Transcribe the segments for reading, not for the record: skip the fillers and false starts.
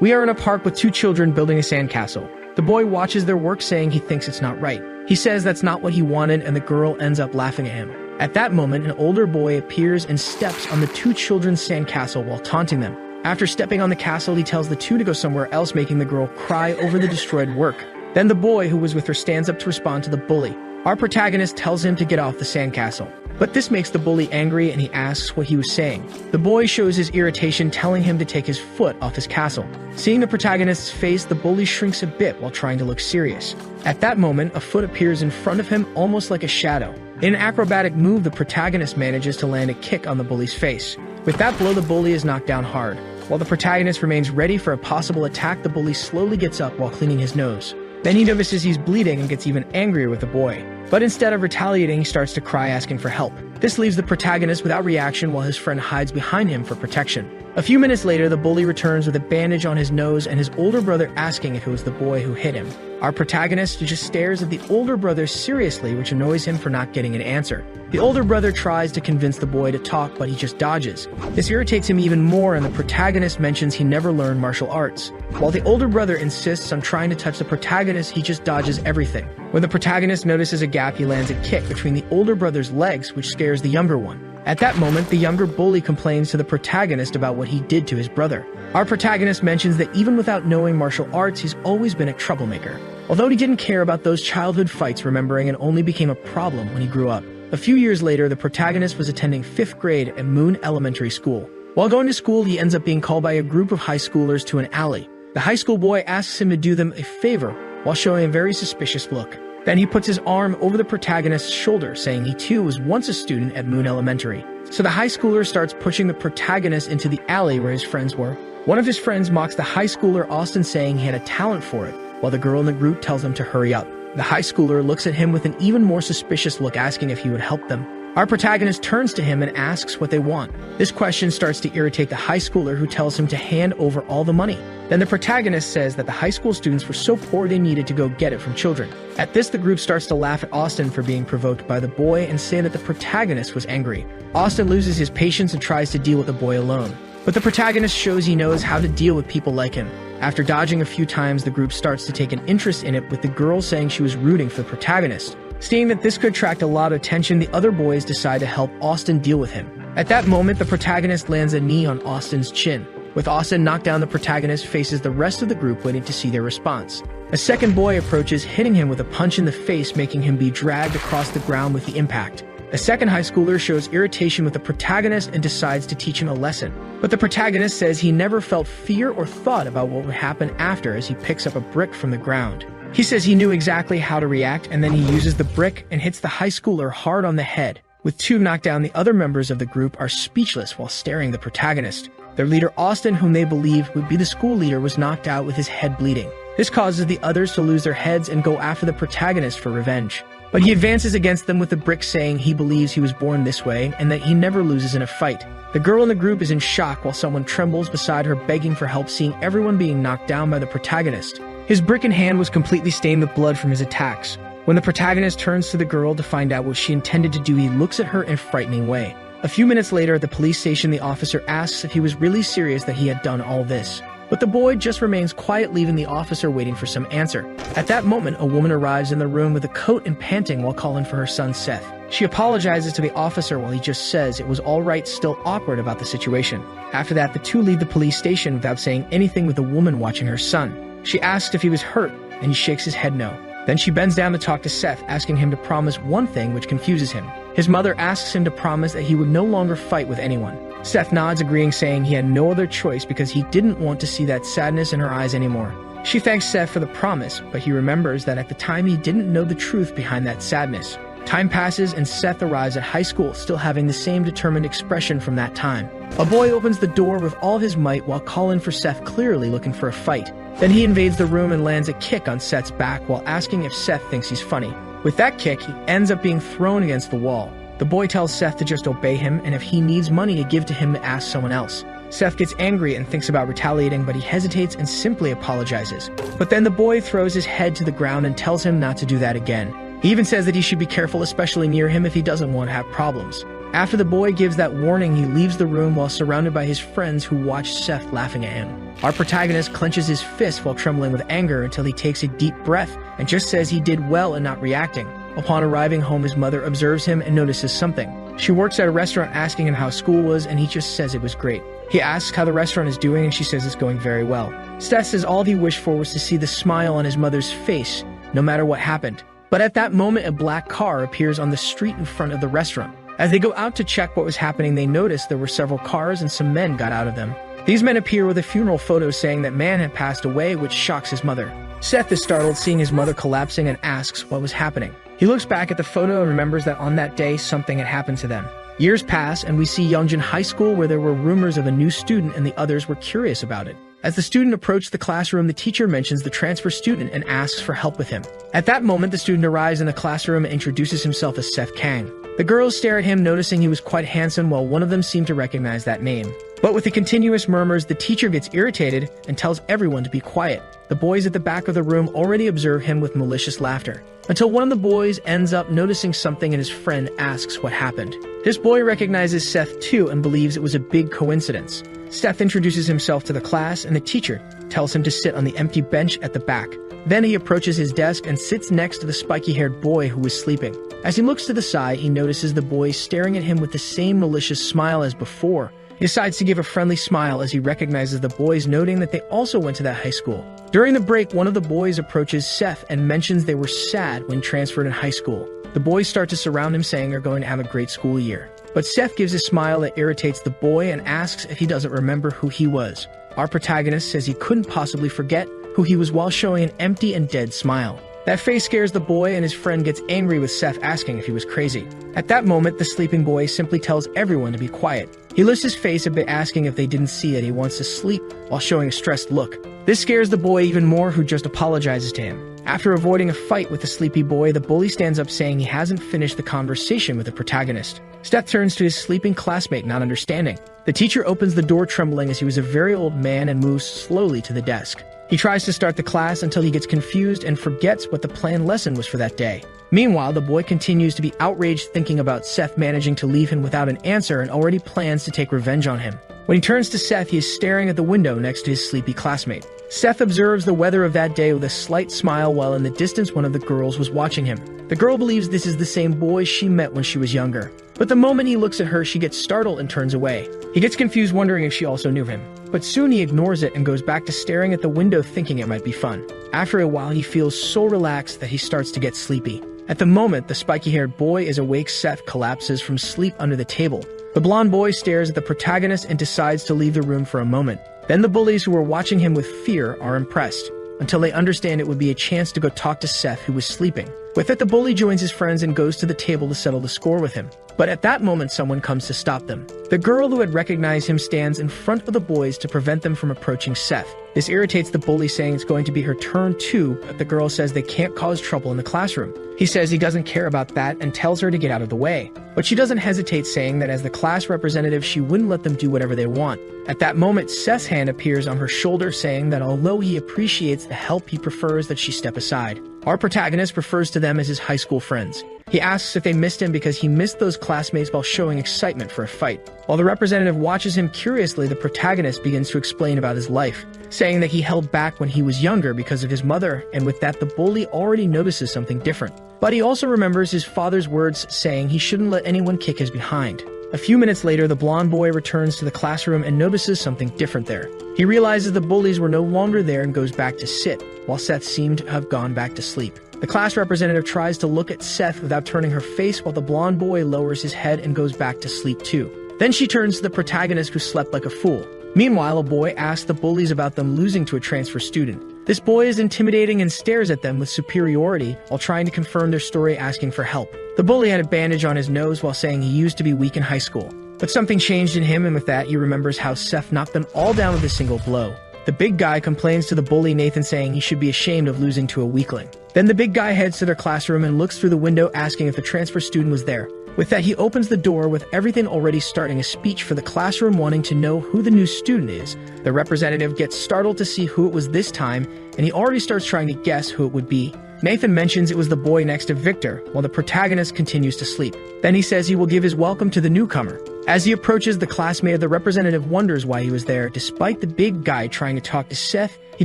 We are in a park with two children building a sandcastle. The boy watches their work, saying he thinks it's not right. He says that's not what he wanted, and the girl ends up laughing at him. At that moment, an older boy appears and steps on the two children's sandcastle while taunting them. After stepping on the castle, he tells the two to go somewhere else, making the girl cry over the destroyed work. Then the boy who was with her stands up to respond to the bully. Our protagonist tells him to get off the sandcastle, but this makes the bully angry and he asks what he was saying. The boy shows his irritation, telling him to take his foot off his castle. Seeing the protagonist's face, the bully shrinks a bit while trying to look serious. At that moment, a foot appears in front of him, almost like a shadow. In an acrobatic move, the protagonist manages to land a kick on the bully's face. With that blow, the bully is knocked down hard. While the protagonist remains ready for a possible attack, the bully slowly gets up while cleaning his nose. Then he notices he's bleeding and gets even angrier with the boy. But instead of retaliating, he starts to cry, asking for help. This leaves the protagonist without reaction while his friend hides behind him for protection. A few minutes later, the bully returns with a bandage on his nose and his older brother asking if it was the boy who hit him. Our protagonist just stares at the older brother seriously, which annoys him for not getting an answer. The older brother tries to convince the boy to talk, but he just dodges. This irritates him even more, and the protagonist mentions he never learned martial arts. While the older brother insists on trying to touch the protagonist, he just dodges everything. When the protagonist notices a gap, he lands a kick between the older brother's legs, which scares the younger one. At that moment, the younger bully complains to the protagonist about what he did to his brother. Our protagonist mentions that even without knowing martial arts, he's always been a troublemaker. Although he didn't care about those childhood fights, remembering it only became a problem when he grew up. A few years later, the protagonist was attending 5th grade at Moon Elementary School. While going to school, he ends up being called by a group of high schoolers to an alley. The high school boy asks him to do them a favor while showing a very suspicious look. Then he puts his arm over the protagonist's shoulder, saying he too was once a student at Moon Elementary. So the high schooler starts pushing the protagonist into the alley where his friends were. One of his friends mocks the high schooler, Austin, saying he had a talent for it, while the girl in the group tells him to hurry up. The high schooler looks at him with an even more suspicious look, asking if he would help them. Our protagonist turns to him and asks what they want. This question starts to irritate the high schooler, who tells him to hand over all the money. Then the protagonist says that the high school students were so poor they needed to go get it from children. At this, the group starts to laugh at Austin for being provoked by the boy and say that the protagonist was angry. Austin loses his patience and tries to deal with the boy alone. But the protagonist shows he knows how to deal with people like him. After dodging a few times, the group starts to take an interest in it, with the girl saying she was rooting for the protagonist. Seeing that this could attract a lot of attention, the other boys decide to help Austin deal with him. At that moment, the protagonist lands a knee on Austin's chin. With Austin knocked down, the protagonist faces the rest of the group, waiting to see their response. A second boy approaches, hitting him with a punch in the face, making him be dragged across the ground with the impact. A second high schooler shows irritation with the protagonist and decides to teach him a lesson. But the protagonist says he never felt fear or thought about what would happen after, as he picks up a brick from the ground. He says he knew exactly how to react, and then he uses the brick and hits the high schooler hard on the head. With two knocked down, the other members of the group are speechless while staring at the protagonist. Their leader, Austin, whom they believe would be the school leader, was knocked out with his head bleeding. This causes the others to lose their heads and go after the protagonist for revenge. But he advances against them with the brick, saying he believes he was born this way and that he never loses in a fight. The girl in the group is in shock while someone trembles beside her, begging for help, seeing everyone being knocked down by the protagonist. His brick in hand was completely stained with blood from his attacks. When the protagonist turns to the girl to find out what she intended to do, he looks at her in a frightening way. A few minutes later, at the police station, the officer asks if he was really serious that he had done all this. But the boy just remains quiet, leaving the officer waiting for some answer. At that moment, a woman arrives in the room with a coat and panting while calling for her son Seth. She apologizes to the officer while he just says it was all right, still awkward about the situation. After that, the two leave the police station without saying anything, with the woman watching her son. She asks if he was hurt, and he shakes his head no. Then she bends down to talk to Seth, asking him to promise one thing, which confuses him. His mother asks him to promise that he would no longer fight with anyone. Seth nods, agreeing, saying he had no other choice because he didn't want to see that sadness in her eyes anymore. She thanks Seth for the promise, but he remembers that at the time he didn't know the truth behind that sadness. Time passes and Seth arrives at high school, still having the same determined expression from that time. A boy opens the door with all his might while calling for Seth, clearly looking for a fight. Then he invades the room and lands a kick on Seth's back while asking if Seth thinks he's funny. With that kick, he ends up being thrown against the wall. The boy tells Seth to just obey him, and if he needs money to give to him, to ask someone else. Seth gets angry and thinks about retaliating, but he hesitates and simply apologizes. But then the boy throws his head to the ground and tells him not to do that again. He even says that he should be careful, especially near him, if he doesn't want to have problems. After the boy gives that warning, he leaves the room while surrounded by his friends who watch Seth laughing at him. Our protagonist clenches his fist while trembling with anger until he takes a deep breath and just says he did well in not reacting. Upon arriving home, his mother observes him and notices something. She works at a restaurant asking him how school was, and he just says it was great. He asks how the restaurant is doing, and she says it's going very well. Seth says all he wished for was to see the smile on his mother's face, no matter what happened. But at that moment, a black car appears on the street in front of the restaurant. As they go out to check what was happening, they notice there were several cars and some men got out of them. These men appear with a funeral photo saying that man had passed away, which shocks his mother. Seth is startled seeing his mother collapsing and asks what was happening. He looks back at the photo and remembers that on that day, something had happened to them. Years pass, and we see Youngjin High School, where there were rumors of a new student and the others were curious about it. As the student approached the classroom, the teacher mentions the transfer student and asks for help with him. At that moment, the student arrives in the classroom and introduces himself as Seth Kang. The girls stare at him, noticing he was quite handsome, while one of them seemed to recognize that name. But with the continuous murmurs, the teacher gets irritated and tells everyone to be quiet. The boys at the back of the room already observe him with malicious laughter, until one of the boys ends up noticing something and his friend asks what happened. This boy recognizes Seth too and believes it was a big coincidence. Seth introduces himself to the class, and the teacher tells him to sit on the empty bench at the back. Then he approaches his desk and sits next to the spiky-haired boy who was sleeping. As he looks to the side, he notices the boy staring at him with the same malicious smile as before. He decides to give a friendly smile as he recognizes the boys, noting that they also went to that high school. During the break, one of the boys approaches Seth and mentions they were sad when transferred in high school. The boys start to surround him, saying they're going to have a great school year. But Seth gives a smile that irritates the boy and asks if he doesn't remember who he was. Our protagonist says he couldn't possibly forget who he was while showing an empty and dead smile. That face scares the boy, and his friend gets angry with Seth asking if he was crazy. At that moment, the sleeping boy simply tells everyone to be quiet. He lifts his face a bit, asking if they didn't see that he wants to sleep while showing a stressed look. This scares the boy even more, who just apologizes to him. After avoiding a fight with the sleepy boy, the bully stands up saying he hasn't finished the conversation with the protagonist. Seth turns to his sleeping classmate, not understanding. The teacher opens the door trembling as he was a very old man and moves slowly to the desk. He tries to start the class until he gets confused and forgets what the planned lesson was for that day. Meanwhile, the boy continues to be outraged, thinking about Seth managing to leave him without an answer and already plans to take revenge on him. When he turns to Seth, he is staring at the window next to his sleepy classmate. Seth observes the weather of that day with a slight smile, while in the distance one of the girls was watching him. The girl believes this is the same boy she met when she was younger. But the moment he looks at her, she gets startled and turns away. He gets confused, wondering if she also knew him. But soon he ignores it and goes back to staring at the window, thinking it might be fun. After a while, he feels so relaxed that he starts to get sleepy. At the moment the spiky-haired boy is awake, Seth collapses from sleep under the table. The blonde boy stares at the protagonist and decides to leave the room for a moment. Then the bullies, who are watching him with fear, are impressed, until they understand it would be a chance to go talk to Seth, who was sleeping. With it, the bully joins his friends and goes to the table to settle the score with him. But at that moment, someone comes to stop them. The girl who had recognized him stands in front of the boys to prevent them from approaching Seth. This irritates the bully, saying it's going to be her turn too, but the girl says they can't cause trouble in the classroom. He says he doesn't care about that and tells her to get out of the way. But she doesn't hesitate, saying that as the class representative, she wouldn't let them do whatever they want. At that moment, Seth's hand appears on her shoulder, saying that although he appreciates the help, he prefers that she step aside. Our protagonist refers to them as his high school friends. He asks if they missed him because he missed those classmates while showing excitement for a fight. While the representative watches him curiously, the protagonist begins to explain about his life, saying that he held back when he was younger because of his mother, and with that the bully already notices something different. But he also remembers his father's words, saying he shouldn't let anyone kick his behind. A few minutes later, the blonde boy returns to the classroom and notices something different there. He realizes the bullies were no longer there and goes back to sit, while Seth seemed to have gone back to sleep. The class representative tries to look at Seth without turning her face, while the blonde boy lowers his head and goes back to sleep too. Then she turns to the protagonist, who slept like a fool. Meanwhile, a boy asks the bullies about them losing to a transfer student. This boy is intimidating and stares at them with superiority while trying to confirm their story, asking for help. The bully had a bandage on his nose while saying he used to be weak in high school. But something changed in him, and with that he remembers how Seth knocked them all down with a single blow. The big guy complains to the bully Nathan, saying he should be ashamed of losing to a weakling. Then the big guy heads to their classroom and looks through the window, asking if the transfer student was there. With that, he opens the door, with everything already starting a speech for the classroom, wanting to know who the new student is. The representative gets startled to see who it was this time, and he already starts trying to guess who it would be. Nathan mentions it was the boy next to Victor, while the protagonist continues to sleep. Then he says he will give his welcome to the newcomer. As he approaches, the classmate of the representative wonders why he was there. Despite the big guy trying to talk to Seth, he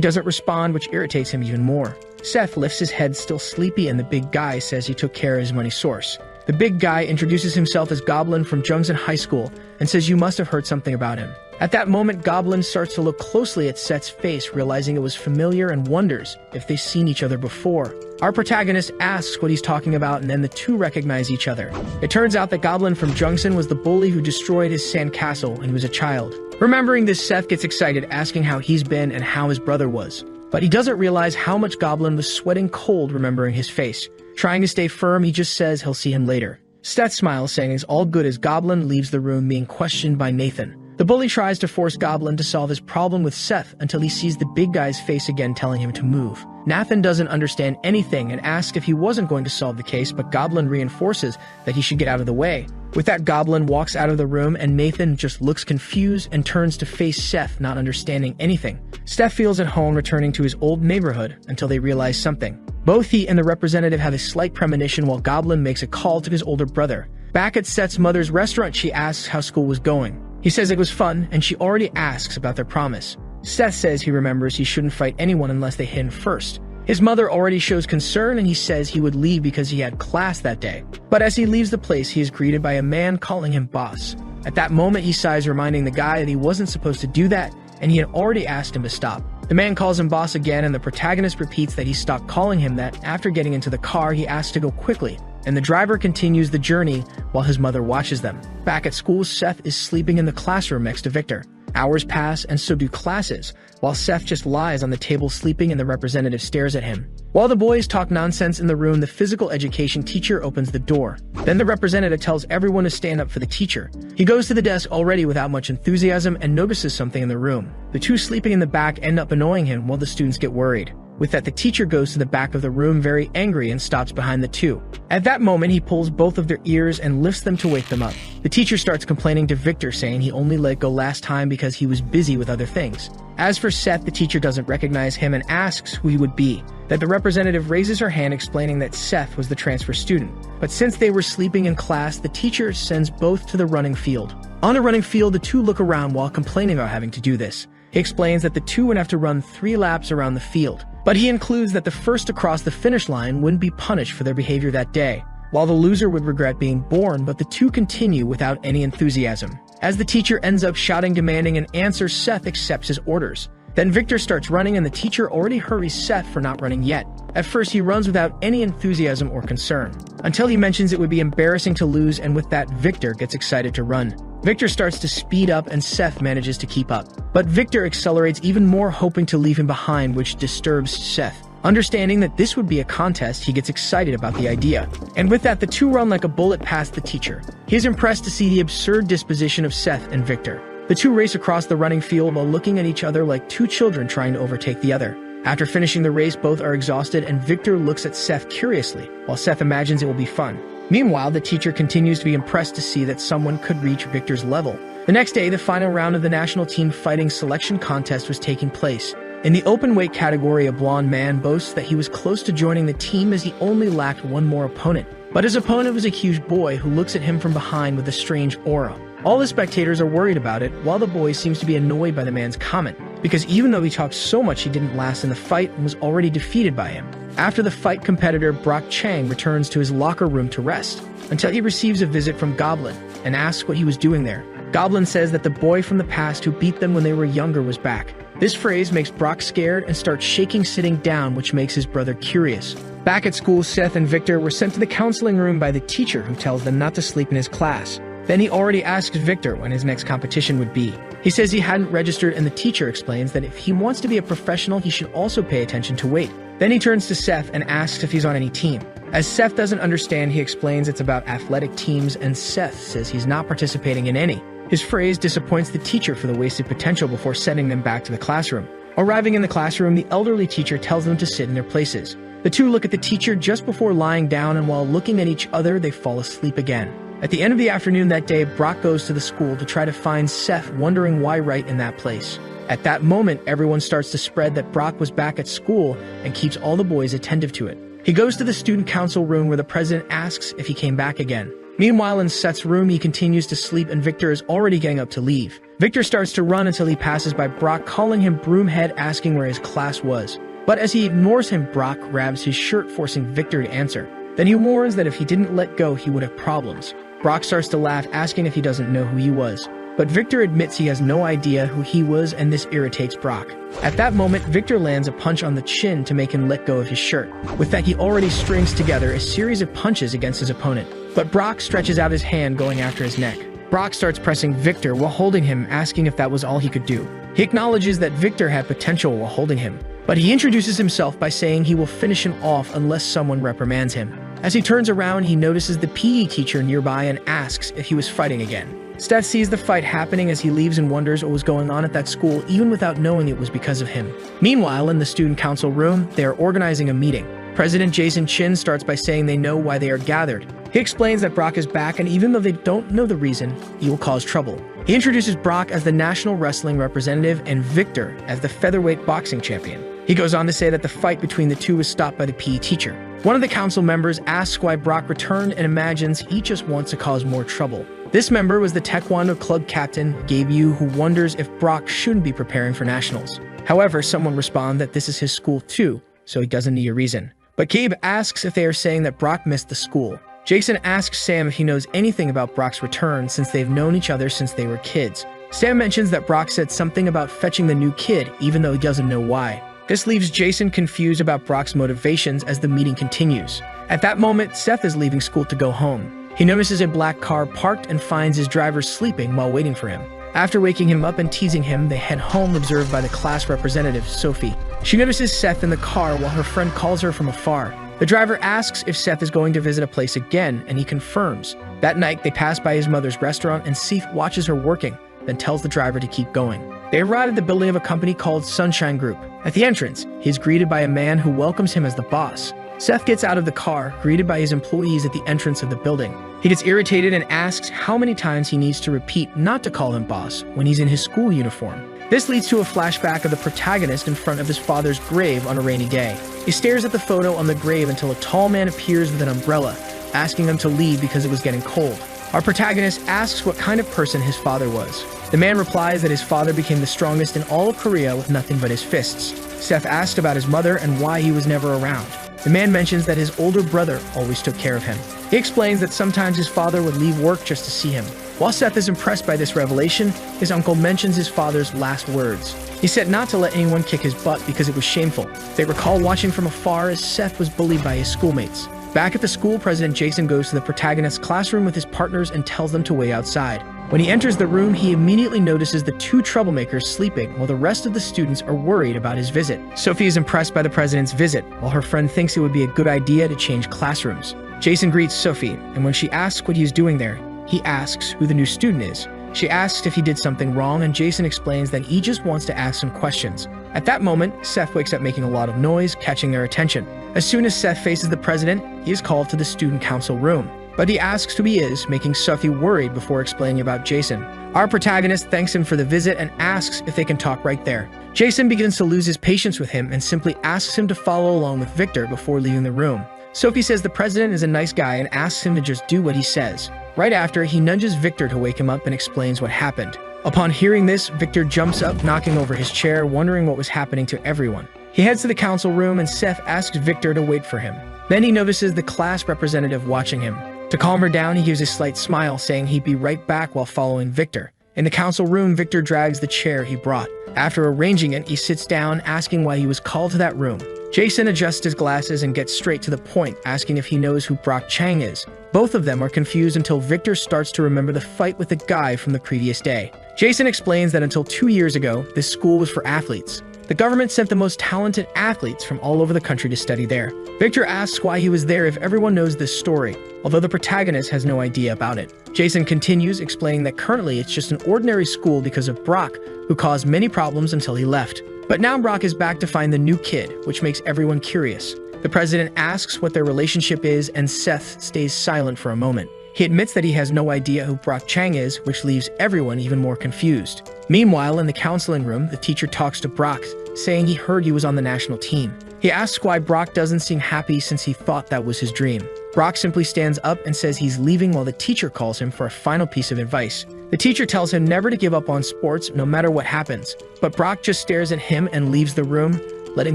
doesn't respond, which irritates him even more. Seth lifts his head, still sleepy, and the big guy says he took care of his money source. The big guy introduces himself as Goblin from Jungsan High School and says you must have heard something about him. At that moment, Goblin starts to look closely at Seth's face, realizing it was familiar and wonders if they've seen each other before. Our protagonist asks what he's talking about, and then the two recognize each other. It turns out that Goblin from Jungsan was the bully who destroyed his sandcastle when he was a child. Remembering this, Seth gets excited, asking how he's been and how his brother was. But he doesn't realize how much Goblin was sweating cold remembering his face. Trying to stay firm, he just says he'll see him later. Seth smiles, saying it's all good as Goblin leaves the room being questioned by Nathan. The bully tries to force Goblin to solve his problem with Seth until he sees the big guy's face again telling him to move. Nathan doesn't understand anything and asks if he wasn't going to solve the case, but Goblin reinforces that he should get out of the way. With that, Goblin walks out of the room and Nathan just looks confused and turns to face Seth, not understanding anything. Seth feels at home returning to his old neighborhood until they realize something. Both he and the representative have a slight premonition while Goblin makes a call to his older brother. Back at Seth's mother's restaurant, she asks how school was going. He says it was fun, and she already asks about their promise. Seth says he remembers he shouldn't fight anyone unless they hit him first. His mother already shows concern, and he says he would leave because he had class that day. But as he leaves the place, he is greeted by a man calling him boss. At that moment, he sighs, reminding the guy that he wasn't supposed to do that, and he had already asked him to stop. The man calls him boss again, and the protagonist repeats that he stopped calling him that. After getting into the car, he asks to go quickly, and the driver continues the journey while his mother watches them. Back at school, Seth is sleeping in the classroom next to Victor. Hours pass, and so do classes, while Seth just lies on the table sleeping and the representative stares at him. While the boys talk nonsense in the room, the physical education teacher opens the door. Then the representative tells everyone to stand up for the teacher. He goes to the desk already without much enthusiasm and notices something in the room. The two sleeping in the back end up annoying him while the students get worried. With that, the teacher goes to the back of the room very angry and stops behind the two. At that moment, he pulls both of their ears and lifts them to wake them up. The teacher starts complaining to Victor, saying he only let go last time because he was busy with other things. As for Seth, the teacher doesn't recognize him and asks who he would be. That the representative raises her hand, explaining that Seth was the transfer student. But since they were sleeping in class, the teacher sends both to the running field. On the running field, the two look around while complaining about having to do this. He explains that the two would have to run 3 laps around the field, but he includes that the first to cross the finish line wouldn't be punished for their behavior that day, while the loser would regret being born, but the two continue without any enthusiasm. As the teacher ends up shouting, demanding an answer, Seth accepts his orders. Then Victor starts running, and the teacher already hurries Seth for not running yet. At first, he runs without any enthusiasm or concern, until he mentions it would be embarrassing to lose, and with that, Victor gets excited to run. Victor starts to speed up, and Seth manages to keep up. But Victor accelerates even more, hoping to leave him behind, which disturbs Seth. Understanding that this would be a contest, he gets excited about the idea. And with that, the two run like a bullet past the teacher. He is impressed to see the absurd disposition of Seth and Victor. The two race across the running field while looking at each other like two children trying to overtake the other. After finishing the race, both are exhausted, and Victor looks at Seth curiously, while Seth imagines it will be fun. Meanwhile, the teacher continues to be impressed to see that someone could reach Victor's level. The next day, the final round of the national team fighting selection contest was taking place. In the open weight category, a blonde man boasts that he was close to joining the team as he only lacked one more opponent. But his opponent was a huge boy who looks at him from behind with a strange aura. All the spectators are worried about it, while the boy seems to be annoyed by the man's comment, because even though he talked so much, he didn't last in the fight and was already defeated by him. After the fight, competitor Brock Chang returns to his locker room to rest, until he receives a visit from Goblin and asks what he was doing there. Goblin says that the boy from the past who beat them when they were younger was back. This phrase makes Brock scared and starts shaking sitting down, which makes his brother curious. Back at school, Seth and Victor were sent to the counseling room by the teacher, who tells them not to sleep in his class. Then he already asks Victor when his next competition would be. He says he hadn't registered, and the teacher explains that if he wants to be a professional, he should also pay attention to weight. Then he turns to Seth and asks if he's on any team. As Seth doesn't understand, he explains it's about athletic teams, and Seth says he's not participating in any. His phrase disappoints the teacher for the wasted potential before sending them back to the classroom. Arriving in the classroom, the elderly teacher tells them to sit in their places. The two look at the teacher just before lying down, and while looking at each other, they fall asleep again. At the end of the afternoon that day, Brock goes to the school to try to find Seth, wondering why right in that place. At that moment, everyone starts to spread that Brock was back at school and keeps all the boys attentive to it. He goes to the student council room where the president asks if he came back again. Meanwhile, in Seth's room, he continues to sleep and Victor is already getting up to leave. Victor starts to run until he passes by Brock, calling him Broomhead, asking where his class was. But as he ignores him, Brock grabs his shirt, forcing Victor to answer. Then he warns that if he didn't let go, he would have problems. Brock starts to laugh, asking if he doesn't know who he was. But Victor admits he has no idea who he was, and this irritates Brock. At that moment, Victor lands a punch on the chin to make him let go of his shirt. With that, he already strings together a series of punches against his opponent. But Brock stretches out his hand, going after his neck. Brock starts pressing Victor while holding him, asking if that was all he could do. He acknowledges that Victor had potential while holding him, but he introduces himself by saying he will finish him off unless someone reprimands him. As he turns around, he notices the PE teacher nearby and asks if he was fighting again. Steph sees the fight happening as he leaves and wonders what was going on at that school, even without knowing it was because of him. Meanwhile, in the student council room, they are organizing a meeting. President Jason Chin starts by saying they know why they are gathered. He explains that Brock is back, and even though they don't know the reason, he will cause trouble. He introduces Brock as the national wrestling representative and Victor as the featherweight boxing champion. He goes on to say that the fight between the two was stopped by the PE teacher. One of the council members asks why Brock returned and imagines he just wants to cause more trouble. This member was the Taekwondo club captain, Gabe Yu, who wonders if Brock shouldn't be preparing for nationals. However, someone responds that this is his school too, so he doesn't need a reason. But Gabe asks if they are saying that Brock missed the school. Jason asks Sam if he knows anything about Brock's return since they've known each other since they were kids. Sam mentions that Brock said something about fetching the new kid, even though he doesn't know why. This leaves Jason confused about Brock's motivations as the meeting continues. At that moment, Seth is leaving school to go home. He notices a black car parked and finds his driver sleeping while waiting for him. After waking him up and teasing him, they head home, observed by the class representative, Sophie. She notices Seth in the car while her friend calls her from afar. The driver asks if Seth is going to visit a place again, and he confirms. That night, they pass by his mother's restaurant, and Seth watches her working, then tells the driver to keep going. They arrive at the building of a company called Sunshine Group. At the entrance, he is greeted by a man who welcomes him as the boss. Seth gets out of the car, greeted by his employees at the entrance of the building. He gets irritated and asks how many times he needs to repeat not to call him boss when he's in his school uniform. This leads to a flashback of the protagonist in front of his father's grave on a rainy day. He stares at the photo on the grave until a tall man appears with an umbrella, asking them to leave because it was getting cold. Our protagonist asks what kind of person his father was. The man replies that his father became the strongest in all of Korea with nothing but his fists. Seth asked about his mother and why he was never around. The man mentions that his older brother always took care of him. He explains that sometimes his father would leave work just to see him. While Seth is impressed by this revelation, his uncle mentions his father's last words. He said not to let anyone kick his butt because it was shameful. They recall watching from afar as Seth was bullied by his schoolmates. Back at the school, President Jason goes to the protagonist's classroom with his partners and tells them to wait outside. When he enters the room, he immediately notices the two troublemakers sleeping while the rest of the students are worried about his visit. Sophie is impressed by the president's visit, while her friend thinks it would be a good idea to change classrooms. Jason greets Sophie, and when she asks what he is doing there, he asks who the new student is. She asks if he did something wrong, and Jason explains that he just wants to ask some questions. At that moment, Seth wakes up making a lot of noise, catching their attention. As soon as Seth faces the president, he is called to the student council room. But he asks who he is, making Sophie worried before explaining about Jason. Our protagonist thanks him for the visit and asks if they can talk right there. Jason begins to lose his patience with him and simply asks him to follow along with Victor before leaving the room. Sophie says the president is a nice guy and asks him to just do what he says. Right after, he nudges Victor to wake him up and explains what happened. Upon hearing this, Victor jumps up, knocking over his chair, wondering what was happening to everyone. He heads to the council room and Seth asks Victor to wait for him. Then he notices the class representative watching him. To calm her down, he gives a slight smile, saying he'd be right back while following Victor. In the council room, Victor drags the chair he brought. After arranging it, he sits down, asking why he was called to that room. Jason adjusts his glasses and gets straight to the point, asking if he knows who Brock Chang is. Both of them are confused until Victor starts to remember the fight with the guy from the previous day. Jason explains that until 2 years ago, this school was for athletes. The government sent the most talented athletes from all over the country to study there. Victor asks why he was there if everyone knows this story, although the protagonist has no idea about it. Jason continues, explaining that currently it's just an ordinary school because of Brock, who caused many problems until he left. But now Brock is back to find the new kid, which makes everyone curious. The president asks what their relationship is, and Seth stays silent for a moment. He admits that he has no idea who Brock Chang is, which leaves everyone even more confused. Meanwhile, in the counseling room, the teacher talks to Brock, saying he heard he was on the national team. He asks why Brock doesn't seem happy since he thought that was his dream. Brock simply stands up and says he's leaving while the teacher calls him for a final piece of advice. The teacher tells him never to give up on sports no matter what happens, but Brock just stares at him and leaves the room, letting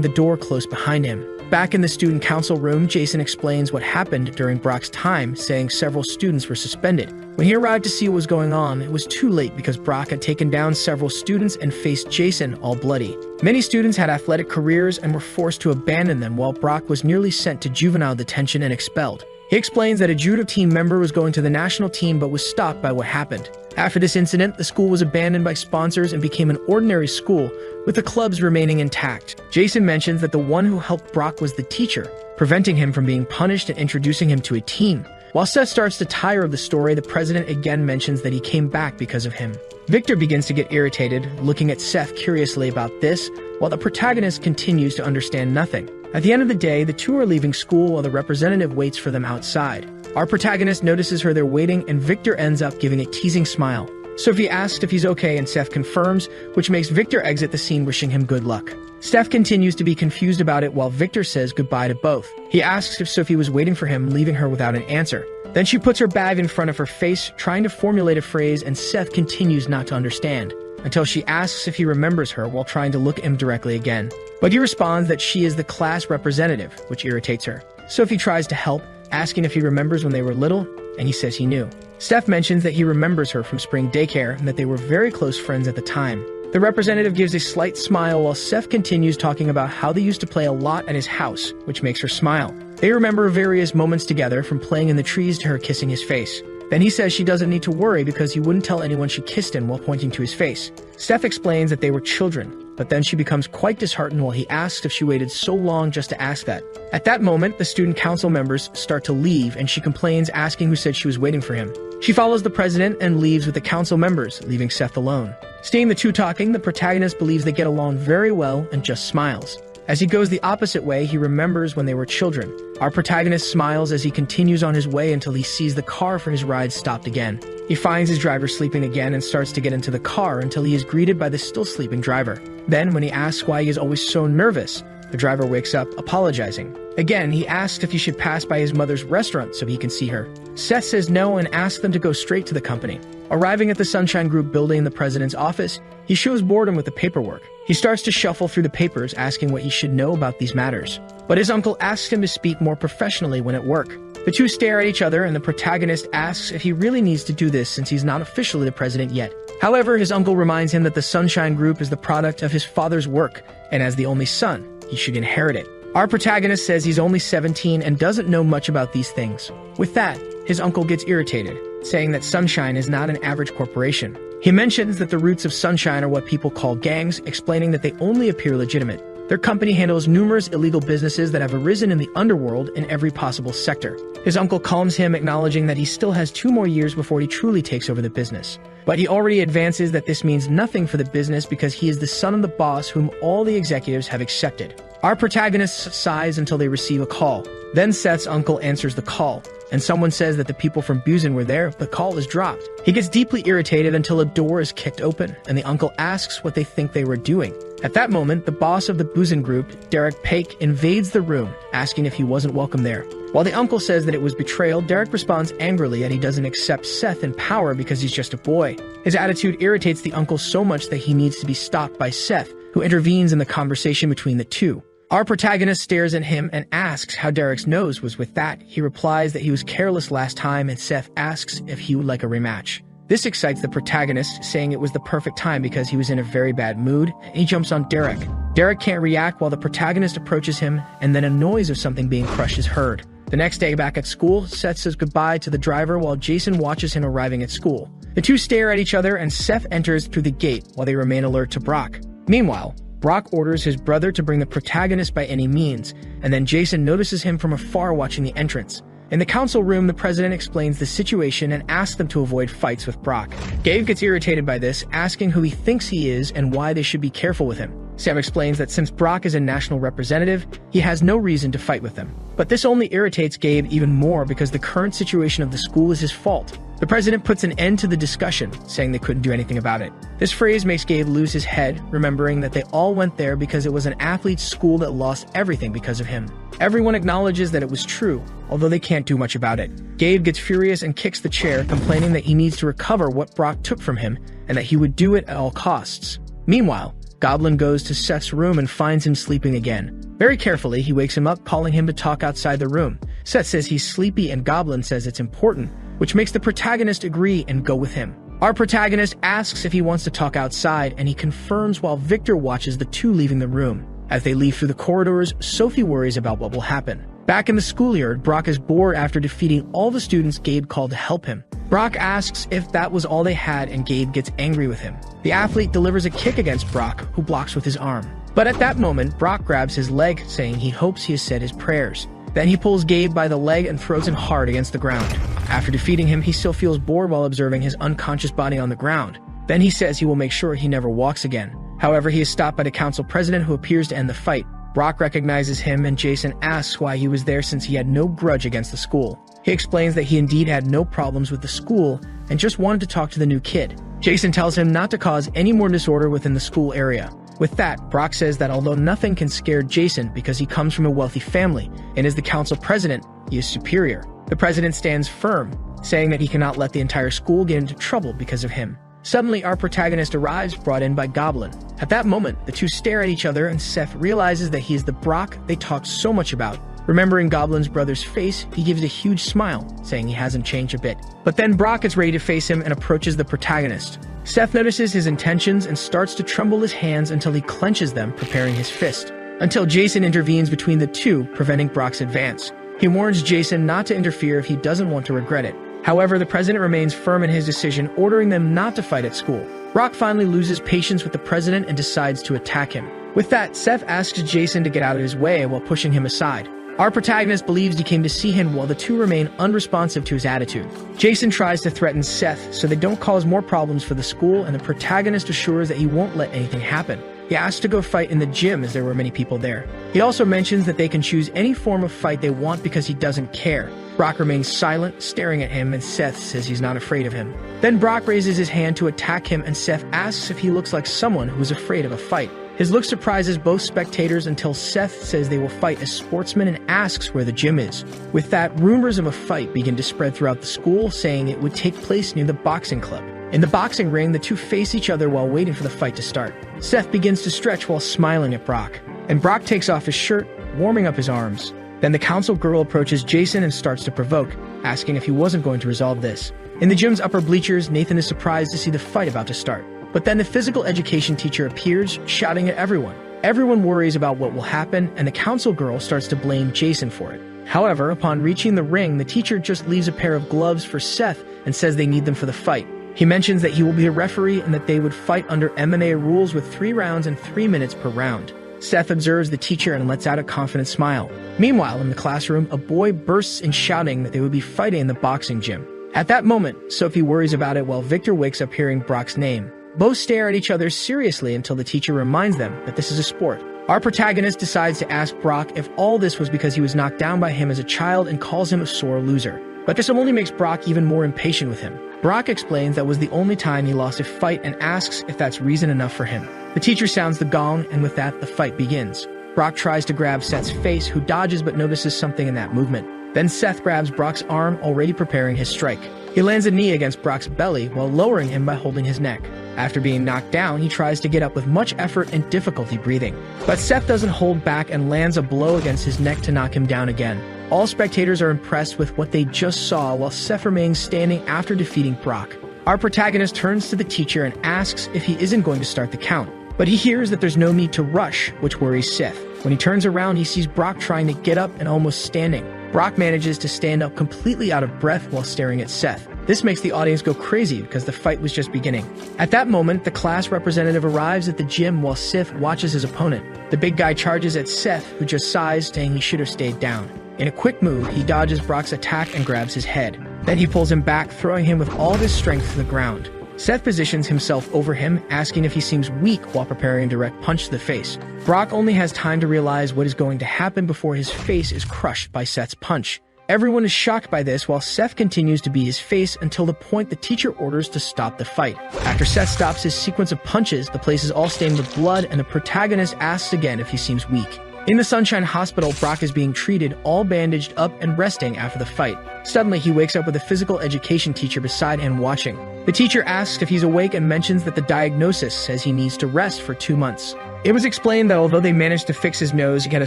the door close behind him. Back in the student council room, Jason explains what happened during Brock's time, saying several students were suspended. When he arrived to see what was going on, it was too late because Brock had taken down several students and faced Jason all bloody. Many students had athletic careers and were forced to abandon them, while Brock was nearly sent to juvenile detention and expelled. He explains that a judo team member was going to the national team but was stopped by what happened. After this incident, the school was abandoned by sponsors and became an ordinary school, with the clubs remaining intact. Jason mentions that the one who helped Brock was the teacher, preventing him from being punished and introducing him to a team. While Seth starts to tire of the story, the president again mentions that he came back because of him. Victor begins to get irritated, looking at Seth curiously about this, while the protagonist continues to understand nothing. At the end of the day, the two are leaving school while the representative waits for them outside. Our protagonist notices her there waiting, and Victor ends up giving a teasing smile. Sophie asks if he's okay, and Seth confirms, which makes Victor exit the scene wishing him good luck. Steph continues to be confused about it while Victor says goodbye to both. He asks if Sophie was waiting for him, leaving her without an answer. Then she puts her bag in front of her face, trying to formulate a phrase, and Seth continues not to understand, until she asks if he remembers her while trying to look at him directly again. But he responds that she is the class representative, which irritates her. Sophie tries to help, asking if he remembers when they were little, and he says he knew. Steph mentions that he remembers her from spring daycare and that they were very close friends at the time. The representative gives a slight smile while Seth continues talking about how they used to play a lot at his house, which makes her smile. They remember various moments together, from playing in the trees to her kissing his face. Then he says she doesn't need to worry because he wouldn't tell anyone she kissed him while pointing to his face. Steph explains that they were children, but then she becomes quite disheartened while he asks if she waited so long just to ask that. At that moment, the student council members start to leave, and she complains, asking who said she was waiting for him. She follows the president and leaves with the council members, leaving Seth alone. Seeing the two talking, the protagonist believes they get along very well and just smiles. As he goes the opposite way, he remembers when they were children. Our protagonist smiles as he continues on his way until he sees the car for his ride stopped again. He finds his driver sleeping again and starts to get into the car until he is greeted by the still sleeping driver. Then, when he asks why he is always so nervous, the driver wakes up, apologizing. Again, he asks if he should pass by his mother's restaurant so he can see her. Seth says no and asks them to go straight to the company. Arriving at the Sunshine Group building in the president's office, he shows boredom with the paperwork. He starts to shuffle through the papers, asking what he should know about these matters. But his uncle asks him to speak more professionally when at work. The two stare at each other, and the protagonist asks if he really needs to do this since he's not officially the president yet. However, his uncle reminds him that the Sunshine Group is the product of his father's work, and as the only son, he should inherit it. Our protagonist says he's only 17 and doesn't know much about these things. With that, his uncle gets irritated, saying that Sunshine is not an average corporation. He mentions that the roots of Sunshine are what people call gangs, explaining that they only appear legitimate. Their company handles numerous illegal businesses that have arisen in the underworld in every possible sector. His uncle calms him, acknowledging that he still has 2 more years before he truly takes over the business. But he already advances that this means nothing for the business because he is the son of the boss whom all the executives have accepted. Our protagonist sighs until they receive a call. Then Seth's uncle answers the call, and someone says that the people from Busan were there, but the call is dropped. He gets deeply irritated until a door is kicked open, and the uncle asks what they think they were doing. At that moment, the boss of the Busan group, Derek Paik, invades the room, asking if he wasn't welcome there. While the uncle says that it was betrayal, Derek responds angrily that he doesn't accept Seth in power because he's just a boy. His attitude irritates the uncle so much that he needs to be stopped by Seth, who intervenes in the conversation between the two. Our protagonist stares at him and asks how Derek's nose was with that. He replies that he was careless last time, and Seth asks if he would like a rematch. This excites the protagonist, saying it was the perfect time because he was in a very bad mood, and he jumps on Derek. Derek can't react while the protagonist approaches him, and then a noise of something being crushed is heard. The next day back at school, Seth says goodbye to the driver while Jason watches him arriving at school. The two stare at each other, and Seth enters through the gate while they remain alert to Brock. Meanwhile, Brock orders his brother to bring the protagonist by any means, and then Jason notices him from afar watching the entrance. In the council room, the president explains the situation and asks them to avoid fights with Brock. Gabe gets irritated by this, asking who he thinks he is and why they should be careful with him. Sam explains that since Brock is a national representative, he has no reason to fight with them. But this only irritates Gabe even more because the current situation of the school is his fault. The president puts an end to the discussion, saying they couldn't do anything about it. This phrase makes Gabe lose his head, remembering that they all went there because it was an athlete's school that lost everything because of him. Everyone acknowledges that it was true, although they can't do much about it. Gabe gets furious and kicks the chair, complaining that he needs to recover what Brock took from him and that he would do it at all costs. Meanwhile, Goblin goes to Seth's room and finds him sleeping again. Very carefully, he wakes him up, calling him to talk outside the room. Seth says he's sleepy and Goblin says it's important, which makes the protagonist agree and go with him. Our protagonist asks if he wants to talk outside, and he confirms while Victor watches the two leaving the room. As they leave through the corridors, Sophie worries about what will happen. Back in the schoolyard, Brock is bored after defeating all the students Gabe called to help him. Brock asks if that was all they had, and Gabe gets angry with him. The athlete delivers a kick against Brock, who blocks with his arm. But at that moment, Brock grabs his leg, saying he hopes he has said his prayers. Then he pulls Gabe by the leg and throws him hard against the ground. After defeating him, he still feels bored while observing his unconscious body on the ground. Then he says he will make sure he never walks again. However, he is stopped by the council president, who appears to end the fight. Brock recognizes him, and Jason asks why he was there since he had no grudge against the school. He explains that he indeed had no problems with the school and just wanted to talk to the new kid. Jason tells him not to cause any more disorder within the school area. With that, Brock says that although nothing can scare Jason because he comes from a wealthy family and is the council president, he is superior. The president stands firm, saying that he cannot let the entire school get into trouble because of him. Suddenly, our protagonist arrives, brought in by Goblin. At that moment, the two stare at each other and Seth realizes that he is the Brock they talked so much about. Remembering Goblin's brother's face, he gives a huge smile, saying he hasn't changed a bit. But then Brock is ready to face him and approaches the protagonist. Seth notices his intentions and starts to tremble his hands until he clenches them, preparing his fist. Until Jason intervenes between the two, preventing Brock's advance. He warns Jason not to interfere if he doesn't want to regret it. However, the president remains firm in his decision, ordering them not to fight at school. Brock finally loses patience with the president and decides to attack him. With that, Seth asks Jason to get out of his way while pushing him aside. Our protagonist believes he came to see him while the two remain unresponsive to his attitude. Jason tries to threaten Seth so they don't cause more problems for the school, and the protagonist assures that he won't let anything happen. He asks to go fight in the gym as there were many people there. He also mentions that they can choose any form of fight they want because he doesn't care. Brock remains silent, staring at him, and Seth says he's not afraid of him. Then Brock raises his hand to attack him, and Seth asks if he looks like someone who is afraid of a fight. His look surprises both spectators until Seth says they will fight as sportsmen and asks where the gym is. With that, rumors of a fight begin to spread throughout the school, saying it would take place near the boxing club. In the boxing ring, the two face each other while waiting for the fight to start. Seth begins to stretch while smiling at Brock, and Brock takes off his shirt, warming up his arms. Then the council girl approaches Jason and starts to provoke, asking if he wasn't going to resolve this. In the gym's upper bleachers, Nathan is surprised to see the fight about to start. But then the physical education teacher appears, shouting at everyone. Everyone worries about what will happen, and the council girl starts to blame Jason for it. However, upon reaching the ring, the teacher just leaves a pair of gloves for Seth and says they need them for the fight. He mentions that he will be a referee and that they would fight under MMA rules with 3 rounds and 3 minutes per round. Seth observes the teacher and lets out a confident smile. Meanwhile, in the classroom, a boy bursts in shouting that they would be fighting in the boxing gym. At that moment, Sophie worries about it while Victor wakes up hearing Brock's name. Both stare at each other seriously until the teacher reminds them that this is a sport. Our protagonist decides to ask Brock if all this was because he was knocked down by him as a child and calls him a sore loser. But this only makes Brock even more impatient with him. Brock explains that was the only time he lost a fight and asks if that's reason enough for him. The teacher sounds the gong, and with that, the fight begins. Brock tries to grab Seth's face, who dodges but notices something in that movement. Then Seth grabs Brock's arm, already preparing his strike. He lands a knee against Brock's belly while lowering him by holding his neck. After being knocked down, he tries to get up with much effort and difficulty breathing. But Seth doesn't hold back and lands a blow against his neck to knock him down again. All spectators are impressed with what they just saw while Seth remains standing after defeating Brock. Our protagonist turns to the teacher and asks if he isn't going to start the count. But he hears that there's no need to rush, which worries Seth. When he turns around, he sees Brock trying to get up and almost standing. Brock manages to stand up completely out of breath while staring at Seth. This makes the audience go crazy because the fight was just beginning. At that moment, the class representative arrives at the gym while Seth watches his opponent. The big guy charges at Seth, who just sighs, saying he should have stayed down. In a quick move, he dodges Brock's attack and grabs his head. Then he pulls him back, throwing him with all of his strength to the ground. Seth positions himself over him, asking if he seems weak while preparing a direct punch to the face. Brock only has time to realize what is going to happen before his face is crushed by Seth's punch. Everyone is shocked by this while Seth continues to beat his face until the point the teacher orders to stop the fight. After Seth stops his sequence of punches, the place is all stained with blood and the protagonist asks again if he seems weak. In the Sunshine Hospital, Brock is being treated, all bandaged up and resting after the fight. Suddenly, he wakes up with a physical education teacher beside him watching. The teacher asks if he's awake and mentions that the diagnosis says he needs to rest for 2 months. It was explained that although they managed to fix his nose, he had a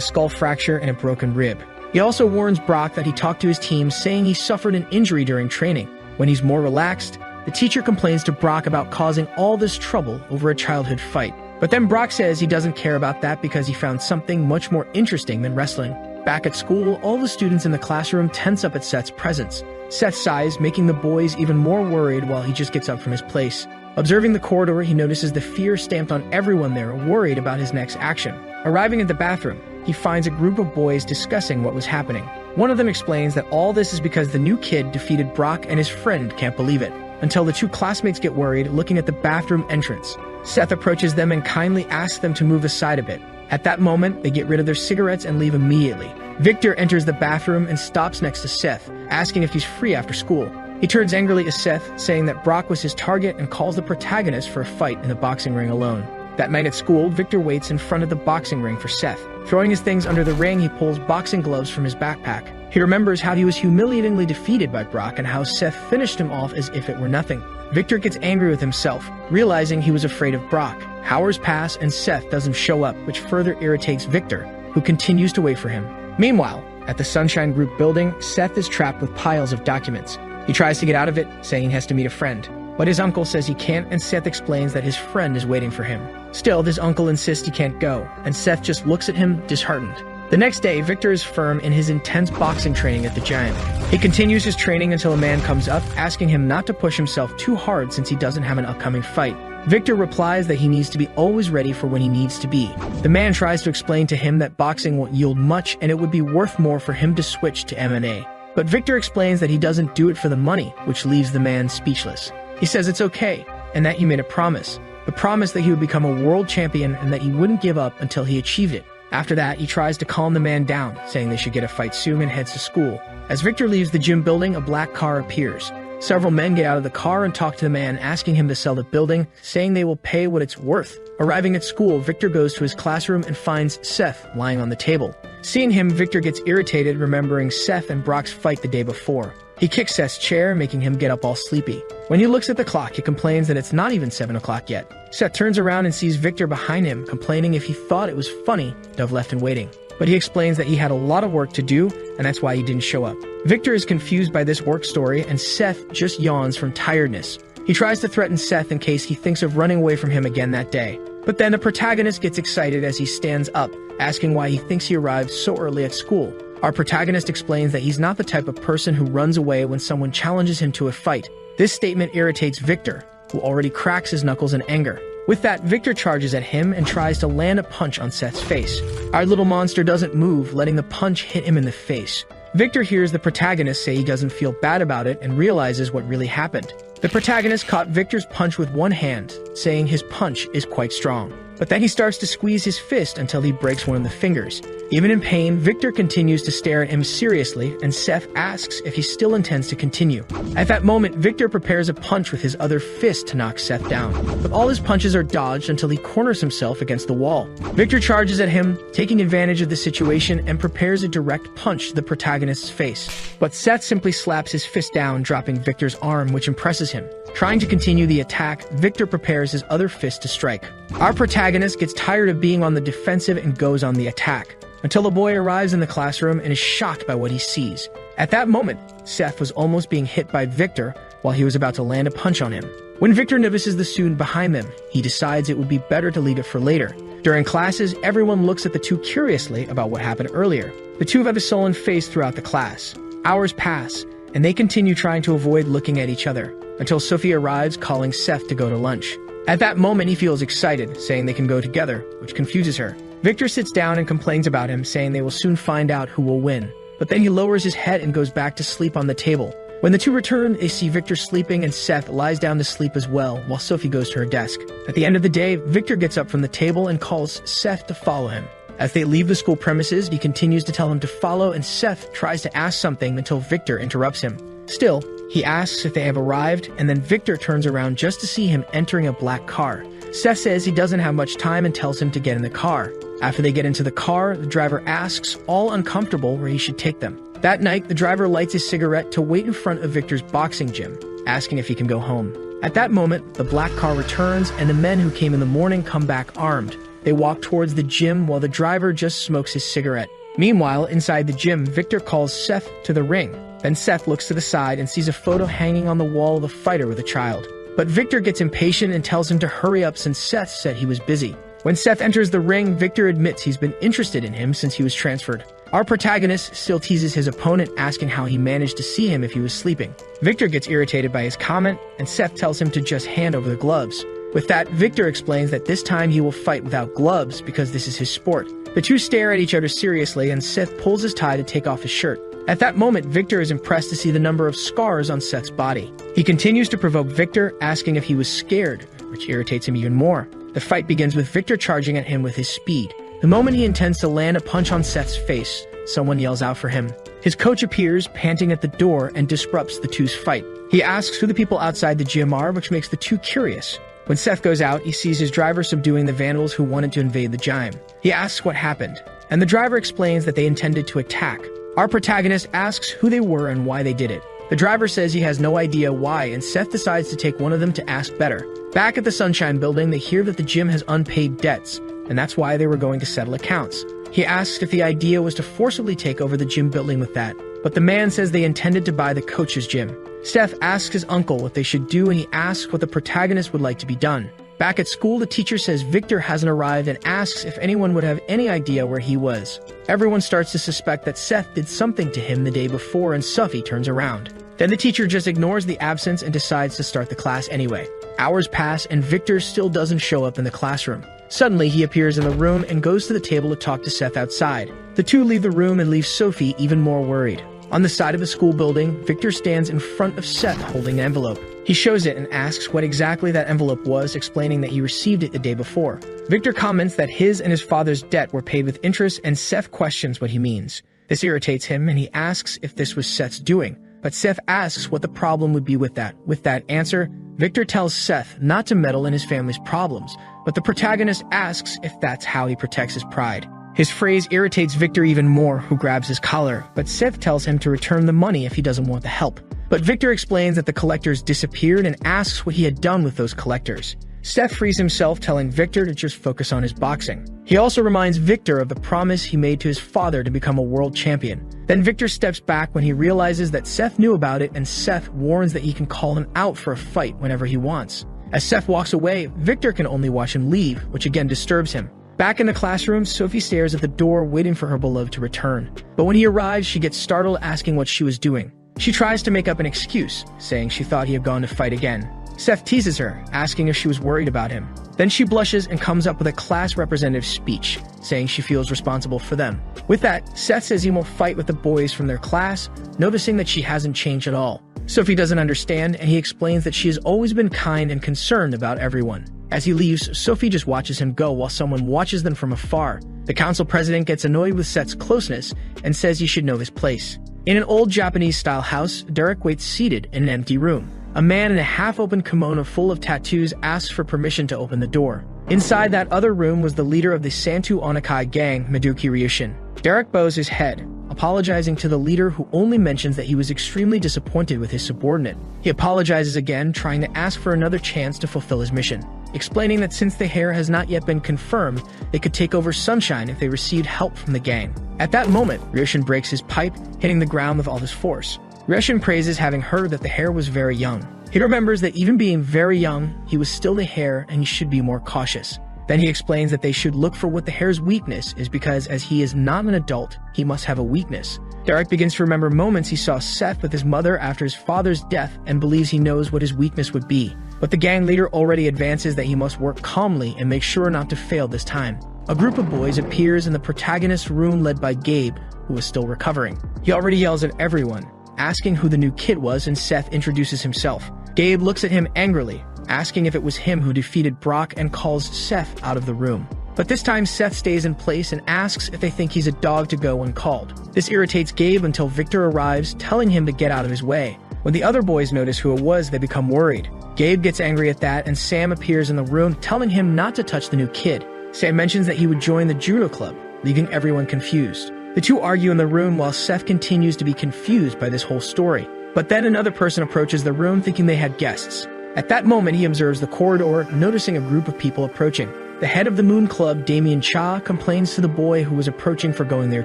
skull fracture and a broken rib. He also warns Brock that he talked to his team saying he suffered an injury during training. When he's more relaxed, the teacher complains to Brock about causing all this trouble over a childhood fight. But then Brock says he doesn't care about that because he found something much more interesting than wrestling. Back at school, all the students in the classroom tense up at Seth's presence. Seth sighs, making the boys even more worried while he just gets up from his place. Observing the corridor, he notices the fear stamped on everyone there, worried about his next action. Arriving at the bathroom, he finds a group of boys discussing what was happening. One of them explains that all this is because the new kid defeated Brock and his friend can't believe it, until the two classmates get worried looking at the bathroom entrance. Seth approaches them and kindly asks them to move aside a bit. At that moment, they get rid of their cigarettes and leave immediately. Victor enters the bathroom and stops next to Seth, asking if he's free after school. He turns angrily to Seth, saying that Brock was his target and calls the protagonist for a fight in the boxing ring alone. That night at school, Victor waits in front of the boxing ring for Seth. Throwing his things under the ring, he pulls boxing gloves from his backpack. He remembers how he was humiliatingly defeated by Brock and how Seth finished him off as if it were nothing. Victor gets angry with himself, realizing he was afraid of Brock. Hours pass and Seth doesn't show up, which further irritates Victor, who continues to wait for him. Meanwhile, at the Sunshine Group building, Seth is trapped with piles of documents. He tries to get out of it, saying he has to meet a friend. But his uncle says he can't, and Seth explains that his friend is waiting for him. Still, this uncle insists he can't go, and Seth just looks at him, disheartened. The next day, Victor is firm in his intense boxing training at the gym. He continues his training until a man comes up, asking him not to push himself too hard since he doesn't have an upcoming fight. Victor replies that he needs to be always ready for when he needs to be. The man tries to explain to him that boxing won't yield much and it would be worth more for him to switch to MMA. But Victor explains that he doesn't do it for the money, which leaves the man speechless. He says it's okay, and that he made a promise. The promise that he would become a world champion and that he wouldn't give up until he achieved it. After that, he tries to calm the man down, saying they should get a fight soon and heads to school. As Victor leaves the gym building, a black car appears. Several men get out of the car and talk to the man, asking him to sell the building, saying they will pay what it's worth. Arriving at school, Victor goes to his classroom and finds Seth lying on the table. Seeing him, Victor gets irritated, remembering Seth and Brock's fight the day before. He kicks Seth's chair, making him get up all sleepy. When he looks at the clock, he complains that it's not even 7 o'clock yet. Seth turns around and sees Victor behind him, complaining if he thought it was funny to have left him waiting. But he explains that he had a lot of work to do, and that's why he didn't show up. Victor is confused by this work story, and Seth just yawns from tiredness. He tries to threaten Seth in case he thinks of running away from him again that day. But then the protagonist gets excited as he stands up, asking why he thinks he arrived so early at school. Our protagonist explains that he's not the type of person who runs away when someone challenges him to a fight. This statement irritates Victor, who already cracks his knuckles in anger. With that, Victor charges at him and tries to land a punch on Seth's face. Our little monster doesn't move, letting the punch hit him in the face. Victor hears the protagonist say he doesn't feel bad about it and realizes what really happened. The protagonist caught Victor's punch with one hand, saying his punch is quite strong. But then he starts to squeeze his fist until he breaks one of the fingers. Even in pain, Victor continues to stare at him seriously, and Seth asks if he still intends to continue. At that moment, Victor prepares a punch with his other fist to knock Seth down. But all his punches are dodged until he corners himself against the wall. Victor charges at him, taking advantage of the situation, and prepares a direct punch to the protagonist's face. But Seth simply slaps his fist down, dropping Victor's arm, which impresses him. Trying to continue the attack, Victor prepares his other fist to strike. Our protagonist gets tired of being on the defensive and goes on the attack, until a boy arrives in the classroom and is shocked by what he sees. At that moment, Seth was almost being hit by Victor while he was about to land a punch on him. When Victor notices the student behind them, he decides it would be better to leave it for later. During classes, everyone looks at the two curiously about what happened earlier. The two have a sullen face throughout the class. Hours pass, and they continue trying to avoid looking at each other, until Sophie arrives calling Seth to go to lunch. At that moment, he feels excited, saying they can go together, which confuses her. Victor sits down and complains about him, saying they will soon find out who will win. But then he lowers his head and goes back to sleep on the table. When the two return, they see Victor sleeping and Seth lies down to sleep as well, while Sophie goes to her desk. At the end of the day, Victor gets up from the table and calls Seth to follow him. As they leave the school premises, he continues to tell him to follow, and Seth tries to ask something until Victor interrupts him. Still, he asks if they have arrived, and then Victor turns around just to see him entering a black car. Seth says he doesn't have much time and tells him to get in the car. After they get into the car, the driver asks, all uncomfortable, where he should take them. That night, the driver lights his cigarette to wait in front of Victor's boxing gym, asking if he can go home. At that moment, the black car returns, and the men who came in the morning come back armed. They walk towards the gym while the driver just smokes his cigarette. Meanwhile, inside the gym, Victor calls Seth to the ring. Then Seth looks to the side and sees a photo hanging on the wall of a fighter with a child. But Victor gets impatient and tells him to hurry up since Seth said he was busy. When Seth enters the ring, Victor admits he's been interested in him since he was transferred. Our protagonist still teases his opponent, asking how he managed to see him if he was sleeping. Victor gets irritated by his comment, and Seth tells him to just hand over the gloves. With that, Victor explains that this time he will fight without gloves because this is his sport. The two stare at each other seriously, and Seth pulls his tie to take off his shirt. At that moment, Victor is impressed to see the number of scars on Seth's body. He continues to provoke Victor, asking if he was scared, which irritates him even more. The fight begins with Victor charging at him with his speed. The moment he intends to land a punch on Seth's face, someone yells out for him. His coach appears, panting at the door, and disrupts the two's fight. He asks who the people outside the gym are, which makes the two curious. When Seth goes out, he sees his driver subduing the vandals who wanted to invade the gym. He asks what happened, and the driver explains that they intended to attack. Our protagonist asks who they were and why they did it. The driver says he has no idea why, and Seth decides to take one of them to ask better. Back at the Sunshine Building, they hear that the gym has unpaid debts, and that's why they were going to settle accounts. He asks if the idea was to forcibly take over the gym building with that, but the man says they intended to buy the coach's gym. Seth asks his uncle what they should do, and he asks what the protagonist would like to be done. Back at school, the teacher says Victor hasn't arrived and asks if anyone would have any idea where he was. Everyone starts to suspect that Seth did something to him the day before, and Sophie turns around. Then the teacher just ignores the absence and decides to start the class anyway. Hours pass, and Victor still doesn't show up in the classroom. Suddenly, he appears in the room and goes to the table to talk to Seth outside. The two leave the room and leave Sophie even more worried. On the side of the school building, Victor stands in front of Seth holding an envelope. He shows it and asks what exactly that envelope was, explaining that he received it the day before. Victor comments that his and his father's debt were paid with interest, and Seth questions what he means. This irritates him, and he asks if this was Seth's doing. But Seth asks what the problem would be with that. With that answer, Victor tells Seth not to meddle in his family's problems, but the protagonist asks if that's how he protects his pride. His phrase irritates Victor even more, who grabs his collar, but Seth tells him to return the money if he doesn't want the help. But Victor explains that the collectors disappeared and asks what he had done with those collectors. Seth frees himself, telling Victor to just focus on his boxing. He also reminds Victor of the promise he made to his father to become a world champion. Then Victor steps back when he realizes that Seth knew about it, and Seth warns that he can call him out for a fight whenever he wants. As Seth walks away, Victor can only watch him leave, which again disturbs him. Back in the classroom, Sophie stares at the door waiting for her beloved to return. But when he arrives, she gets startled, asking what she was doing. She tries to make up an excuse, saying she thought he had gone to fight again. Seth teases her, asking if she was worried about him. Then she blushes and comes up with a class representative speech, saying she feels responsible for them. With that, Seth says he won't fight with the boys from their class, noticing that she hasn't changed at all. Sophie doesn't understand, and he explains that she has always been kind and concerned about everyone. As he leaves, Sophie just watches him go while someone watches them from afar. The council president gets annoyed with Seth's closeness and says he should know his place. In an old Japanese-style house, Derek waits seated in an empty room. A man in a half-open kimono full of tattoos asks for permission to open the door. Inside that other room was the leader of the Santu Onakai gang, Meduki Ryushin. Derek bows his head, apologizing to the leader, who only mentions that he was extremely disappointed with his subordinate. He apologizes again, trying to ask for another chance to fulfill his mission, explaining that since the heir has not yet been confirmed, they could take over Sunshine if they received help from the gang. At that moment, Ryushin breaks his pipe, hitting the ground with all his force. Ryushin praises having heard that the heir was very young. He remembers that even being very young, he was still the heir and he should be more cautious. Then he explains that they should look for what the heir's weakness is, because as he is not an adult, he must have a weakness. Derek begins to remember moments he saw Seth with his mother after his father's death and believes he knows what his weakness would be. But the gang leader already advances that he must work calmly and make sure not to fail this time. A group of boys appears in the protagonist's room led by Gabe, who is still recovering. He already yells at everyone. asking who the new kid was, and Seth introduces himself. Gabe looks at him angrily, asking if it was him who defeated Brock, and calls Seth out of the room. But this time Seth stays in place and asks if they think he's a dog to go when called. This irritates Gabe until Victor arrives, telling him to get out of his way. When the other boys notice who it was, they become worried. Gabe gets angry at that, and Sam appears in the room, telling him not to touch the new kid. Sam mentions that he would join the judo club, leaving everyone confused. The two argue in the room while Seth continues to be confused by this whole story. But then another person approaches the room thinking they had guests. At that moment, he observes the corridor, noticing a group of people approaching. The head of the Moon Club, Damien Cha, complains to the boy who was approaching for going there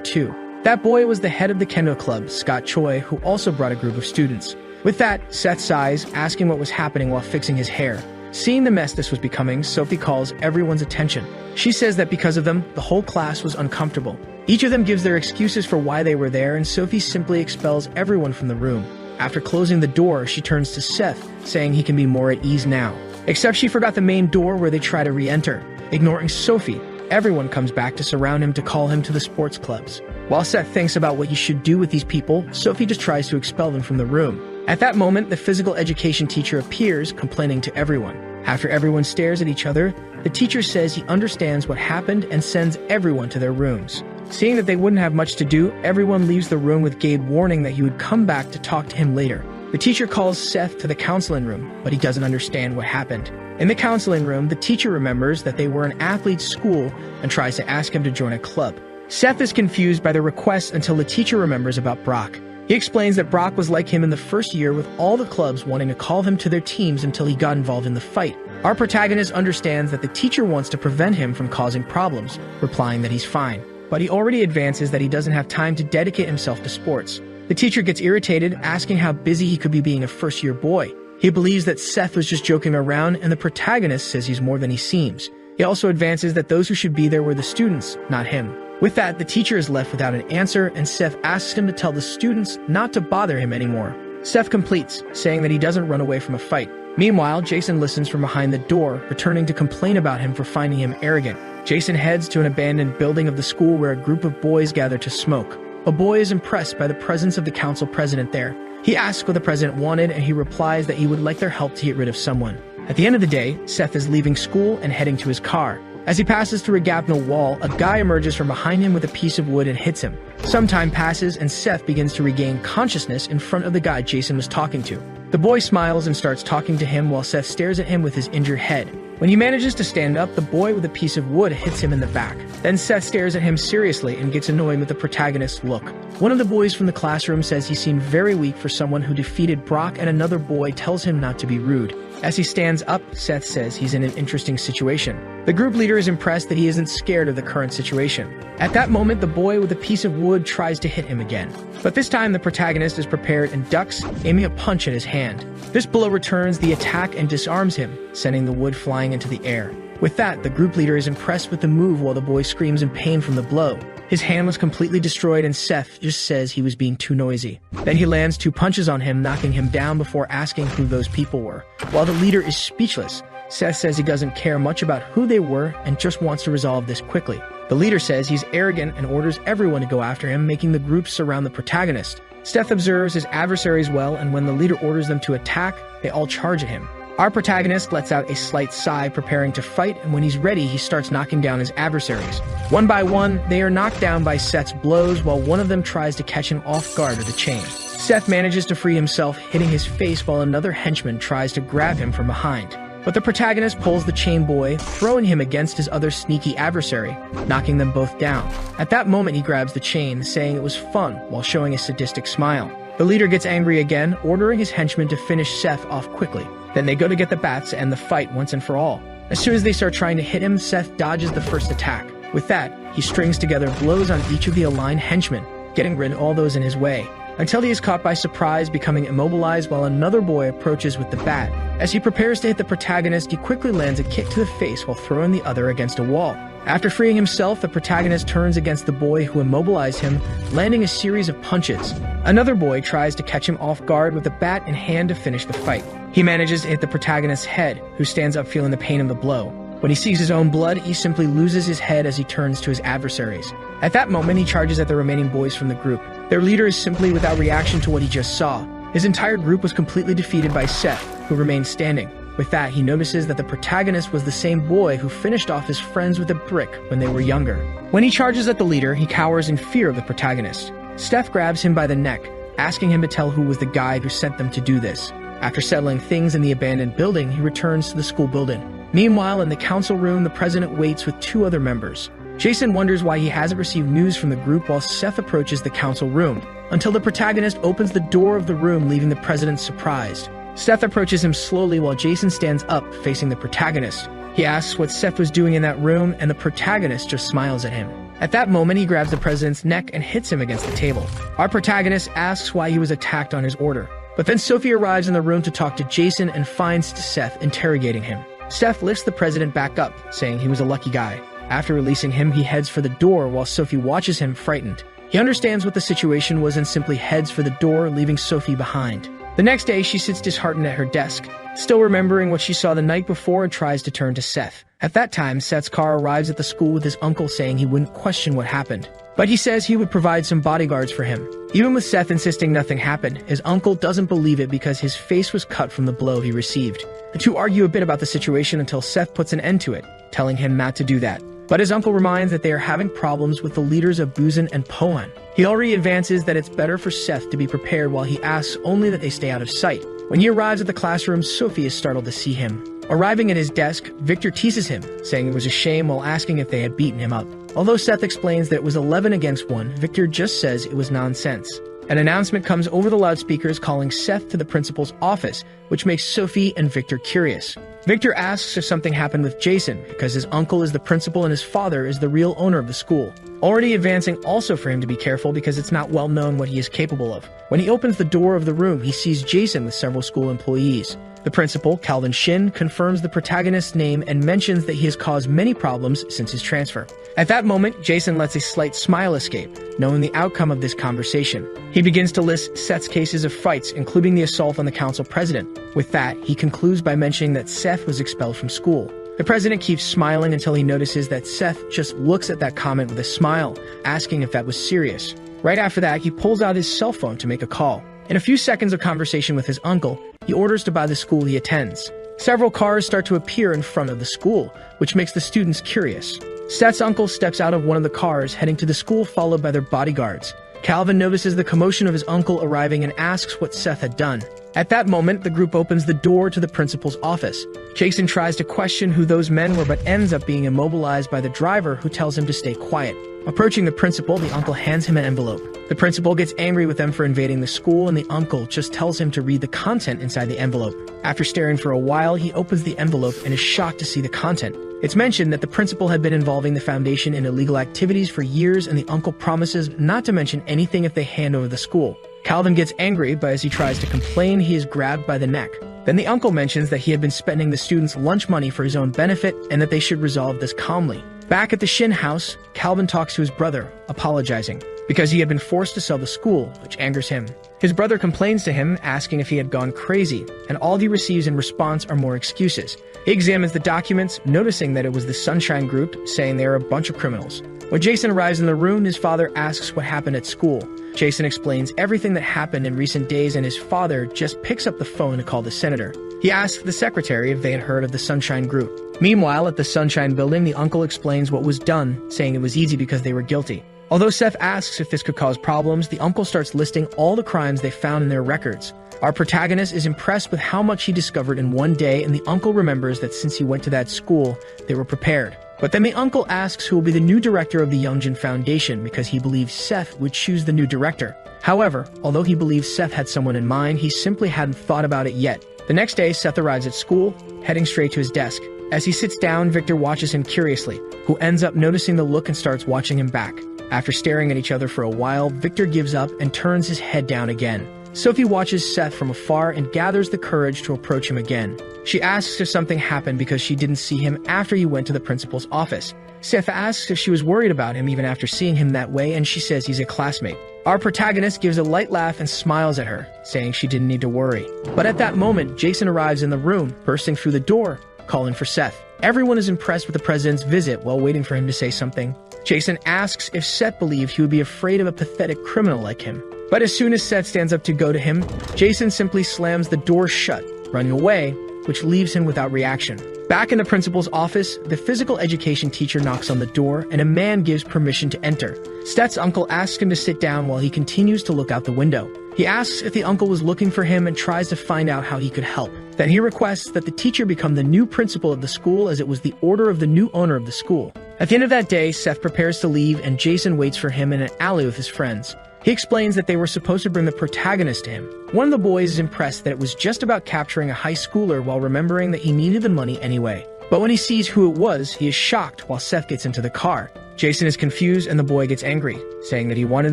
too. That boy was the head of the Kendo Club, Scott Choi, who also brought a group of students. With that, Seth sighs, asking what was happening while fixing his hair. Seeing the mess this was becoming, Sophie calls everyone's attention. She says that because of them, the whole class was uncomfortable. Each of them gives their excuses for why they were there, and Sophie simply expels everyone from the room. After closing the door, she turns to Seth, saying he can be more at ease now. Except she forgot the main door where they try to re-enter. Ignoring Sophie, everyone comes back to surround him to call him to the sports clubs. While Seth thinks about what he should do with these people, Sophie just tries to expel them from the room. At that moment, the physical education teacher appears, complaining to everyone. After everyone stares at each other, the teacher says he understands what happened and sends everyone to their rooms. Seeing that they wouldn't have much to do, everyone leaves the room with Gabe warning that he would come back to talk to him later. The teacher calls Seth to the counseling room, but he doesn't understand what happened. In the counseling room, the teacher remembers that they were an athlete's school and tries to ask him to join a club. Seth is confused by the request until the teacher remembers about Brock. He explains that Brock was like him in the first year, with all the clubs wanting to call him to their teams until he got involved in the fight. Our protagonist understands that the teacher wants to prevent him from causing problems, replying that he's fine. But he already advances that he doesn't have time to dedicate himself to sports. The teacher gets irritated, asking how busy he could be being a first-year boy. He believes that Seth was just joking around, and the protagonist says he's more than he seems. He also advances that those who should be there were the students, not him. With that, the teacher is left without an answer, and Seth asks him to tell the students not to bother him anymore. Seth completes, saying that he doesn't run away from a fight. Meanwhile, Jason listens from behind the door, returning to complain about him for finding him arrogant. Jason heads to an abandoned building of the school where a group of boys gather to smoke. A boy is impressed by the presence of the council president there. He asks what the president wanted, and he replies that he would like their help to get rid of someone. At the end of the day, Seth is leaving school and heading to his car. As he passes through a gap in a wall, a guy emerges from behind him with a piece of wood and hits him. Some time passes, and Seth begins to regain consciousness in front of the guy Jason was talking to. The boy smiles and starts talking to him while Seth stares at him with his injured head. When he manages to stand up, the boy with a piece of wood hits him in the back. Then Seth stares at him seriously and gets annoyed with the protagonist's look. One of the boys from the classroom says he seemed very weak for someone who defeated Brock, and another boy tells him not to be rude. As he stands up, Seth says he's in an interesting situation. The group leader is impressed that he isn't scared of the current situation. At that moment, the boy with a piece of wood tries to hit him again. But this time, the protagonist is prepared and ducks, aiming a punch at his hand. This blow returns the attack and disarms him, sending the wood flying into the air. With that, the group leader is impressed with the move while the boy screams in pain from the blow. His hand was completely destroyed, and Seth just says he was being too noisy. Then he lands 2 punches on him, knocking him down before asking who those people were. While the leader is speechless, Seth says he doesn't care much about who they were and just wants to resolve this quickly. The leader says he's arrogant and orders everyone to go after him, making the group surround the protagonist. Seth observes his adversaries well, and when the leader orders them to attack, they all charge at him. Our protagonist lets out a slight sigh, preparing to fight, and when he's ready, he starts knocking down his adversaries. One by one, they are knocked down by Seth's blows, while one of them tries to catch him off guard with a chain. Seth manages to free himself, hitting his face while another henchman tries to grab him from behind. But the protagonist pulls the chain boy, throwing him against his other sneaky adversary, knocking them both down. At that moment, he grabs the chain, saying it was fun while showing a sadistic smile. The leader gets angry again, ordering his henchmen to finish Seth off quickly. Then they go to get the bats to end the fight once and for all. As soon as they start trying to hit him, Seth dodges the first attack. With that, he strings together blows on each of the aligned henchmen, getting rid of all those in his way, until he is caught by surprise, becoming immobilized while another boy approaches with the bat. As he prepares to hit the protagonist, he quickly lands a kick to the face while throwing the other against a wall. After freeing himself, the protagonist turns against the boy who immobilized him, landing a series of punches. Another boy tries to catch him off guard with a bat in hand to finish the fight. He manages to hit the protagonist's head, who stands up feeling the pain of the blow. When he sees his own blood, he simply loses his head as he turns to his adversaries. At that moment, he charges at the remaining boys from the group. Their leader is simply without reaction to what he just saw. His entire group was completely defeated by Seth, who remained standing. With that, he notices that the protagonist was the same boy who finished off his friends with a brick when they were younger. When he charges at the leader, he cowers in fear of the protagonist. Seth grabs him by the neck, asking him to tell who was the guy who sent them to do this. After settling things in the abandoned building, he returns to the school building. Meanwhile, in the council room, the president waits with 2 other members. Jason wonders why he hasn't received news from the group while Seth approaches the council room, until the protagonist opens the door of the room, leaving the president surprised. Seth approaches him slowly while Jason stands up, facing the protagonist. He asks what Seth was doing in that room, and the protagonist just smiles at him. At that moment, he grabs the president's neck and hits him against the table. Our protagonist asks why he was attacked on his order. But then Sophie arrives in the room to talk to Jason and finds Seth interrogating him. Seth lifts the president back up, saying he was a lucky guy. After releasing him, he heads for the door while Sophie watches him frightened. He understands what the situation was and simply heads for the door, leaving Sophie behind. The next day, she sits disheartened at her desk, still remembering what she saw the night before, and tries to turn to Seth. At that time, Seth's car arrives at the school with his uncle saying he wouldn't question what happened. But he says he would provide some bodyguards for him. Even with Seth insisting nothing happened, his uncle doesn't believe it because his face was cut from the blow he received. The two argue a bit about the situation until Seth puts an end to it, telling him not to do that. But his uncle reminds that they are having problems with the leaders of Buzan and Pohan. He already advances that it's better for Seth to be prepared while he asks only that they stay out of sight. When he arrives at the classroom, Sophie is startled to see him. Arriving at his desk, Victor teases him, saying it was a shame while asking if they had beaten him up. Although Seth explains that it was 11 against 1, Victor just says it was nonsense. An announcement comes over the loudspeakers calling Seth to the principal's office, which makes Sophie and Victor curious. Victor asks if something happened with Jason, because his uncle is the principal and his father is the real owner of the school. Already advancing also for him to be careful because it's not well known what he is capable of. When he opens the door of the room, he sees Jason with several school employees. The principal, Calvin Shin, confirms the protagonist's name and mentions that he has caused many problems since his transfer. At that moment, Jason lets a slight smile escape, knowing the outcome of this conversation. He begins to list Seth's cases of fights, including the assault on the council president. With that, he concludes by mentioning that Seth was expelled from school. The president keeps smiling until he notices that Seth just looks at that comment with a smile, asking if that was serious. Right after that, he pulls out his cell phone to make a call. In a few seconds of conversation with his uncle, he orders to buy the school he attends. Several cars start to appear in front of the school, which makes the students curious. Seth's uncle steps out of one of the cars, heading to the school followed by their bodyguards. Calvin notices the commotion of his uncle arriving and asks what Seth had done. At that moment, the group opens the door to the principal's office. Jason tries to question who those men were but ends up being immobilized by the driver, who tells him to stay quiet. Approaching the principal, the uncle hands him an envelope. The principal gets angry with them for invading the school, and the uncle just tells him to read the content inside the envelope. After staring for a while, he opens the envelope and is shocked to see the content. It's mentioned that the principal had been involving the foundation in illegal activities for years, and the uncle promises not to mention anything if they hand over the school. Calvin gets angry, but as he tries to complain, he is grabbed by the neck. Then the uncle mentions that he had been spending the students' lunch money for his own benefit and that they should resolve this calmly. Back at the Shin house, Calvin talks to his brother, apologizing, because he had been forced to sell the school, which angers him. His brother complains to him, asking if he had gone crazy, and all he receives in response are more excuses. He examines the documents, noticing that it was the Sunshine Group, saying they are a bunch of criminals. When Jason arrives in the room, his father asks what happened at school. Jason explains everything that happened in recent days, and his father just picks up the phone to call the senator. He asks the secretary if they had heard of the Sunshine Group. Meanwhile, at the Sunshine Building, the uncle explains what was done, saying it was easy because they were guilty. Although Seth asks if this could cause problems, the uncle starts listing all the crimes they found in their records. Our protagonist is impressed with how much he discovered in one day, and the uncle remembers that since he went to that school, they were prepared. But then the uncle asks who will be the new director of the Youngjin Foundation because he believes Seth would choose the new director. However, although he believes Seth had someone in mind, he simply hadn't thought about it yet. The next day, Seth arrives at school, heading straight to his desk. As he sits down, Victor watches him curiously, who ends up noticing the look and starts watching him back. After staring at each other for a while, Victor gives up and turns his head down again. Sophie watches Seth from afar and gathers the courage to approach him again. She asks if something happened because she didn't see him after he went to the principal's office. Seth asks if she was worried about him even after seeing him that way, and she says he's a classmate. Our protagonist gives a light laugh and smiles at her, saying she didn't need to worry. But at that moment, Jason arrives in the room, bursting through the door, calling for Seth. Everyone is impressed with the president's visit while waiting for him to say something. Jason asks if Seth believed he would be afraid of a pathetic criminal like him. But as soon as Seth stands up to go to him, Jason simply slams the door shut, running away, which leaves him without reaction. Back in the principal's office, the physical education teacher knocks on the door and a man gives permission to enter. Seth's uncle asks him to sit down while he continues to look out the window. He asks if the uncle was looking for him and tries to find out how he could help. Then he requests that the teacher become the new principal of the school, as it was the order of the new owner of the school. At the end of that day, Seth prepares to leave and Jason waits for him in an alley with his friends. He explains that they were supposed to bring the protagonist to him. One of the boys is impressed that it was just about capturing a high schooler while remembering that he needed the money anyway. But when he sees who it was, he is shocked while Seth gets into the car. Jason is confused and the boy gets angry, saying that he wanted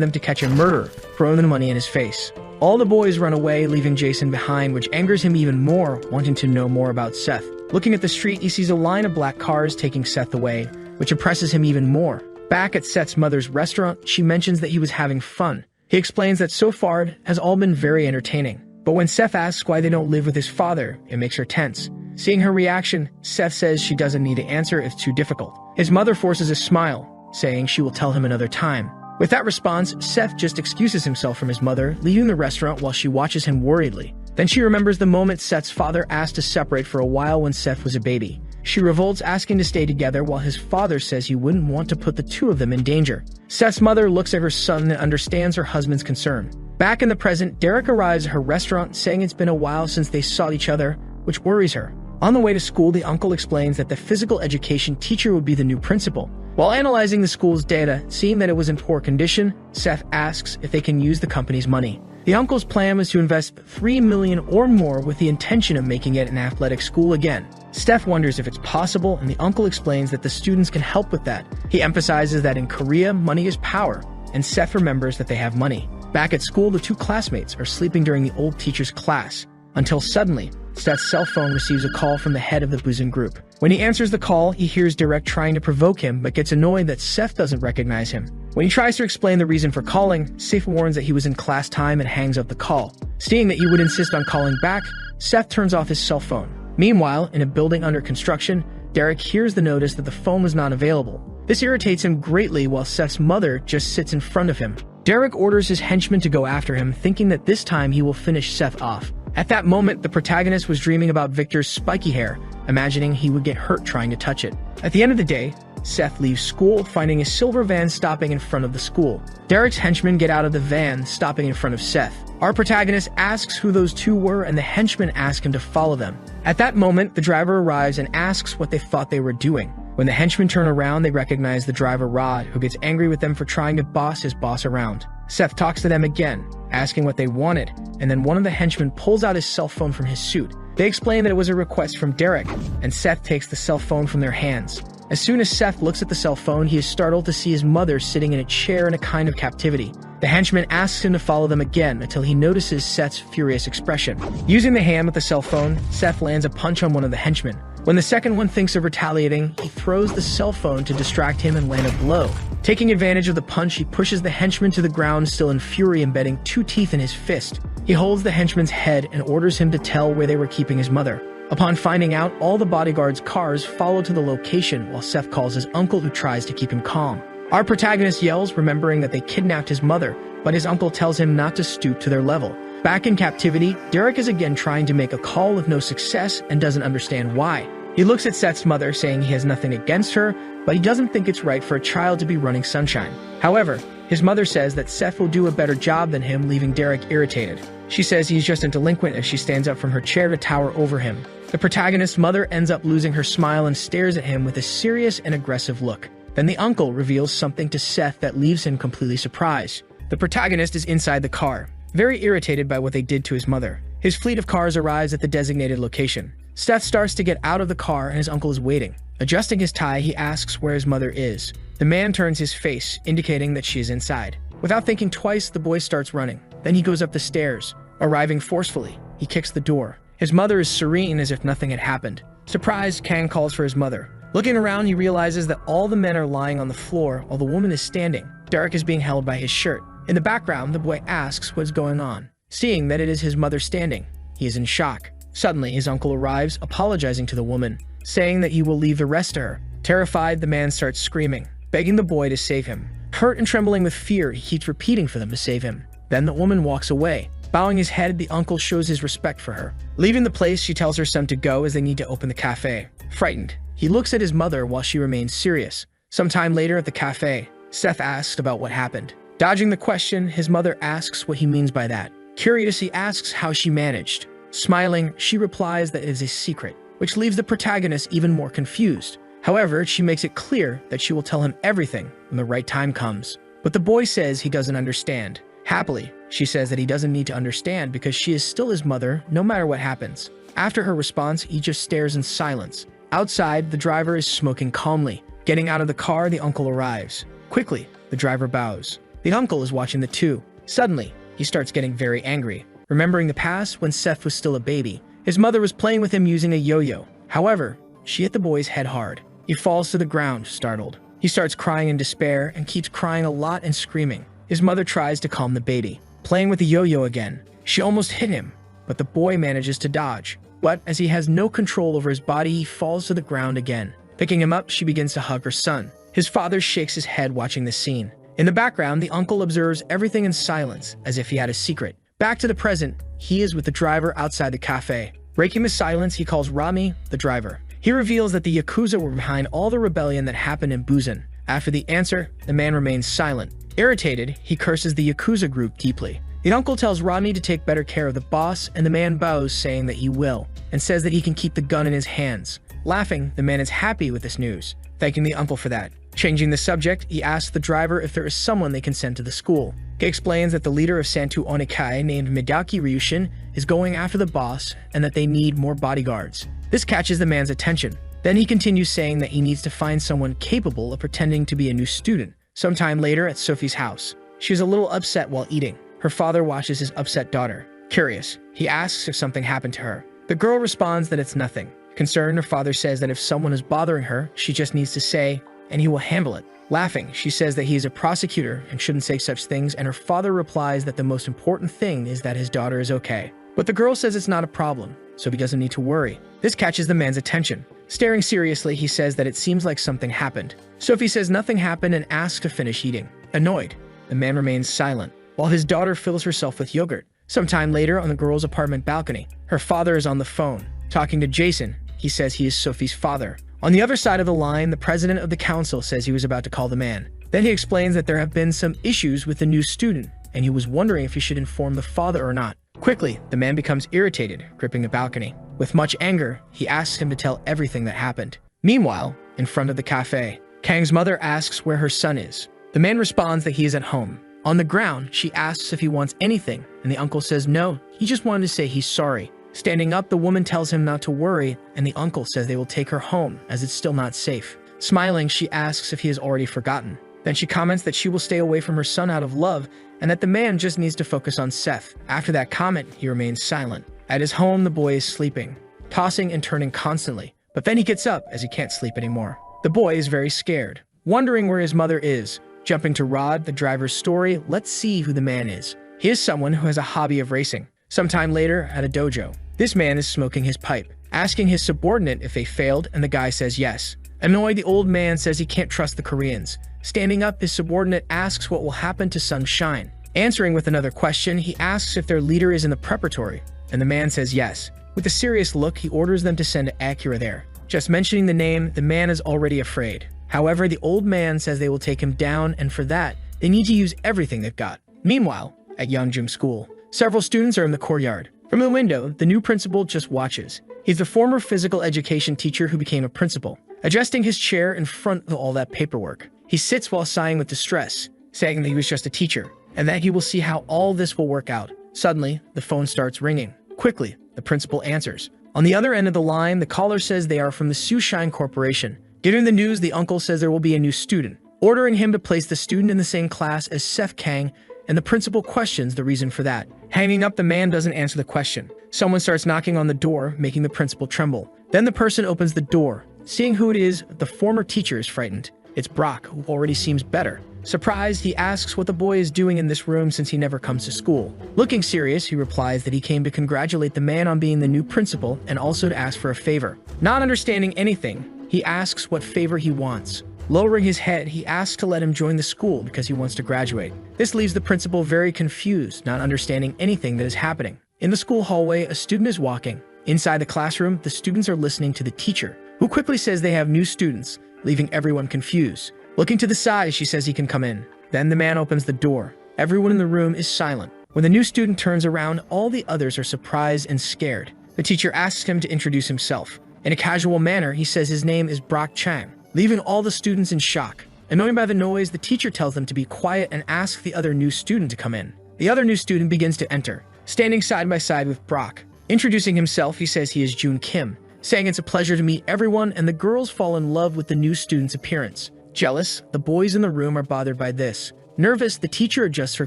them to catch a murderer, throwing the money in his face. All the boys run away, leaving Jason behind, which angers him even more, wanting to know more about Seth. Looking at the street, he sees a line of black cars taking Seth away, which impresses him even more. Back at Seth's mother's restaurant, she mentions that he was having fun. He explains that so far it has all been very entertaining. But when Seth asks why they don't live with his father, it makes her tense. Seeing her reaction, Seth says she doesn't need to answer if it's too difficult. His mother forces a smile, saying she will tell him another time. With that response, Seth just excuses himself from his mother, leaving the restaurant while she watches him worriedly. Then she remembers the moment Seth's father asked to separate for a while when Seth was a baby. She revolts, asking to stay together while his father says he wouldn't want to put the two of them in danger. Seth's mother looks at her son and understands her husband's concern. Back in the present, Derek arrives at her restaurant saying it's been a while since they saw each other, which worries her. On the way to school, the uncle explains that the physical education teacher would be the new principal. While analyzing the school's data, seeing that it was in poor condition, Seth asks if they can use the company's money. The uncle's plan was to invest $3 million or more with the intention of making it an athletic school again. Seth wonders if it's possible, and the uncle explains that the students can help with that. He emphasizes that in Korea, money is power, and Seth remembers that they have money. Back at school, the two classmates are sleeping during the old teacher's class, until suddenly, Seth's cell phone receives a call from the head of the boozing group. When he answers the call, he hears Derek trying to provoke him, but gets annoyed that Seth doesn't recognize him. When he tries to explain the reason for calling, Seth warns that he was in class time and hangs up the call. Seeing that he would insist on calling back, Seth turns off his cell phone. Meanwhile, in a building under construction, Derek hears the notice that the phone was not available. This irritates him greatly while Seth's mother just sits in front of him. Derek orders his henchmen to go after him, thinking that this time he will finish Seth off. At that moment, the protagonist was dreaming about Victor's spiky hair, imagining he would get hurt trying to touch it. At the end of the day, Seth leaves school, finding a silver van stopping in front of the school. Derek's henchmen get out of the van, stopping in front of Seth. Our protagonist asks who those two were, and the henchmen ask him to follow them. At that moment, the driver arrives and asks what they thought they were doing. When the henchmen turn around, they recognize the driver Rod, who gets angry with them for trying to boss his boss around. Seth talks to them again, asking what they wanted, and then one of the henchmen pulls out his cell phone from his suit. They explain that it was a request from Derek, and Seth takes the cell phone from their hands. As soon as Seth looks at the cell phone, he is startled to see his mother sitting in a chair in a kind of captivity. The henchman asks him to follow them again until he notices Seth's furious expression. Using the hand with the cell phone, Seth lands a punch on one of the henchmen. When the second one thinks of retaliating, he throws the cell phone to distract him and land a blow. Taking advantage of the punch, he pushes the henchman to the ground, still in fury, embedding 2 teeth in his fist. He holds the henchman's head and orders him to tell where they were keeping his mother. Upon finding out, all the bodyguards' cars follow to the location while Seth calls his uncle, who tries to keep him calm. Our protagonist yells, remembering that they kidnapped his mother, but his uncle tells him not to stoop to their level. Back in captivity, Derek is again trying to make a call with no success and doesn't understand why. He looks at Seth's mother, saying he has nothing against her, but he doesn't think it's right for a child to be running sunshine. However, his mother says that Seth will do a better job than him, leaving Derek irritated. She says he's just a delinquent as she stands up from her chair to tower over him. The protagonist's mother ends up losing her smile and stares at him with a serious and aggressive look. Then the uncle reveals something to Seth that leaves him completely surprised. The protagonist is inside the car, very irritated by what they did to his mother. His fleet of cars arrives at the designated location. Seth starts to get out of the car and his uncle is waiting. Adjusting his tie, he asks where his mother is. The man turns his face, indicating that she is inside. Without thinking twice, the boy starts running. Then he goes up the stairs. Arriving forcefully, he kicks the door. His mother is serene as if nothing had happened. Surprised, Kang calls for his mother. Looking around, he realizes that all the men are lying on the floor while the woman is standing. Derek is being held by his shirt. In the background, the boy asks what is going on. Seeing that it is his mother standing, he is in shock. Suddenly, his uncle arrives, apologizing to the woman, saying that he will leave the rest to her. Terrified, the man starts screaming. begging the boy to save him. Hurt and trembling with fear, he keeps repeating for them to save him. Then the woman walks away. Bowing his head, the uncle shows his respect for her. Leaving the place, she tells her son to go as they need to open the cafe. Frightened, he looks at his mother while she remains serious. Sometime later at the cafe, Seth asks about what happened. Dodging the question, his mother asks what he means by that. Curious, he asks how she managed. Smiling, she replies that it is a secret, which leaves the protagonist even more confused. However, she makes it clear that she will tell him everything when the right time comes. But the boy says he doesn't understand. Happily, she says that he doesn't need to understand because she is still his mother no matter what happens. After her response, he just stares in silence. Outside, the driver is smoking calmly. Getting out of the car, the uncle arrives. Quickly, the driver bows. The uncle is watching the two. Suddenly, he starts getting very angry. Remembering the past when Seth was still a baby, his mother was playing with him using a yo-yo. However, she hit the boy's head hard. He falls to the ground, startled. He starts crying in despair and keeps crying a lot and screaming. His mother tries to calm the baby. Playing with the yo-yo again, she almost hit him, but the boy manages to dodge. But as he has no control over his body, he falls to the ground again. Picking him up, she begins to hug her son. His father shakes his head watching the scene. In the background, the uncle observes everything in silence, as if he had a secret. Back to the present, he is with the driver outside the cafe. Breaking the silence, he calls Rami, the driver. He reveals that the Yakuza were behind all the rebellion that happened in Busan. After the answer, the man remains silent. Irritated, he curses the Yakuza group deeply. The uncle tells Rami to take better care of the boss, and the man bows, saying that he will, and says that he can keep the gun in his hands. Laughing, the man is happy with this news, thanking the uncle for that. Changing the subject, he asks the driver if there is someone they can send to the school. He explains that the leader of Santu Onikai, named Midaki Ryushin, is going after the boss and that they need more bodyguards. This catches the man's attention. Then he continues saying that he needs to find someone capable of pretending to be a new student. Sometime later at Sophie's house, she is a little upset while eating. Her father watches his upset daughter. Curious, he asks if something happened to her. The girl responds that it's nothing. Concerned, her father says that if someone is bothering her, she just needs to say, and he will handle it. Laughing, she says that he is a prosecutor and shouldn't say such things, and her father replies that the most important thing is that his daughter is okay. But the girl says it's not a problem, so he doesn't need to worry. This catches the man's attention. Staring seriously, he says that it seems like something happened. Sophie says nothing happened and asks to finish eating. Annoyed, the man remains silent, while his daughter fills herself with yogurt. Sometime later, on the girl's apartment balcony, her father is on the phone. Talking to Jason, he says he is Sophie's father. On the other side of the line, the president of the council says he was about to call the man. Then he explains that there have been some issues with the new student, and he was wondering if he should inform the father or not. Quickly, the man becomes irritated, gripping the balcony. With much anger, he asks him to tell everything that happened. Meanwhile, in front of the cafe, Kang's mother asks where her son is. The man responds that he is at home. On the ground, she asks if he wants anything, and the uncle says no, he just wanted to say he's sorry. Standing up, the woman tells him not to worry, and the uncle says they will take her home, as it's still not safe. Smiling, she asks if he has already forgotten. Then she comments that she will stay away from her son out of love, and that the man just needs to focus on Seth. After that comment, he remains silent. At his home, the boy is sleeping, tossing and turning constantly, but then he gets up as he can't sleep anymore. The boy is very scared, wondering where his mother is. Jumping to Rod, the driver's story, let's see who the man is. He is someone who has a hobby of racing. Sometime later, at a dojo, this man is smoking his pipe, asking his subordinate if they failed, and the guy says yes. Annoyed, the old man says he can't trust the Koreans. Standing up, his subordinate asks what will happen to Sunshine. Answering with another question, he asks if their leader is in the preparatory, and the man says yes. With a serious look, he orders them to send Akira there. Just mentioning the name, the man is already afraid. However, the old man says they will take him down, and for that, they need to use everything they've got. Meanwhile, at Yeongjum School, several students are in the courtyard. From the window, the new principal just watches. He's the former physical education teacher who became a principal. Adjusting his chair in front of all that paperwork, he sits while sighing with distress, saying that he was just a teacher, and that he will see how all this will work out. Suddenly, the phone starts ringing. Quickly, the principal answers. On the other end of the line, the caller says they are from the Sushine Corporation. Getting the news, the uncle says there will be a new student, ordering him to place the student in the same class as Seth Kang, and the principal questions the reason for that. Hanging up, the man doesn't answer the question. Someone starts knocking on the door, making the principal tremble. Then the person opens the door. Seeing who it is, the former teacher is frightened. It's Brock, who already seems better. Surprised, he asks what the boy is doing in this room since he never comes to school. Looking serious, he replies that he came to congratulate the man on being the new principal and also to ask for a favor. Not understanding anything, he asks what favor he wants. Lowering his head, he asks to let him join the school because he wants to graduate. This leaves the principal very confused, not understanding anything that is happening. In the school hallway, a student is walking. Inside the classroom, the students are listening to the teacher, who quickly says they have new students, leaving everyone confused. Looking to the side, she says he can come in. Then the man opens the door. Everyone in the room is silent. When the new student turns around, all the others are surprised and scared. The teacher asks him to introduce himself. In a casual manner, he says his name is Brock Chang, leaving all the students in shock. Annoyed by the noise, the teacher tells them to be quiet and asks the other new student to come in. The other new student begins to enter, standing side by side with Brock. Introducing himself, he says he is Jun Kim, saying it's a pleasure to meet everyone, and the girls fall in love with the new student's appearance. Jealous, the boys in the room are bothered by this. Nervous, the teacher adjusts her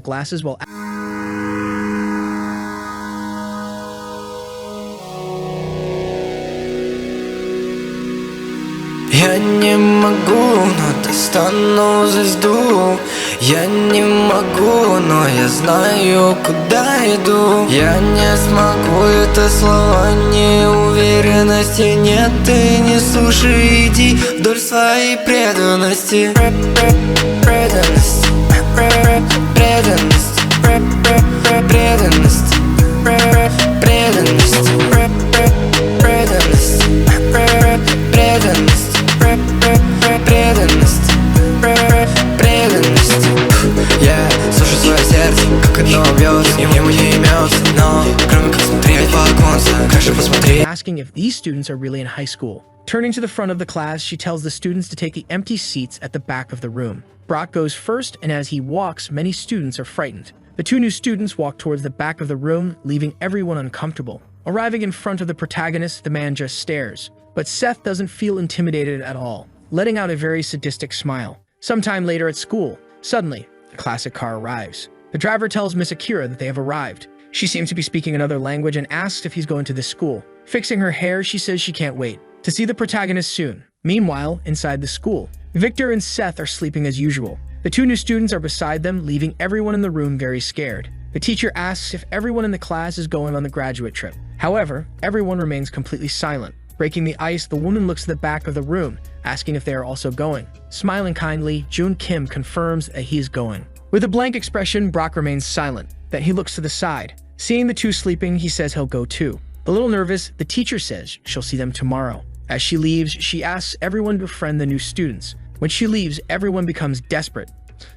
glasses while Я не могу, но достану звезду. Я не могу, но я знаю, куда иду. Я не смогу, это слова неуверенности. Нет, ты не слушай, иди вдоль своей преданности. Преданность, преданность, преданность, преданность, преданность, преданность, преданность, преданность. Я слушаю свое сердце, как оно бьется. Ему не имется, но кроме как смотреть в оконце, краше посмотреть. Asking if these students are really in high school. Turning to the front of the class, she tells the students to take the empty seats at the back of the room. Brock goes first, and as he walks, many students are frightened. The two new students walk towards the back of the room, leaving everyone uncomfortable. Arriving in front of the protagonist, the man just stares. But Seth doesn't feel intimidated at all, letting out a very sadistic smile. Sometime later at school, suddenly, the classic car arrives. The driver tells Miss Akira that they have arrived. She seems to be speaking another language and asks if he's going to this school. Fixing her hair, she says she can't wait to see the protagonist soon. Meanwhile, inside the school, Victor and Seth are sleeping as usual. The two new students are beside them, leaving everyone in the room very scared. The teacher asks if everyone in the class is going on the graduate trip. However, everyone remains completely silent. Breaking the ice, the woman looks to the back of the room, asking if they are also going. Smiling kindly, Jun Kim confirms that he is going. With a blank expression, Brock remains silent. Then he looks to the side. Seeing the two sleeping, he says he'll go too. A little nervous, the teacher says she'll see them tomorrow. As she leaves, she asks everyone to befriend the new students. When she leaves, everyone becomes desperate.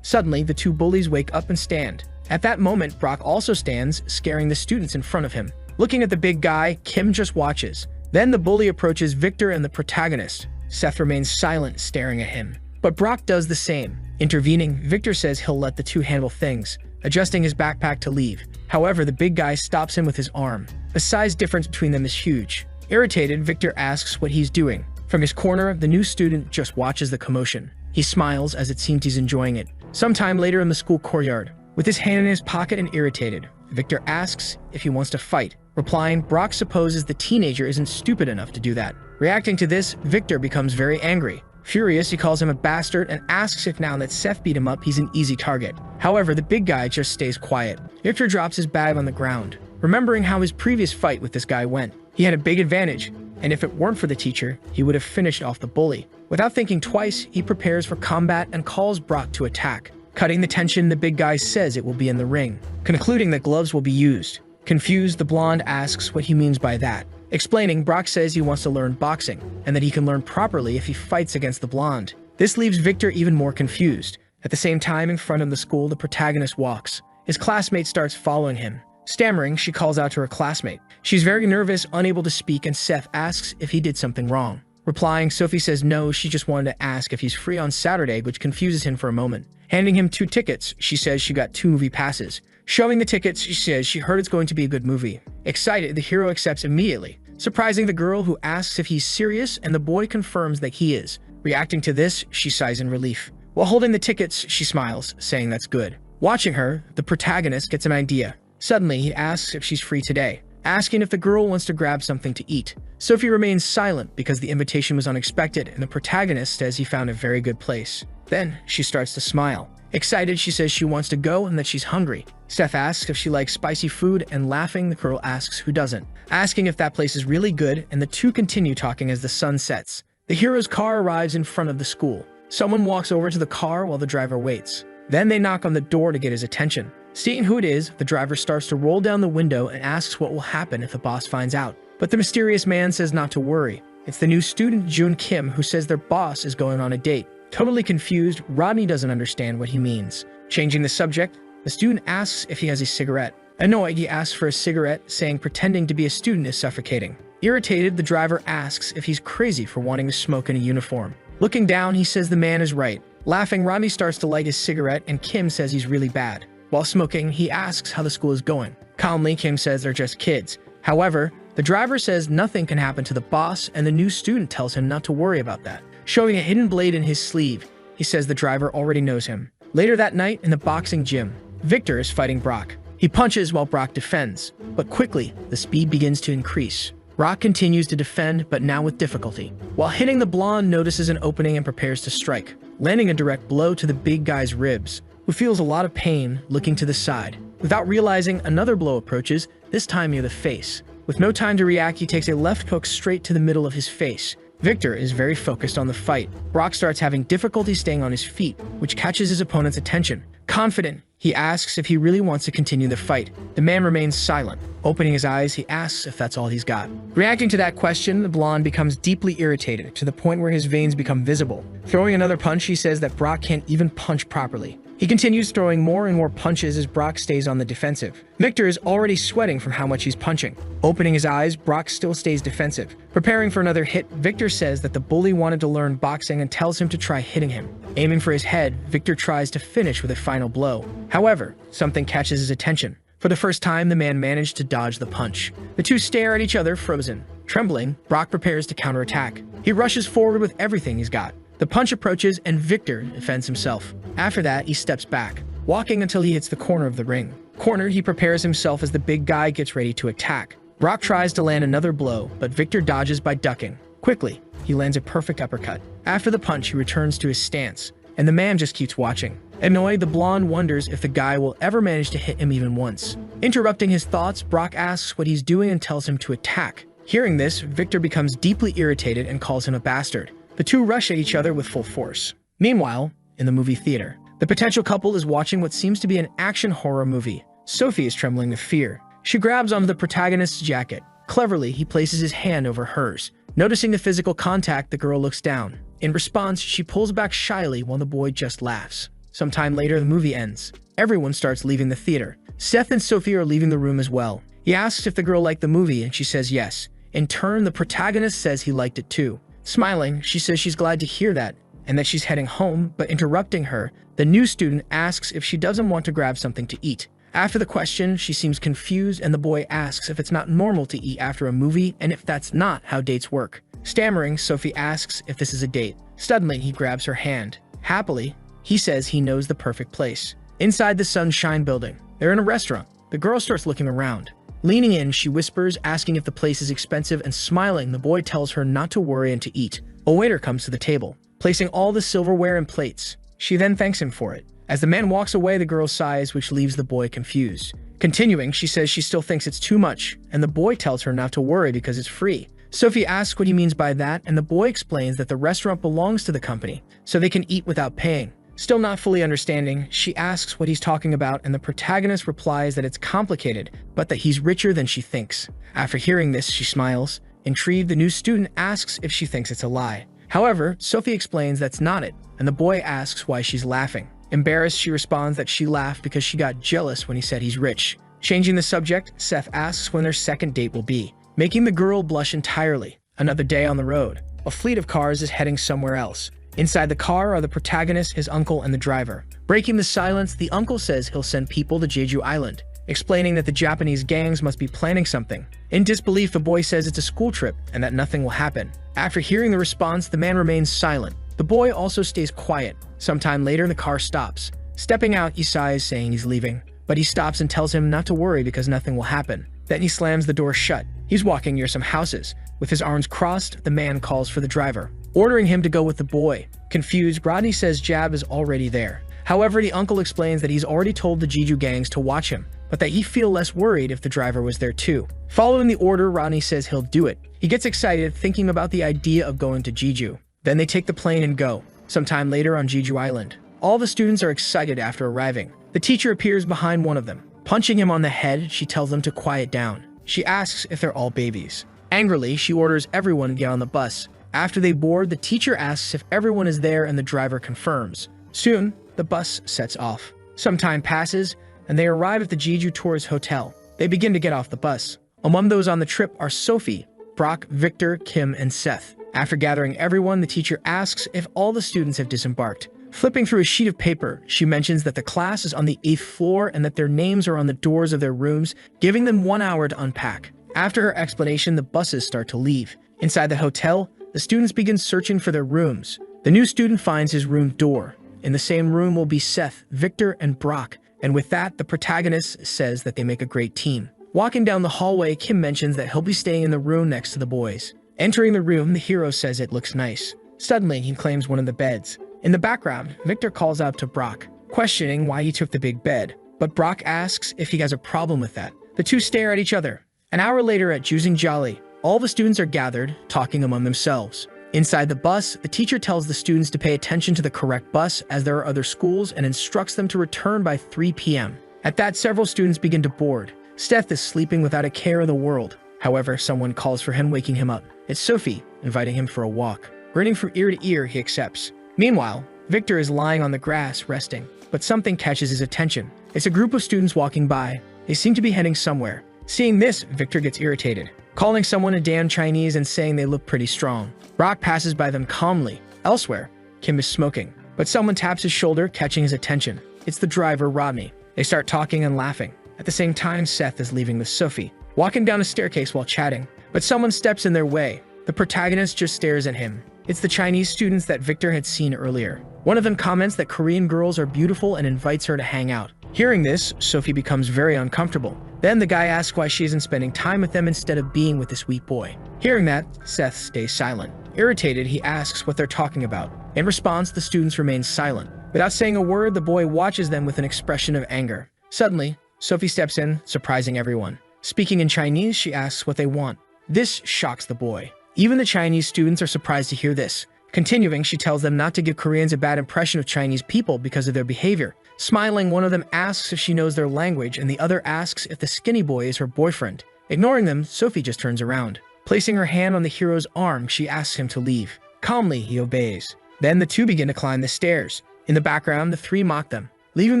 Suddenly, the two bullies wake up and stand. At that moment, Brock also stands, scaring the students in front of him. Looking at the big guy, Kim just watches. Then the bully approaches Victor and the protagonist. Seth remains silent, staring at him. But Brock does the same. Intervening, Victor says he'll let the two handle things, adjusting his backpack to leave. However, the big guy stops him with his arm. The size difference between them is huge. Irritated, Victor asks what he's doing. From his corner, the new student just watches the commotion. He smiles as it seems he's enjoying it. Sometime later in the school courtyard, with his hand in his pocket and irritated, Victor asks if he wants to fight. Replying, Brock supposes the teenager isn't stupid enough to do that. Reacting to this, Victor becomes very angry. Furious, he calls him a bastard and asks if now that Seth beat him up, he's an easy target. However, the big guy just stays quiet. Victor drops his bag on the ground, remembering how his previous fight with this guy went. He had a big advantage, and if it weren't for the teacher, he would have finished off the bully. Without thinking twice, he prepares for combat and calls Brock to attack. Cutting the tension, the big guy says it will be in the ring, concluding that gloves will be used. Confused, the blonde asks what he means by that. Explaining, Brock says he wants to learn boxing, and that he can learn properly if he fights against the blonde. This leaves Victor even more confused. At the same time, in front of the school, the protagonist walks. His classmate starts following him. Stammering, she calls out to her classmate. She's very nervous, unable to speak, and Seth asks if he did something wrong. Replying, Sophie says no, she just wanted to ask if he's free on Saturday, which confuses him for a moment. Handing him 2 tickets, she says she got 2 movie passes. Showing the tickets, she says she heard it's going to be a good movie. Excited, the hero accepts immediately, surprising the girl who asks if he's serious, and the boy confirms that he is. Reacting to this, she sighs in relief. While holding the tickets, she smiles, saying that's good. Watching her, the protagonist gets an idea. Suddenly, he asks if she's free today, asking if the girl wants to grab something to eat. Sophie remains silent because the invitation was unexpected, and the protagonist says he found a very good place. Then, she starts to smile. Excited, she says she wants to go and that she's hungry. Seth asks if she likes spicy food, and laughing, the girl asks who doesn't, asking if that place is really good, and the two continue talking as the sun sets. The hero's car arrives in front of the school. Someone walks over to the car while the driver waits. Then they knock on the door to get his attention. Seeing who it is, the driver starts to roll down the window and asks what will happen if the boss finds out. But the mysterious man says not to worry. It's the new student Jun Kim who says their boss is going on a date. Totally confused, Rodney doesn't understand what he means. Changing the subject, the student asks if he has a cigarette. Annoyed, he asks for a cigarette, saying pretending to be a student is suffocating. Irritated, the driver asks if he's crazy for wanting to smoke in a uniform. Looking down, he says the man is right. Laughing, Rodney starts to light his cigarette and Kim says he's really bad. While smoking, he asks how the school is going. Calmly, Kim says they're just kids. However, the driver says nothing can happen to the boss and the new student tells him not to worry about that. Showing a hidden blade in his sleeve, he says the driver already knows him. Later that night, in the boxing gym, Victor is fighting Brock. He punches while Brock defends, but quickly, the speed begins to increase. Brock continues to defend, but now with difficulty. While hitting, the blonde notices an opening and prepares to strike, landing a direct blow to the big guy's ribs, who feels a lot of pain, looking to the side. Without realizing, another blow approaches, this time near the face. With no time to react, he takes a left hook straight to the middle of his face. Victor is very focused on the fight. Brock starts having difficulty staying on his feet, which catches his opponent's attention. Confident, he asks if he really wants to continue the fight. The man remains silent. Opening his eyes, he asks if that's all he's got. Reacting to that question, the blonde becomes deeply irritated, to the point where his veins become visible. Throwing another punch, he says that Brock can't even punch properly. He continues throwing more and more punches as Brock stays on the defensive. Victor is already sweating from how much he's punching. Opening his eyes, Brock still stays defensive. Preparing for another hit, Victor says that the bully wanted to learn boxing and tells him to try hitting him. Aiming for his head, Victor tries to finish with a final blow. However, something catches his attention. For the first time, the man managed to dodge the punch. The two stare at each other, frozen. Trembling, Brock prepares to counterattack. He rushes forward with everything he's got. The punch approaches and Victor defends himself. After that, he steps back, walking until he hits the corner of the ring. Cornered, he prepares himself as the big guy gets ready to attack. Brock tries to land another blow, but Victor dodges by ducking. Quickly, he lands a perfect uppercut. After the punch, he returns to his stance, and the man just keeps watching. Annoyed, the blonde wonders if the guy will ever manage to hit him even once. Interrupting his thoughts, Brock asks what he's doing and tells him to attack. Hearing this, Victor becomes deeply irritated and calls him a bastard. The two rush at each other with full force. Meanwhile, in the movie theater, the potential couple is watching what seems to be an action horror movie. Sophie is trembling with fear. She grabs onto the protagonist's jacket. Cleverly, he places his hand over hers. Noticing the physical contact, the girl looks down. In response, she pulls back shyly while the boy just laughs. Sometime later, the movie ends. Everyone starts leaving the theater. Seth and Sophie are leaving the room as well. He asks if the girl liked the movie, and she says yes. In turn, the protagonist says he liked it too. Smiling, she says she's glad to hear that, and that she's heading home, but interrupting her, the new student asks if she doesn't want to grab something to eat. After the question, she seems confused, and the boy asks if it's not normal to eat after a movie, and if that's not how dates work. Stammering, Sophie asks if this is a date. Suddenly, he grabs her hand. Happily, he says he knows the perfect place. Inside the Sunshine building, they're in a restaurant. The girl starts looking around. Leaning in, she whispers, asking if the place is expensive, and smiling, the boy tells her not to worry and to eat. A waiter comes to the table, placing all the silverware and plates. She then thanks him for it. As the man walks away, the girl sighs, which leaves the boy confused. Continuing, she says she still thinks it's too much, and the boy tells her not to worry because it's free. Sophie asks what he means by that, and the boy explains that the restaurant belongs to the company, so they can eat without paying. Still not fully understanding, she asks what he's talking about, and the protagonist replies that it's complicated, but that he's richer than she thinks. After hearing this, she smiles. Intrigued, the new student asks if she thinks it's a lie. However, Sophie explains that's not it, and the boy asks why she's laughing. Embarrassed, she responds that she laughed because she got jealous when he said he's rich. Changing the subject, Seth asks when their second date will be, making the girl blush entirely. Another day on the road. A fleet of cars is heading somewhere else. Inside the car are the protagonist, his uncle, and the driver. Breaking the silence, the uncle says he'll send people to Jeju Island, explaining that the Japanese gangs must be planning something. In disbelief, the boy says it's a school trip and that nothing will happen. After hearing the response, the man remains silent. The boy also stays quiet. Sometime later, the car stops. Stepping out, he sighs, saying he's leaving. But he stops and tells him not to worry because nothing will happen. Then he slams the door shut. He's walking near some houses. With his arms crossed, the man calls for the driver, ordering him to go with the boy. Confused, Rodney says Jab is already there. However, the uncle explains that he's already told the Jeju gangs to watch him, but that he'd feel less worried if the driver was there too. Following the order, Rodney says he'll do it. He gets excited, thinking about the idea of going to Jeju. Then they take the plane and go. Sometime later on Jeju Island, all the students are excited after arriving. The teacher appears behind one of them. Punching him on the head, she tells them to quiet down. She asks if they're all babies. Angrily, she orders everyone to get on the bus. After they board, the teacher asks if everyone is there and the driver confirms. Soon, the bus sets off. Some time passes, and they arrive at the Jeju Tourist Hotel. They begin to get off the bus. Among those on the trip are Sophie, Brock, Victor, Kim, and Seth. After gathering everyone, the teacher asks if all the students have disembarked. Flipping through a sheet of paper, she mentions that the class is on the 8th floor and that their names are on the doors of their rooms, giving them 1 hour to unpack. After her explanation, the buses start to leave. Inside the hotel, the students begin searching for their rooms. The new student finds his room door. In the same room will be Seth, Victor, and Brock. And with that, the protagonist says that they make a great team. Walking down the hallway, Kim mentions that he'll be staying in the room next to the boys. Entering the room, the hero says it looks nice. Suddenly, he claims one of the beds. In the background, Victor calls out to Brock, questioning why he took the big bed. But Brock asks if he has a problem with that. The two stare at each other. An hour later at Jusing Jolly, all the students are gathered, talking among themselves. Inside the bus, the teacher tells the students to pay attention to the correct bus as there are other schools and instructs them to return by 3 p.m. At that, several students begin to board. Seth is sleeping without a care in the world. However, someone calls for him, waking him up. It's Sophie, inviting him for a walk. Grinning from ear to ear, he accepts. Meanwhile, Victor is lying on the grass, resting. But something catches his attention. It's a group of students walking by. They seem to be heading somewhere. Seeing this, Victor gets irritated, calling someone a damn Chinese and saying they look pretty strong. Brock passes by them calmly. Elsewhere, Kim is smoking, but someone taps his shoulder, catching his attention. It's the driver, Rodney. They start talking and laughing. At the same time, Seth is leaving with Sophie, walking down a staircase while chatting, but someone steps in their way. The protagonist just stares at him. It's the Chinese students that Victor had seen earlier. One of them comments that Korean girls are beautiful and invites her to hang out. Hearing this, Sophie becomes very uncomfortable. Then the guy asks why she isn't spending time with them instead of being with this weak boy. Hearing that, Seth stays silent. Irritated, he asks what they're talking about. In response, the students remain silent. Without saying a word, the boy watches them with an expression of anger. Suddenly, Sophie steps in, surprising everyone. Speaking in Chinese, she asks what they want. This shocks the boy. Even the Chinese students are surprised to hear this. Continuing, she tells them not to give Koreans a bad impression of Chinese people because of their behavior. Smiling, one of them asks if she knows their language, and the other asks if the skinny boy is her boyfriend. Ignoring them, Sophie just turns around. Placing her hand on the hero's arm, she asks him to leave. Calmly, he obeys. Then the two begin to climb the stairs. In the background, the three mock them, leaving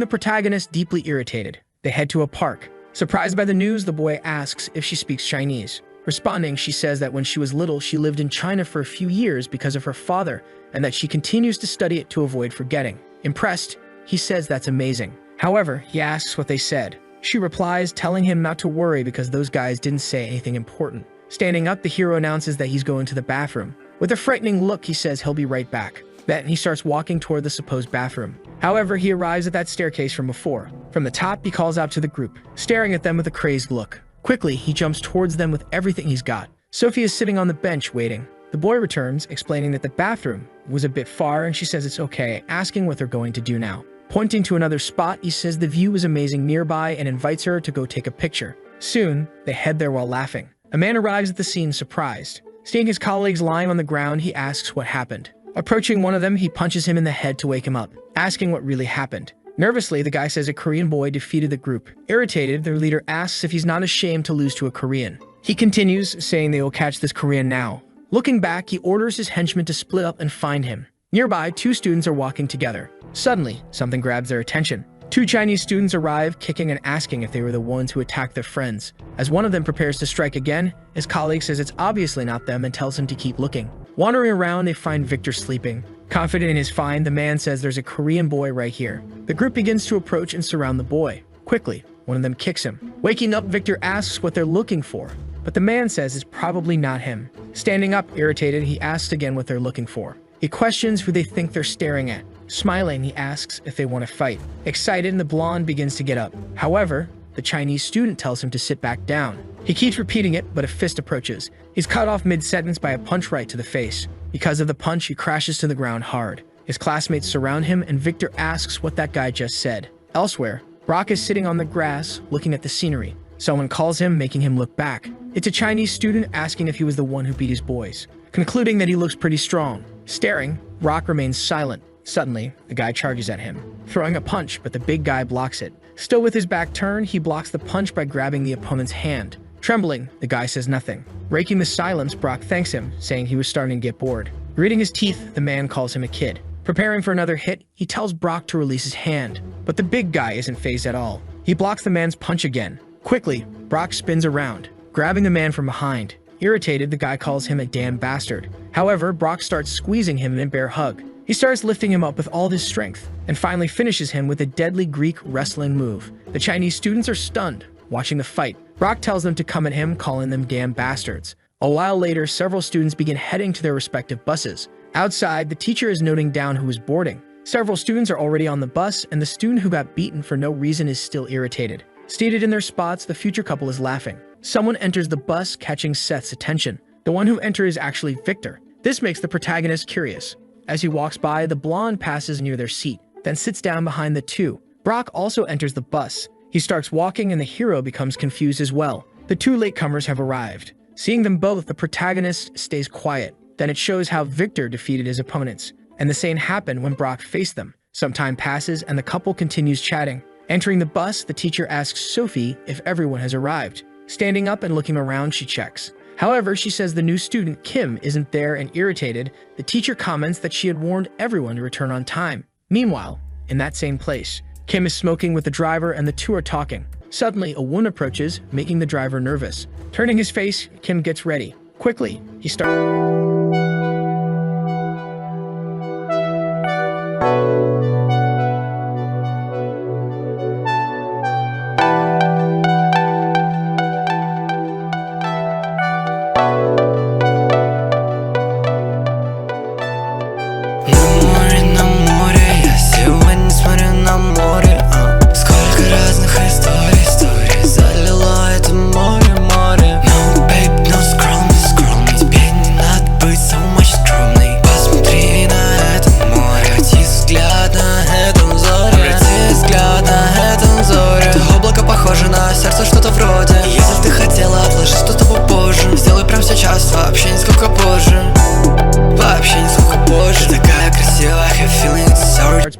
the protagonist deeply irritated. They head to a park. Surprised by the news, the boy asks if she speaks Chinese. Responding, she says that when she was little, she lived in China for a few years because of her father, and that she continues to study it to avoid forgetting. Impressed, he says that's amazing. However, he asks what they said. She replies, telling him not to worry because those guys didn't say anything important. Standing up, the hero announces that he's going to the bathroom. With a frightening look, he says he'll be right back. Then he starts walking toward the supposed bathroom. However, he arrives at that staircase from before. From the top, he calls out to the group, staring at them with a crazed look. Quickly, he jumps towards them with everything he's got. Sophie is sitting on the bench waiting. The boy returns, explaining that the bathroom was a bit far and she says it's okay, asking what they're going to do now. Pointing to another spot, he says the view is amazing nearby and invites her to go take a picture. Soon, they head there while laughing. A man arrives at the scene surprised. Seeing his colleagues lying on the ground, he asks what happened. Approaching one of them, he punches him in the head to wake him up, asking what really happened. Nervously, the guy says a Korean boy defeated the group. Irritated, their leader asks if he's not ashamed to lose to a Korean. He continues, saying they will catch this Korean now. Looking back, he orders his henchmen to split up and find him. Nearby, two students are walking together. Suddenly, something grabs their attention. Two Chinese students arrive, kicking and asking if they were the ones who attacked their friends. As one of them prepares to strike again, his colleague says it's obviously not them and tells him to keep looking. Wandering around, they find Victor sleeping. Confident in his find, the man says there's a Korean boy right here. The group begins to approach and surround the boy. Quickly, one of them kicks him. Waking up, Victor asks what they're looking for, but the man says it's probably not him. Standing up, irritated, he asks again what they're looking for. He questions who they think they're staring at. Smiling, he asks if they want to fight. Excited, the blonde begins to get up. However, the Chinese student tells him to sit back down. He keeps repeating it, but a fist approaches. He's cut off mid-sentence by a punch right to the face. Because of the punch, he crashes to the ground hard. His classmates surround him, and Victor asks what that guy just said. Elsewhere, Brock is sitting on the grass, looking at the scenery. Someone calls him, making him look back. It's a Chinese student asking if he was the one who beat his boys. Concluding that he looks pretty strong. Staring, Brock remains silent. Suddenly, the guy charges at him, throwing a punch, but the big guy blocks it. Still with his back turned, he blocks the punch by grabbing the opponent's hand. Trembling, the guy says nothing. Breaking the silence, Brock thanks him, saying he was starting to get bored. Gritting his teeth, the man calls him a kid. Preparing for another hit, he tells Brock to release his hand. But the big guy isn't fazed at all. He blocks the man's punch again. Quickly, Brock spins around, grabbing the man from behind. Irritated, the guy calls him a damn bastard. However, Brock starts squeezing him in a bear hug. He starts lifting him up with all his strength, and finally finishes him with a deadly Greek wrestling move. The Chinese students are stunned, watching the fight. Brock tells them to come at him, calling them damn bastards. A while later, several students begin heading to their respective buses. Outside, the teacher is noting down who is boarding. Several students are already on the bus, and the student who got beaten for no reason is still irritated. Seated in their spots, the future couple is laughing. Someone enters the bus, catching Seth's attention. The one who enters is actually Victor. This makes the protagonist curious. As he walks by, the blonde passes near their seat, then sits down behind the two. Brock also enters the bus. He starts walking, and the hero becomes confused as well. The two latecomers have arrived. Seeing them both, the protagonist stays quiet. Then it shows how Victor defeated his opponents, and the same happened when Brock faced them. Some time passes, and the couple continues chatting. Entering the bus, the teacher asks Sophie if everyone has arrived. Standing up and looking around, she checks. However, she says the new student, Kim, isn't there, and irritated, the teacher comments that she had warned everyone to return on time. Meanwhile, in that same place, Kim is smoking with the driver and the two are talking. Suddenly, a woman approaches, making the driver nervous. Turning his face, Kim gets ready. Quickly, he starts...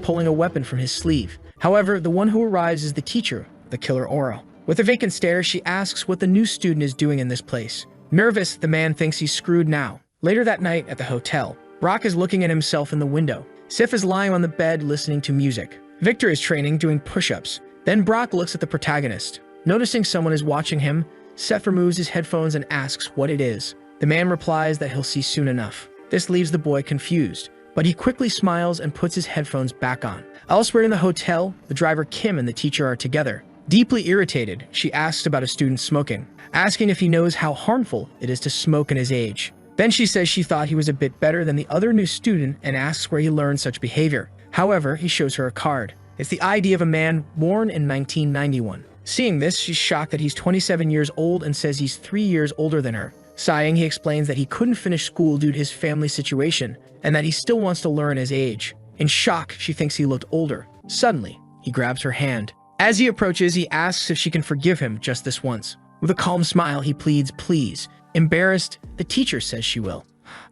pulling a weapon from his sleeve. However, the one who arrives is the teacher, the killer Aura. With a vacant stare, she asks what the new student is doing in this place. Nervous, the man thinks he's screwed now. Later that night at the hotel, Brock is looking at himself in the window. Sif is lying on the bed listening to music. Victor is training, doing push-ups. Then Brock looks at the protagonist. Noticing someone is watching him, Seth removes his headphones and asks what it is. The man replies that he'll see soon enough. This leaves the boy confused, but he quickly smiles and puts his headphones back on. Elsewhere in the hotel, the driver Kim and the teacher are together. Deeply irritated, she asks about a student smoking, asking if he knows how harmful it is to smoke in his age. Then she says she thought he was a bit better than the other new student and asks where he learned such behavior. However, he shows her a card. It's the ID of a man born in 1991. Seeing this, she's shocked that he's 27 years old and says he's 3 years older than her. Sighing, he explains that he couldn't finish school due to his family situation and that he still wants to learn his age. In shock, she thinks he looked older. Suddenly, he grabs her hand. As he approaches, he asks if she can forgive him just this once. With a calm smile, he pleads, please. Embarrassed, the teacher says she will.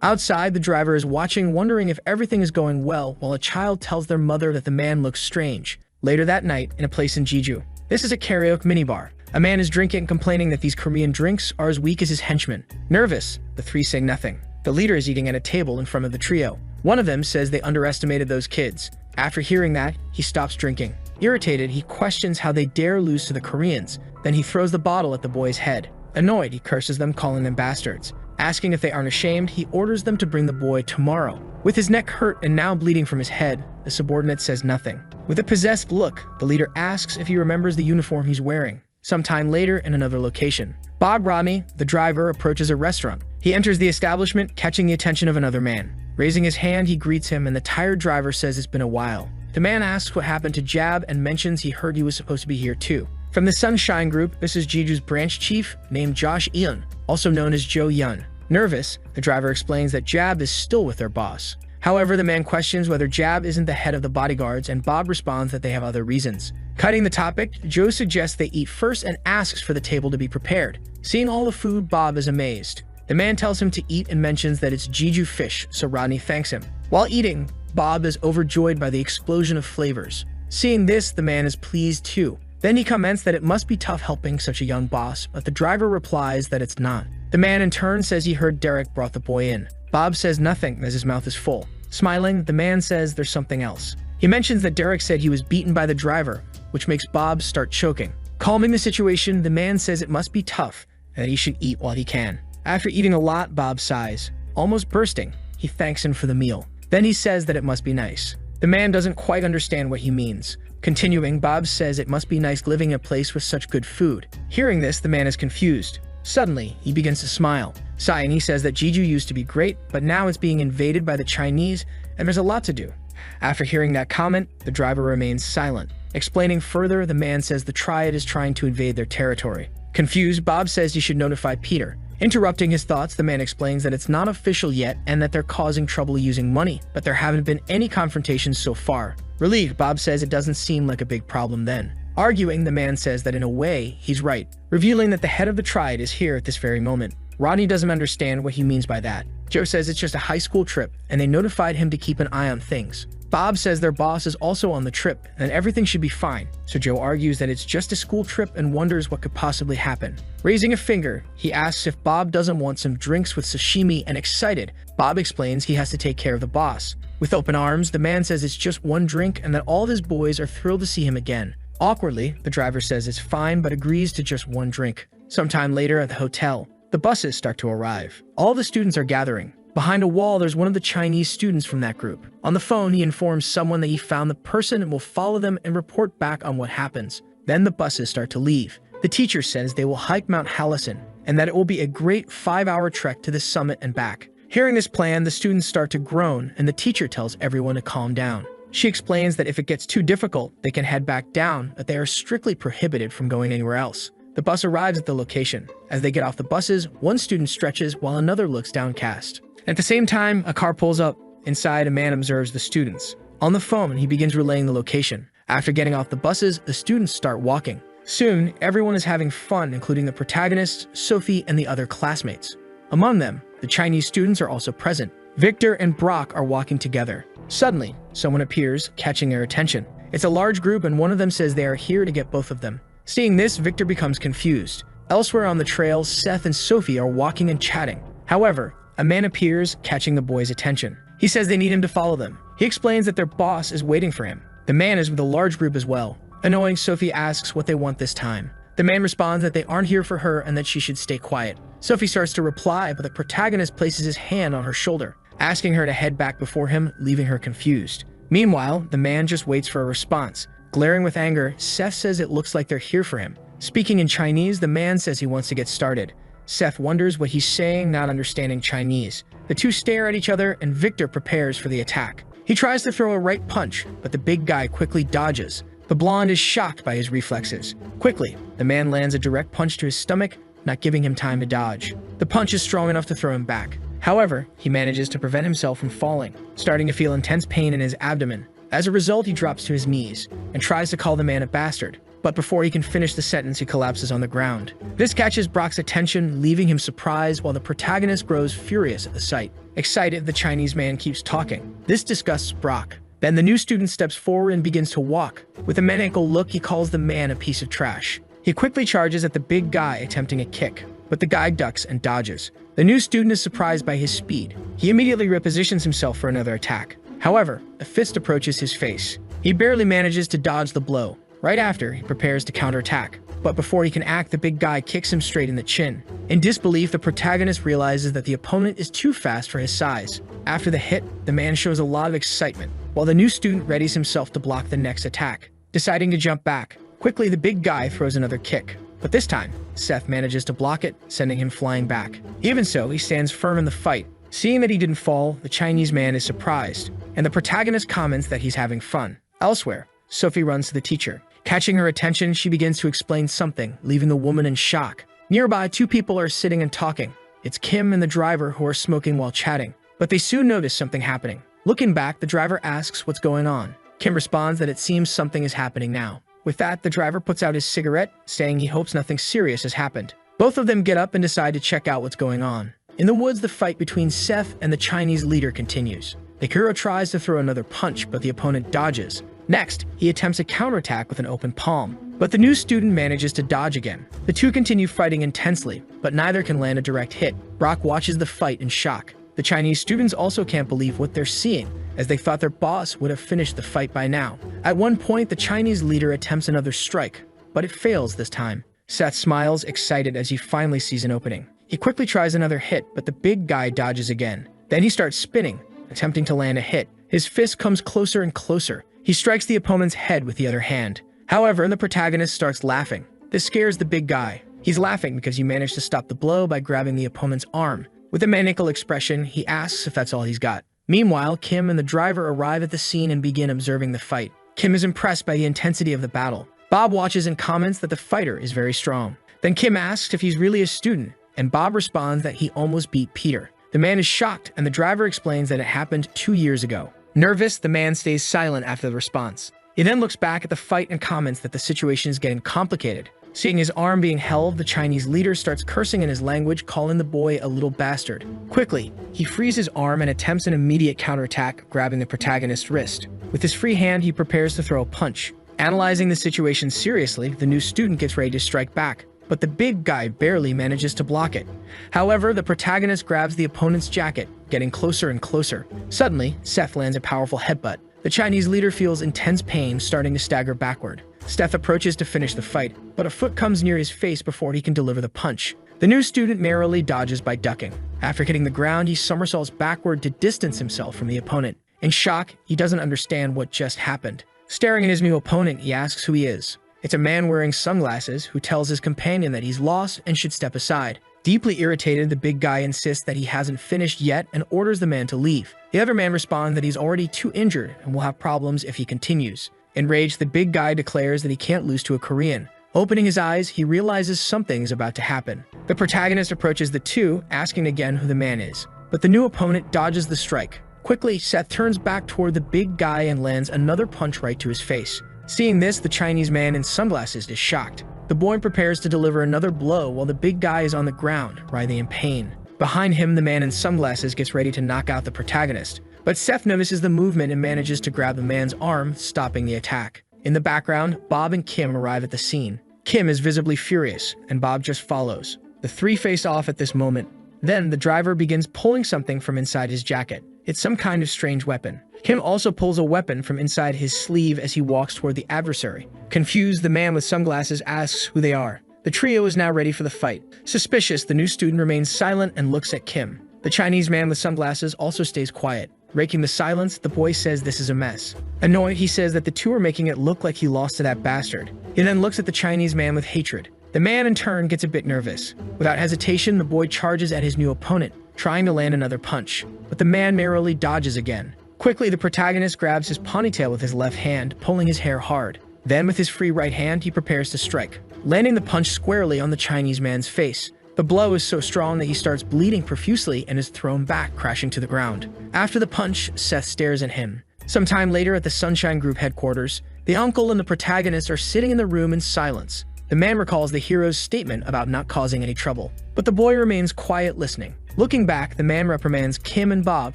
Outside, the driver is watching, wondering if everything is going well, while a child tells their mother that the man looks strange. Later that night, in a place in Jeju. This is a karaoke minibar. A man is drinking, complaining that these Korean drinks are as weak as his henchmen. Nervous, the three say nothing. The leader is eating at a table in front of the trio. One of them says they underestimated those kids. After hearing that, he stops drinking. Irritated, he questions how they dare lose to the Koreans. Then he throws the bottle at the boy's head. Annoyed, he curses them, calling them bastards. Asking if they aren't ashamed, he orders them to bring the boy tomorrow. With his neck hurt and now bleeding from his head, the subordinate says nothing. With a possessed look, the leader asks if he remembers the uniform he's wearing. Sometime later, in another location, Bob Rodney, the driver, approaches a restaurant. He enters the establishment, catching the attention of another man. Raising his hand, he greets him, and the tired driver says it's been a while. The man asks what happened to Jab and mentions he heard he was supposed to be here too. From the Sunshine Group, this is Jeju's branch chief, named Josh Eun, also known as Jo Yun. Nervous, the driver explains that Jab is still with their boss. However, the man questions whether Jab isn't the head of the bodyguards, and Bob responds that they have other reasons. Cutting the topic, Joe suggests they eat first and asks for the table to be prepared. Seeing all the food, Bob is amazed. The man tells him to eat and mentions that it's Jeju fish, so Rodney thanks him. While eating, Bob is overjoyed by the explosion of flavors. Seeing this, the man is pleased too. Then he comments that it must be tough helping such a young boss, but the driver replies that it's not. The man in turn says he heard Derek brought the boy in. Bob says nothing as his mouth is full. Smiling, the man says there's something else. He mentions that Derek said he was beaten by the driver, which makes Bob start choking. Calming the situation, the man says it must be tough and that he should eat while he can. After eating a lot, Bob sighs, almost bursting. He thanks him for the meal. Then he says that it must be nice. The man doesn't quite understand what he means. Continuing, Bob says it must be nice living in a place with such good food. Hearing this, the man is confused. Suddenly, he begins to smile. Sighing, he says that Jeju used to be great, but now it's being invaded by the Chinese, and there's a lot to do. After hearing that comment, the driver remains silent. Explaining further, the man says the Triad is trying to invade their territory. Confused, Bob says he should notify Peter. Interrupting his thoughts, the man explains that it's not official yet and that they're causing trouble using money, but there haven't been any confrontations so far. Relieved, Bob says it doesn't seem like a big problem then. Arguing, the man says that in a way, he's right, revealing that the head of the Triad is here at this very moment. Rodney doesn't understand what he means by that. Joe says it's just a high school trip, and they notified him to keep an eye on things. Bob says their boss is also on the trip, and everything should be fine, so Joe argues that it's just a school trip and wonders what could possibly happen. Raising a finger, he asks if Bob doesn't want some drinks with sashimi, and excited, Bob explains he has to take care of the boss. With open arms, the man says it's just one drink and that all of his boys are thrilled to see him again. Awkwardly, the driver says it's fine but agrees to just one drink. Sometime later at the hotel, the buses start to arrive. All the students are gathering. Behind a wall, there's one of the Chinese students from that group. On the phone, he informs someone that he found the person and will follow them and report back on what happens. Then the buses start to leave. The teacher says they will hike Mount Hallison and that it will be a great 5-hour trek to the summit and back. Hearing this plan, the students start to groan and the teacher tells everyone to calm down. She explains that if it gets too difficult, they can head back down, but they are strictly prohibited from going anywhere else. The bus arrives at the location. As they get off the buses, one student stretches while another looks downcast. At the same time, a car pulls up. Inside, a man observes the students. On the phone, he begins relaying the location. After getting off the buses, the students start walking. Soon, everyone is having fun, including the protagonists, Sophie, and the other classmates. Among them, the Chinese students are also present. Victor and Brock are walking together. Suddenly, someone appears, catching their attention. It's a large group, and one of them says they are here to get both of them. Seeing this, Victor becomes confused. Elsewhere on the trail, Seth and Sophie are walking and chatting. However, a man appears, catching the boys' attention. He says they need him to follow them. He explains that their boss is waiting for him. The man is with a large group as well. Annoying, Sophie asks what they want this time. The man responds that they aren't here for her and that she should stay quiet. Sophie starts to reply, but the protagonist places his hand on her shoulder, asking her to head back before him, leaving her confused. Meanwhile, the man just waits for a response. Glaring with anger, Seth says it looks like they're here for him. Speaking in Chinese, the man says he wants to get started. Seth wonders what he's saying, not understanding Chinese. The two stare at each other, and Victor prepares for the attack. He tries to throw a right punch, but the big guy quickly dodges. The blonde is shocked by his reflexes. Quickly, the man lands a direct punch to his stomach, not giving him time to dodge. The punch is strong enough to throw him back. However, he manages to prevent himself from falling, starting to feel intense pain in his abdomen. As a result, he drops to his knees and tries to call the man a bastard. But before he can finish the sentence, he collapses on the ground. This catches Brock's attention, leaving him surprised while the protagonist grows furious at the sight. Excited, the Chinese man keeps talking. This disgusts Brock. Then the new student steps forward and begins to walk. With a maniacal look, he calls the man a piece of trash. He quickly charges at the big guy, attempting a kick, but the guy ducks and dodges. The new student is surprised by his speed. He immediately repositions himself for another attack. However, a fist approaches his face. He barely manages to dodge the blow. Right after, he prepares to counterattack. But before he can act, the big guy kicks him straight in the chin. In disbelief, the protagonist realizes that the opponent is too fast for his size. After the hit, the man shows a lot of excitement, while the new student readies himself to block the next attack. Deciding to jump back, quickly the big guy throws another kick. But this time, Seth manages to block it, sending him flying back. Even so, he stands firm in the fight. Seeing that he didn't fall, the Chinese man is surprised, and the protagonist comments that he's having fun. Elsewhere, Sophie runs to the teacher. Catching her attention, she begins to explain something, leaving the woman in shock. Nearby, two people are sitting and talking. It's Kim and the driver who are smoking while chatting, but they soon notice something happening. Looking back, the driver asks what's going on. Kim responds that it seems something is happening now. With that, the driver puts out his cigarette, saying he hopes nothing serious has happened. Both of them get up and decide to check out what's going on. In the woods, the fight between Seth and the Chinese leader continues. The hero tries to throw another punch, but the opponent dodges. Next, he attempts a counterattack with an open palm, but the new student manages to dodge again. The two continue fighting intensely, but neither can land a direct hit. Brock watches the fight in shock. The Chinese students also can't believe what they're seeing, as they thought their boss would have finished the fight by now. At one point, the Chinese leader attempts another strike, but it fails this time. Seth smiles, excited as he finally sees an opening. He quickly tries another hit, but the big guy dodges again. Then he starts spinning, attempting to land a hit. His fist comes closer and closer. He strikes the opponent's head with the other hand. However, the protagonist starts laughing. This scares the big guy. He's laughing because he managed to stop the blow by grabbing the opponent's arm. With a maniacal expression, he asks if that's all he's got. Meanwhile, Kim and the driver arrive at the scene and begin observing the fight. Kim is impressed by the intensity of the battle. Bob watches and comments that the fighter is very strong. Then Kim asks if he's really a student, and Bob responds that he almost beat Peter. The man is shocked, and the driver explains that it happened 2 years ago. Nervous, the man stays silent after the response. He then looks back at the fight and comments that the situation is getting complicated. Seeing his arm being held, the Chinese leader starts cursing in his language, calling the boy a little bastard. Quickly, he frees his arm and attempts an immediate counterattack, grabbing the protagonist's wrist. With his free hand, he prepares to throw a punch. Analyzing the situation seriously, the new student gets ready to strike back, but the big guy barely manages to block it. However, the protagonist grabs the opponent's jacket, getting closer and closer. Suddenly, Seth lands a powerful headbutt. The Chinese leader feels intense pain, starting to stagger backward. Seth approaches to finish the fight, but a foot comes near his face before he can deliver the punch. The new student merrily dodges by ducking. After hitting the ground, he somersaults backward to distance himself from the opponent. In shock, he doesn't understand what just happened. Staring at his new opponent, he asks who he is. It's a man wearing sunglasses who tells his companion that he's lost and should step aside. Deeply irritated, the big guy insists that he hasn't finished yet and orders the man to leave. The other man responds that he's already too injured and will have problems if he continues. Enraged, the big guy declares that he can't lose to a Korean. Opening his eyes, he realizes something is about to happen. The protagonist approaches the two, asking again who the man is. But the new opponent dodges the strike. Quickly, Seth turns back toward the big guy and lands another punch right to his face. Seeing this, the Chinese man in sunglasses is shocked. The boy prepares to deliver another blow while the big guy is on the ground, writhing in pain. Behind him, the man in sunglasses gets ready to knock out the protagonist. But Seth notices the movement and manages to grab the man's arm, stopping the attack. In the background, Bob and Kim arrive at the scene. Kim is visibly furious, and Bob just follows. The three face off at this moment. Then, the driver begins pulling something from inside his jacket. It's some kind of strange weapon. Kim also pulls a weapon from inside his sleeve as he walks toward the adversary. Confused, the man with sunglasses asks who they are. The trio is now ready for the fight. Suspicious, the new student remains silent and looks at Kim. The Chinese man with sunglasses also stays quiet. Breaking the silence, the boy says this is a mess. Annoyed, he says that the two are making it look like he lost to that bastard. He then looks at the Chinese man with hatred. The man in turn gets a bit nervous. Without hesitation, the boy charges at his new opponent, trying to land another punch. But the man merrily dodges again. Quickly, the protagonist grabs his ponytail with his left hand, pulling his hair hard. Then, with his free right hand, he prepares to strike, landing the punch squarely on the Chinese man's face. The blow is so strong that he starts bleeding profusely and is thrown back, crashing to the ground. After the punch, Seth stares at him. Some time later, at the Sunshine Group headquarters, the uncle and the protagonist are sitting in the room in silence. The man recalls the hero's statement about not causing any trouble, but the boy remains quiet, listening. Looking back, the man reprimands Kim and Bob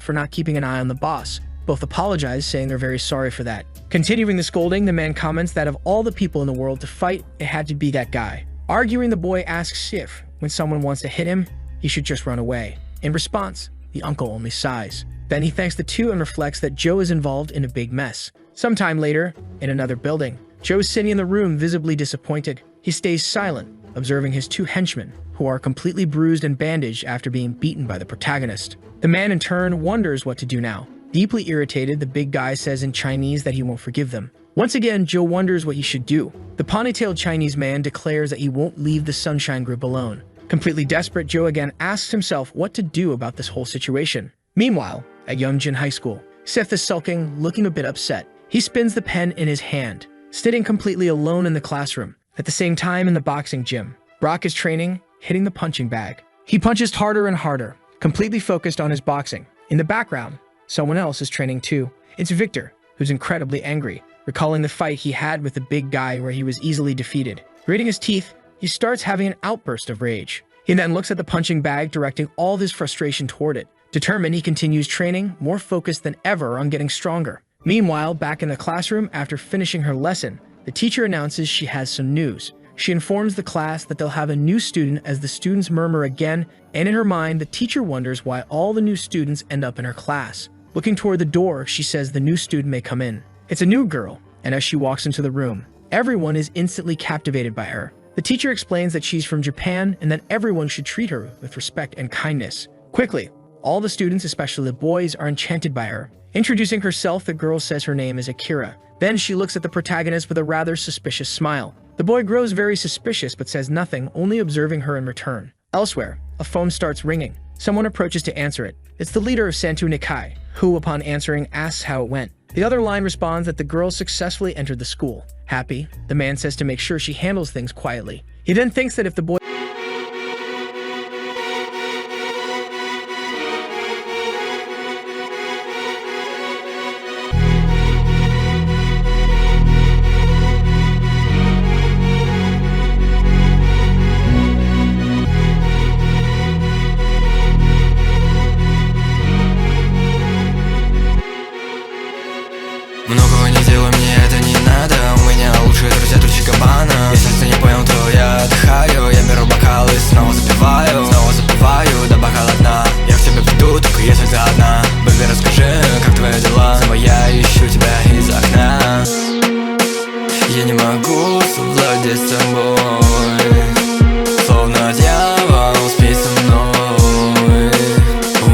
for not keeping an eye on the boss. Both apologize, saying they're very sorry for that. Continuing the scolding, the man comments that of all the people in the world to fight, it had to be that guy. Arguing, the boy asks if, when someone wants to hit him, he should just run away. In response, the uncle only sighs. Then he thanks the two and reflects that Joe is involved in a big mess. Sometime later, in another building, Joe is sitting in the room, visibly disappointed. He stays silent, observing his two henchmen, who are completely bruised and bandaged after being beaten by the protagonist. The man in turn wonders what to do now. Deeply irritated, the big guy says in Chinese that he won't forgive them. Once again, Joe wonders what he should do. The ponytailed Chinese man declares that he won't leave the Sunshine Group alone. Completely desperate, Joe again asks himself what to do about this whole situation. Meanwhile, at Youngjin High School, Seth is sulking, looking a bit upset. He spins the pen in his hand, sitting completely alone in the classroom. At the same time, in the boxing gym, Brock is training, hitting the punching bag. He punches harder and harder, completely focused on his boxing. In the background, someone else is training too. It's Victor, who's incredibly angry, recalling the fight he had with the big guy where he was easily defeated. Gritting his teeth, he starts having an outburst of rage. He then looks at the punching bag, directing all of his frustration toward it. Determined, he continues training, more focused than ever on getting stronger. Meanwhile, back in the classroom, after finishing her lesson, the teacher announces she has some news. She informs the class that they'll have a new student as the students murmur again, and in her mind, the teacher wonders why all the new students end up in her class. Looking toward the door, she says the new student may come in. It's a new girl, and as she walks into the room, everyone is instantly captivated by her. The teacher explains that she's from Japan and that everyone should treat her with respect and kindness. Quickly, all the students, especially the boys, are enchanted by her. Introducing herself, the girl says her name is Akira. Then she looks at the protagonist with a rather suspicious smile. The boy grows very suspicious but says nothing, only observing her in return. Elsewhere, a phone starts ringing. Someone approaches to answer it. It's the leader of Santo Nikai, who, upon answering, asks how it went. The other line responds that the girl successfully entered the school. Happy, the man says to make sure she handles things quietly. He then thinks that if the boy Многого не делай, мне это не надо. У меня лучшие друзья, Дольче Габбана. Если ты не понял, то я отдыхаю. Я беру бокал и снова запиваю до бокала дна. Я к тебе приду, только если ты одна. Бэби, расскажи, как твои дела? Снова я ищу тебя из окна. Я не могу совладеть с тобой, словно дьявол спит со мной.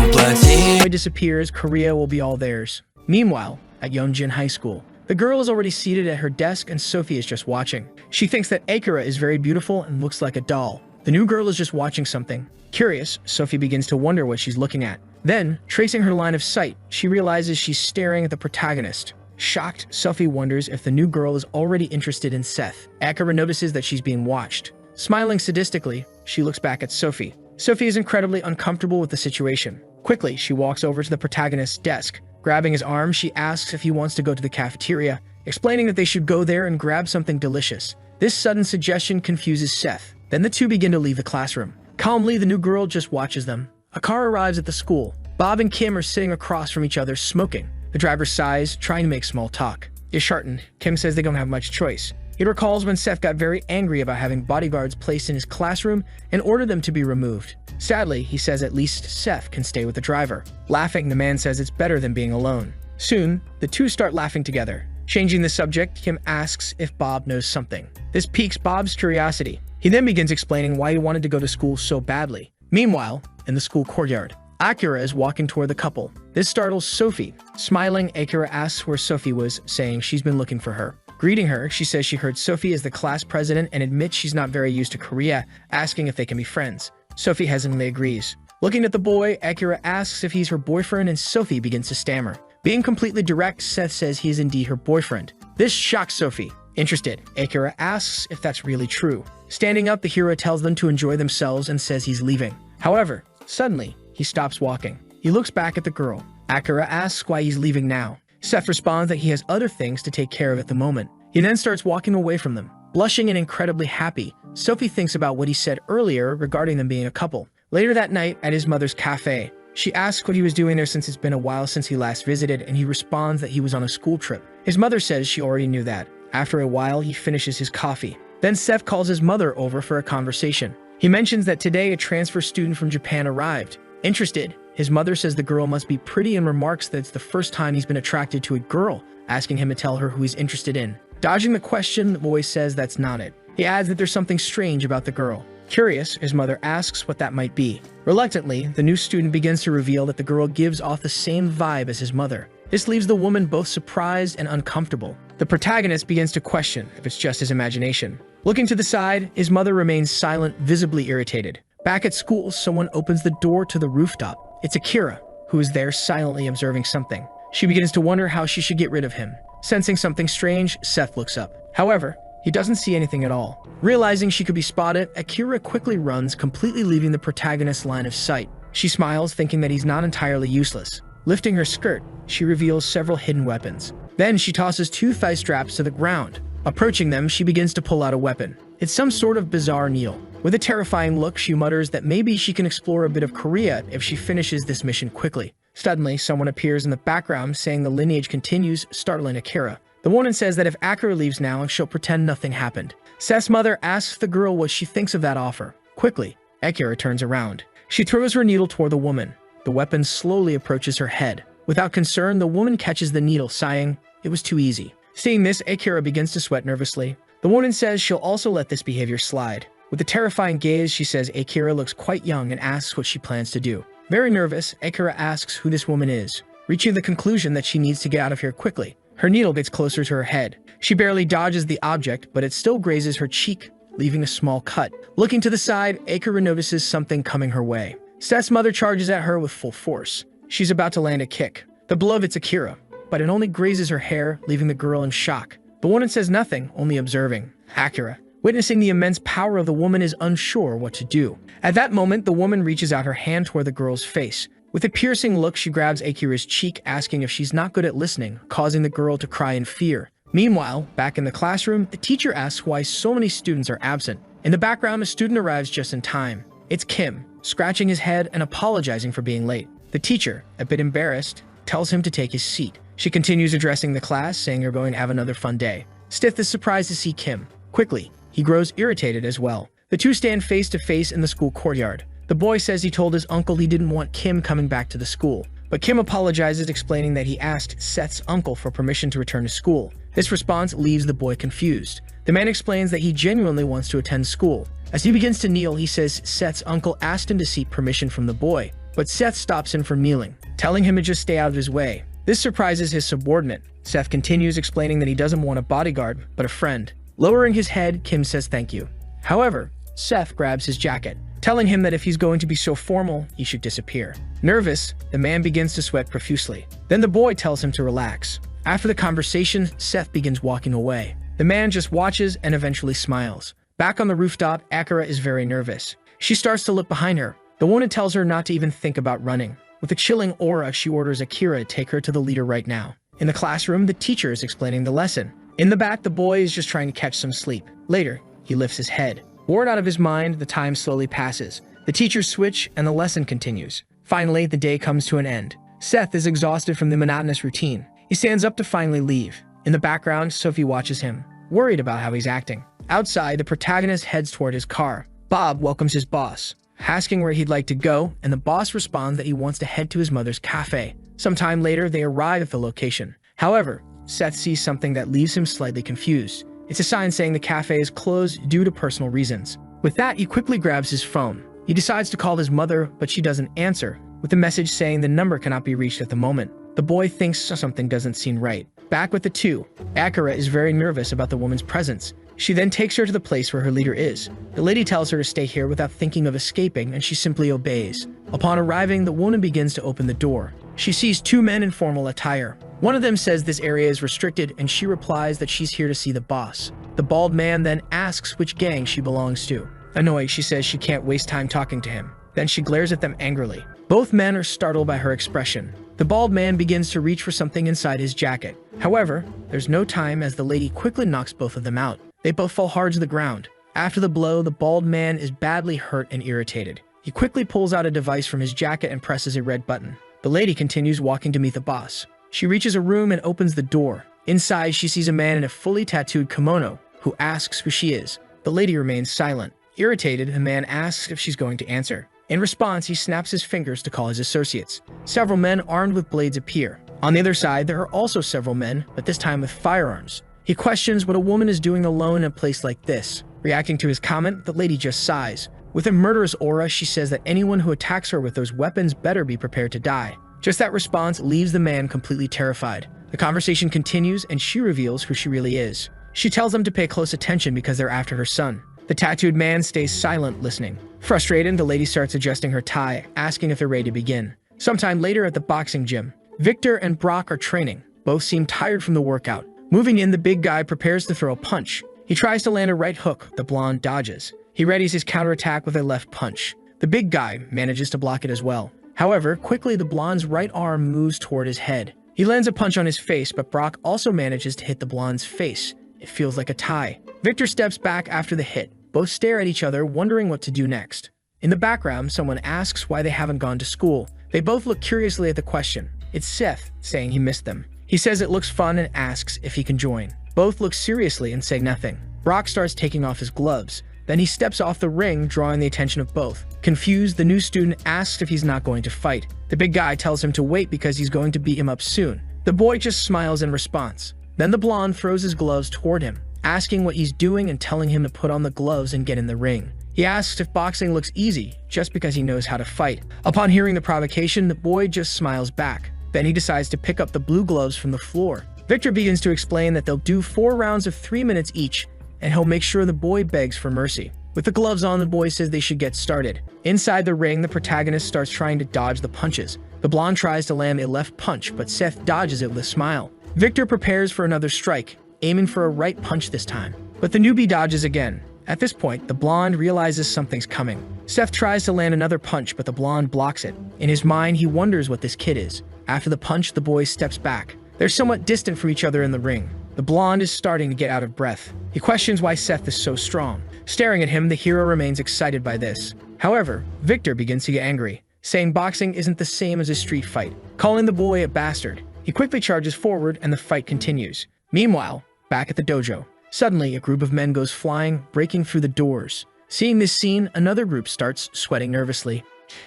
Уплати. disappears, Korea will be all theirs. Meanwhile, at Yeonjin High School, the girl is already seated at her desk and Sophie is just watching. She thinks that Akira is very beautiful and looks like a doll. The new girl is just watching something. Curious, Sophie begins to wonder what she's looking at. Then, tracing her line of sight, she realizes she's staring at the protagonist. Shocked, Sophie wonders if the new girl is already interested in Seth. Akira notices that she's being watched. Smiling sadistically, she looks back at Sophie. Sophie is incredibly uncomfortable with the situation. Quickly, she walks over to the protagonist's desk. Grabbing his arm, she asks if he wants to go to the cafeteria, explaining that they should go there and grab something delicious. This sudden suggestion confuses Seth. Then the two begin to leave the classroom. Calmly, the new girl just watches them. A car arrives at the school. Bob and Kim are sitting across from each other, smoking. The driver sighs, trying to make small talk. Disheartened, Kim says they don't have much choice. He recalls when Seth got very angry about having bodyguards placed in his classroom and ordered them to be removed. Sadly, he says at least Seth can stay with the driver. Laughing, the man says it's better than being alone. Soon, the two start laughing together. Changing the subject, Kim asks if Bob knows something. This piques Bob's curiosity. He then begins explaining why he wanted to go to school so badly. Meanwhile, in the school courtyard, Akira is walking toward the couple. This startles Sophie. Smiling, Akira asks where Sophie was, saying she's been looking for her. Greeting her, she says she heard Sophie is the class president and admits she's not very used to Korea, asking if they can be friends. Sophie hesitantly agrees. Looking at the boy, Akira asks if he's her boyfriend and Sophie begins to stammer. Being completely direct, Seth says he is indeed her boyfriend. This shocks Sophie. Interested, Akira asks if that's really true. Standing up, the hero tells them to enjoy themselves and says he's leaving. However, suddenly, he stops walking. He looks back at the girl. Akira asks why he's leaving now. Seth responds that he has other things to take care of at the moment. He then starts walking away from them. Blushing and incredibly happy, Sophie thinks about what he said earlier regarding them being a couple. Later that night, at his mother's cafe, she asks what he was doing there since it's been a while since he last visited, and he responds that he was on a school trip. His mother says she already knew that. After a while, he finishes his coffee. Then Seth calls his mother over for a conversation. He mentions that today a transfer student from Japan arrived. Interested, his mother says the girl must be pretty and remarks that it's the first time he's been attracted to a girl, asking him to tell her who he's interested in. Dodging the question, the boy says that's not it. He adds that there's something strange about the girl. Curious, his mother asks what that might be. Reluctantly, the new student begins to reveal that the girl gives off the same vibe as his mother. This leaves the woman both surprised and uncomfortable. The protagonist begins to question if it's just his imagination. Looking to the side, his mother remains silent, visibly irritated. Back at school, someone opens the door to the rooftop. It's Akira, who is there silently observing something. She begins to wonder how she should get rid of him. Sensing something strange, Seth looks up. However, he doesn't see anything at all. Realizing she could be spotted, Akira quickly runs, completely leaving the protagonist's line of sight. She smiles, thinking that he's not entirely useless. Lifting her skirt, she reveals several hidden weapons. Then she tosses 2 thigh straps to the ground. Approaching them, she begins to pull out a weapon. It's some sort of bizarre needle. With a terrifying look, she mutters that maybe she can explore a bit of Korea if she finishes this mission quickly. Suddenly, someone appears in the background saying the lineage continues, startling Akira. The woman says that if Akira leaves now, she'll pretend nothing happened. Seth's mother asks the girl what she thinks of that offer. Quickly, Akira turns around. She throws her needle toward the woman. The weapon slowly approaches her head. Without concern, the woman catches the needle, sighing, "It was too easy." Seeing this, Akira begins to sweat nervously. The woman says she'll also let this behavior slide. With a terrifying gaze, she says Akira looks quite young and asks what she plans to do. Very nervous, Akira asks who this woman is, reaching the conclusion that she needs to get out of here quickly. Her needle gets closer to her head. She barely dodges the object, but it still grazes her cheek, leaving a small cut. Looking to the side, Akira notices something coming her way. Seth's mother charges at her with full force. She's about to land a kick. The blow hits Akira, but it only grazes her hair, leaving the girl in shock. The woman says nothing, only observing. Akira, witnessing the immense power of the woman, is unsure what to do. At that moment, the woman reaches out her hand toward the girl's face. With a piercing look, she grabs Akira's cheek, asking if she's not good at listening, causing the girl to cry in fear. Meanwhile, back in the classroom, the teacher asks why so many students are absent. In the background, a student arrives just in time. It's Kim, scratching his head and apologizing for being late. The teacher, a bit embarrassed, tells him to take his seat. She continues addressing the class, saying they're going to have another fun day. Stith is surprised to see Kim. Quickly, he grows irritated as well. The two stand face to face in the school courtyard. The boy says he told his uncle he didn't want Kim coming back to the school. But Kim apologizes, explaining that he asked Seth's uncle for permission to return to school. This response leaves the boy confused. The man explains that he genuinely wants to attend school. As he begins to kneel, he says Seth's uncle asked him to seek permission from the boy, but Seth stops him from kneeling, telling him to just stay out of his way. This surprises his subordinate. Seth continues, explaining that he doesn't want a bodyguard, but a friend. Lowering his head, Kim says thank you. However, Seth grabs his jacket, telling him that if he's going to be so formal, he should disappear. Nervous, the man begins to sweat profusely. Then the boy tells him to relax. After the conversation, Seth begins walking away. The man just watches and eventually smiles. Back on the rooftop, Akira is very nervous. She starts to look behind her. The woman tells her not to even think about running. With a chilling aura, she orders Akira to take her to the leader right now. In the classroom, the teacher is explaining the lesson. In the back, the boy is just trying to catch some sleep. Later, he lifts his head. Bored out of his mind, the time slowly passes. The teachers switch, and the lesson continues. Finally, the day comes to an end. Seth is exhausted from the monotonous routine. He stands up to finally leave. In the background, Sophie watches him, worried about how he's acting. Outside, the protagonist heads toward his car. Bob welcomes his boss, asking where he'd like to go, and the boss responds that he wants to head to his mother's cafe. Sometime later, they arrive at the location. However, Seth sees something that leaves him slightly confused. It's a sign saying the cafe is closed due to personal reasons. With that, he quickly grabs his phone. He decides to call his mother, but she doesn't answer, with a message saying the number cannot be reached at the moment. The boy thinks something doesn't seem right. Back with the two, Akira is very nervous about the woman's presence. She then takes her to the place where her leader is. The lady tells her to stay here without thinking of escaping, and she simply obeys. Upon arriving, the woman begins to open the door. She sees two men in formal attire. One of them says this area is restricted, and she replies that she's here to see the boss. The bald man then asks which gang she belongs to. Annoyed, she says she can't waste time talking to him. Then she glares at them angrily. Both men are startled by her expression. The bald man begins to reach for something inside his jacket. However, there's no time, as the lady quickly knocks both of them out. They both fall hard to the ground. After the blow, the bald man is badly hurt and irritated. He quickly pulls out a device from his jacket and presses a red button. The lady continues walking to meet the boss. She reaches a room and opens the door. Inside, she sees a man in a fully tattooed kimono, who asks who she is. The lady remains silent. Irritated, the man asks if she's going to answer. In response, he snaps his fingers to call his associates. Several men armed with blades appear. On the other side, there are also several men, but this time with firearms. He questions what a woman is doing alone in a place like this. Reacting to his comment, the lady just sighs. With a murderous aura, she says that anyone who attacks her with those weapons better be prepared to die. Just that response leaves the man completely terrified. The conversation continues, and she reveals who she really is. She tells them to pay close attention because they're after her son. The tattooed man stays silent, listening. Frustrated, the lady starts adjusting her tie, asking if they're ready to begin. Sometime later at the boxing gym, Victor and Brock are training. Both seem tired from the workout. Moving in, the big guy prepares to throw a punch. He tries to land a right hook. The blonde dodges. He readies his counterattack with a left punch. The big guy manages to block it as well. However, quickly the blonde's right arm moves toward his head. He lands a punch on his face, but Brock also manages to hit the blonde's face. It feels like a tie. Victor steps back after the hit. Both stare at each other, wondering what to do next. In the background, someone asks why they haven't gone to school. They both look curiously at the question. It's Seth, saying he missed them. He says it looks fun and asks if he can join. Both look seriously and say nothing. Brock starts taking off his gloves. Then he steps off the ring, drawing the attention of both. Confused, the new student asks if he's not going to fight. The big guy tells him to wait because he's going to beat him up soon. The boy just smiles in response. Then the blonde throws his gloves toward him, asking what he's doing and telling him to put on the gloves and get in the ring. He asks if boxing looks easy, just because he knows how to fight. Upon hearing the provocation, the boy just smiles back. Then he decides to pick up the blue gloves from the floor. Victor begins to explain that they'll do 4 rounds of 3 minutes each, and he'll make sure the boy begs for mercy. With the gloves on, the boy says they should get started. Inside the ring, the protagonist starts trying to dodge the punches. The blonde tries to land a left punch, but Seth dodges it with a smile. Victor prepares for another strike, aiming for a right punch this time. But the newbie dodges again. At this point, the blonde realizes something's coming. Seth tries to land another punch, but the blonde blocks it. In his mind, he wonders what this kid is. After the punch, the boy steps back. They're somewhat distant from each other in the ring. The blonde is starting to get out of breath. He questions why Seth is so strong. Staring at him, the hero remains excited by this. However, Victor begins to get angry, saying boxing isn't the same as a street fight, calling the boy a bastard. He quickly charges forward and the fight continues. Meanwhile, back at the dojo, suddenly a group of men goes flying, breaking through the doors. Seeing this scene, another group starts sweating nervously.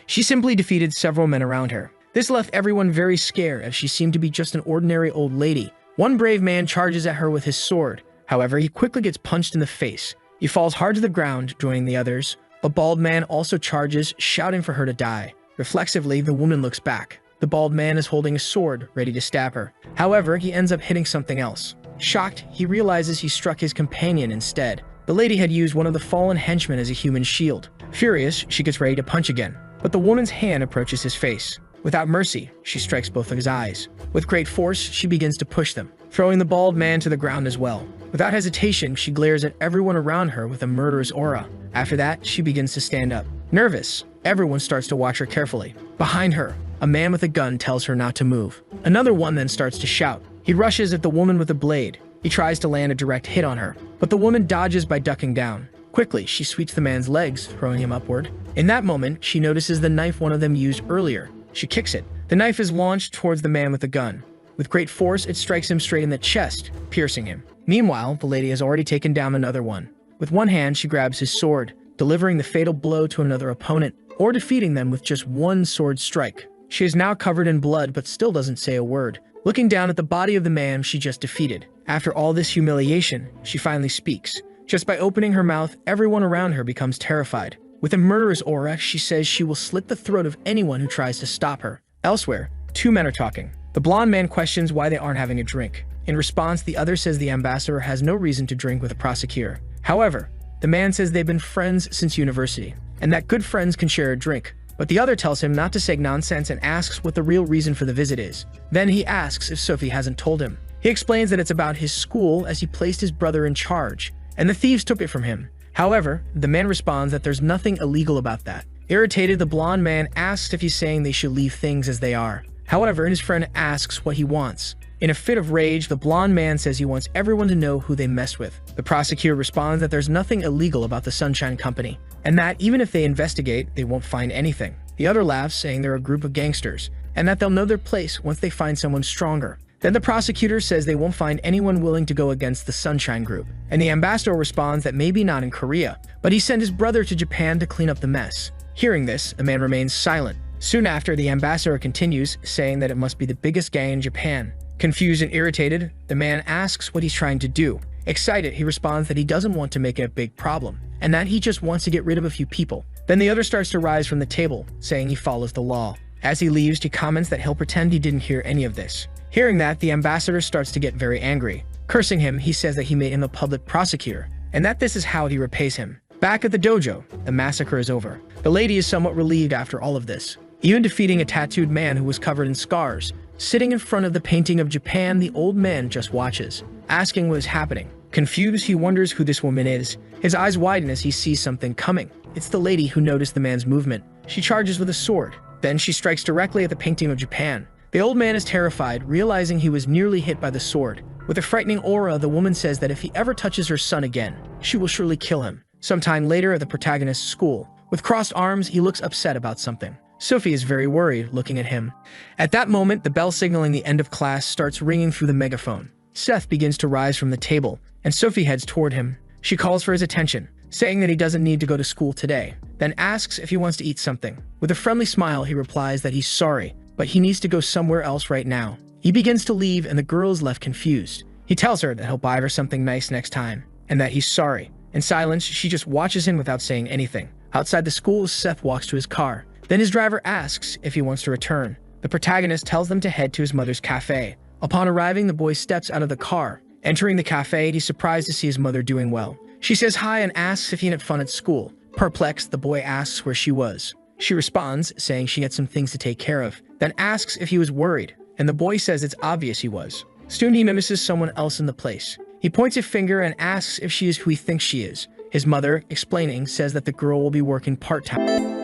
She simply defeated several men around her. This left everyone very scared as she seemed to be just an ordinary old lady. One brave man charges at her with his sword. However, he quickly gets punched in the face. He falls hard to the ground, joining the others. A bald man also charges, shouting for her to die. Reflexively, the woman looks back. The bald man is holding a sword, ready to stab her. However, he ends up hitting something else. Shocked, he realizes he struck his companion instead. The lady had used one of the fallen henchmen as a human shield. Furious, she gets ready to punch again. But the woman's hand approaches his face. Without mercy, she strikes both of his eyes. With great force, she begins to push them, throwing the bald man to the ground as well. Without hesitation, she glares at everyone around her with a murderous aura. After that, she begins to stand up. Nervous, everyone starts to watch her carefully. Behind her, a man with a gun tells her not to move. Another one then starts to shout. He rushes at the woman with a blade. He tries to land a direct hit on her, but the woman dodges by ducking down. Quickly, she sweeps the man's legs, throwing him upward. In that moment, she notices the knife one of them used earlier. She kicks it. The knife is launched towards the man with the gun. With great force, it strikes him straight in the chest, piercing him. Meanwhile, the lady has already taken down another one. With one hand, she grabs his sword, delivering the fatal blow to another opponent, or defeating them with just one sword strike. She is now covered in blood, but still doesn't say a word. Looking down at the body of the man she just defeated. After all this humiliation, she finally speaks. Just by opening her mouth, everyone around her becomes terrified. With a murderous aura, she says she will slit the throat of anyone who tries to stop her. Elsewhere, 2 men are talking. The blonde man questions why they aren't having a drink. In response, the other says the ambassador has no reason to drink with a prosecutor. However, the man says they've been friends since university, and that good friends can share a drink. But the other tells him not to say nonsense and asks what the real reason for the visit is. Then he asks if Sophie hasn't told him. He explains that it's about his school as he placed his brother in charge, and the thieves took it from him. However, the man responds that there's nothing illegal about that. Irritated, the blonde man asks if he's saying they should leave things as they are. However, his friend asks what he wants. In a fit of rage, the blonde man says he wants everyone to know who they messed with. The prosecutor responds that there's nothing illegal about the Sunshine Company, and that even if they investigate, they won't find anything. The other laughs, saying they're a group of gangsters, and that they'll know their place once they find someone stronger. Then the prosecutor says they won't find anyone willing to go against the Sunshine Group, and the ambassador responds that maybe not in Korea, but he sent his brother to Japan to clean up the mess. Hearing this, the man remains silent. Soon after, the ambassador continues, saying that it must be the biggest gang in Japan. Confused and irritated, the man asks what he's trying to do. Excited, he responds that he doesn't want to make it a big problem, and that he just wants to get rid of a few people. Then the other starts to rise from the table, saying he follows the law. As he leaves, he comments that he'll pretend he didn't hear any of this. Hearing that, the ambassador starts to get very angry. Cursing him, he says that he made him a public prosecutor, and that this is how he repays him. Back at the dojo, the massacre is over. The lady is somewhat relieved after all of this, even defeating a tattooed man who was covered in scars. Sitting in front of the painting of Japan, the old man just watches, asking what is happening. Confused, he wonders who this woman is. His eyes widen as he sees something coming. It's the lady who noticed the man's movement. She charges with a sword. Then she strikes directly at the painting of Japan. The old man is terrified, realizing he was nearly hit by the sword. With a frightening aura, the woman says that if he ever touches her son again, she will surely kill him. Sometime later at the protagonist's school, with crossed arms, he looks upset about something. Sophie is very worried, looking at him. At that moment, the bell signaling the end of class starts ringing through the megaphone. Seth begins to rise from the table, and Sophie heads toward him. She calls for his attention, saying that he doesn't need to go to school today, then asks if he wants to eat something. With a friendly smile, he replies that he's sorry, but he needs to go somewhere else right now. He begins to leave, and the girl is left confused. He tells her that he'll buy her something nice next time, and that he's sorry. In silence, she just watches him without saying anything. Outside the school, Seth walks to his car. Then his driver asks if he wants to return. The protagonist tells them to head to his mother's cafe. Upon arriving, the boy steps out of the car. Entering the cafe, he's surprised to see his mother doing well. She says hi and asks if he had fun at school. Perplexed, the boy asks where she was. She responds, saying she had some things to take care of, then asks if he was worried, and the boy says it's obvious he was. Soon he notices someone else in the place. He points a finger and asks if she is who he thinks she is. His mother, explaining, says that the girl will be working part-time.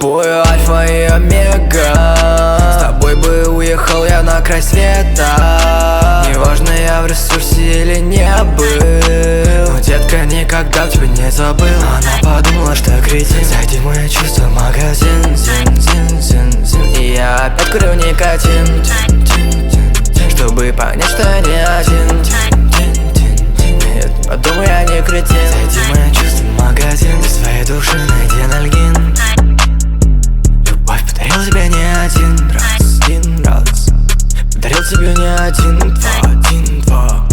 Тобою альфа и омега. С тобой бы уехал я на край света. Неважно, я в ресурсе или не был, но детка никогда в тебя не забыл. Она подумала, что кретин. Зайди в мои чувства, магазин, зин. И я опять курю никотин, чтобы понять, что я не один. Нет, не подумай, я не кретин. Зайди в мои чувства, магазин. Для своей души найди анальгин. Подарил тебе не один раз. Подарил тебе не один, два.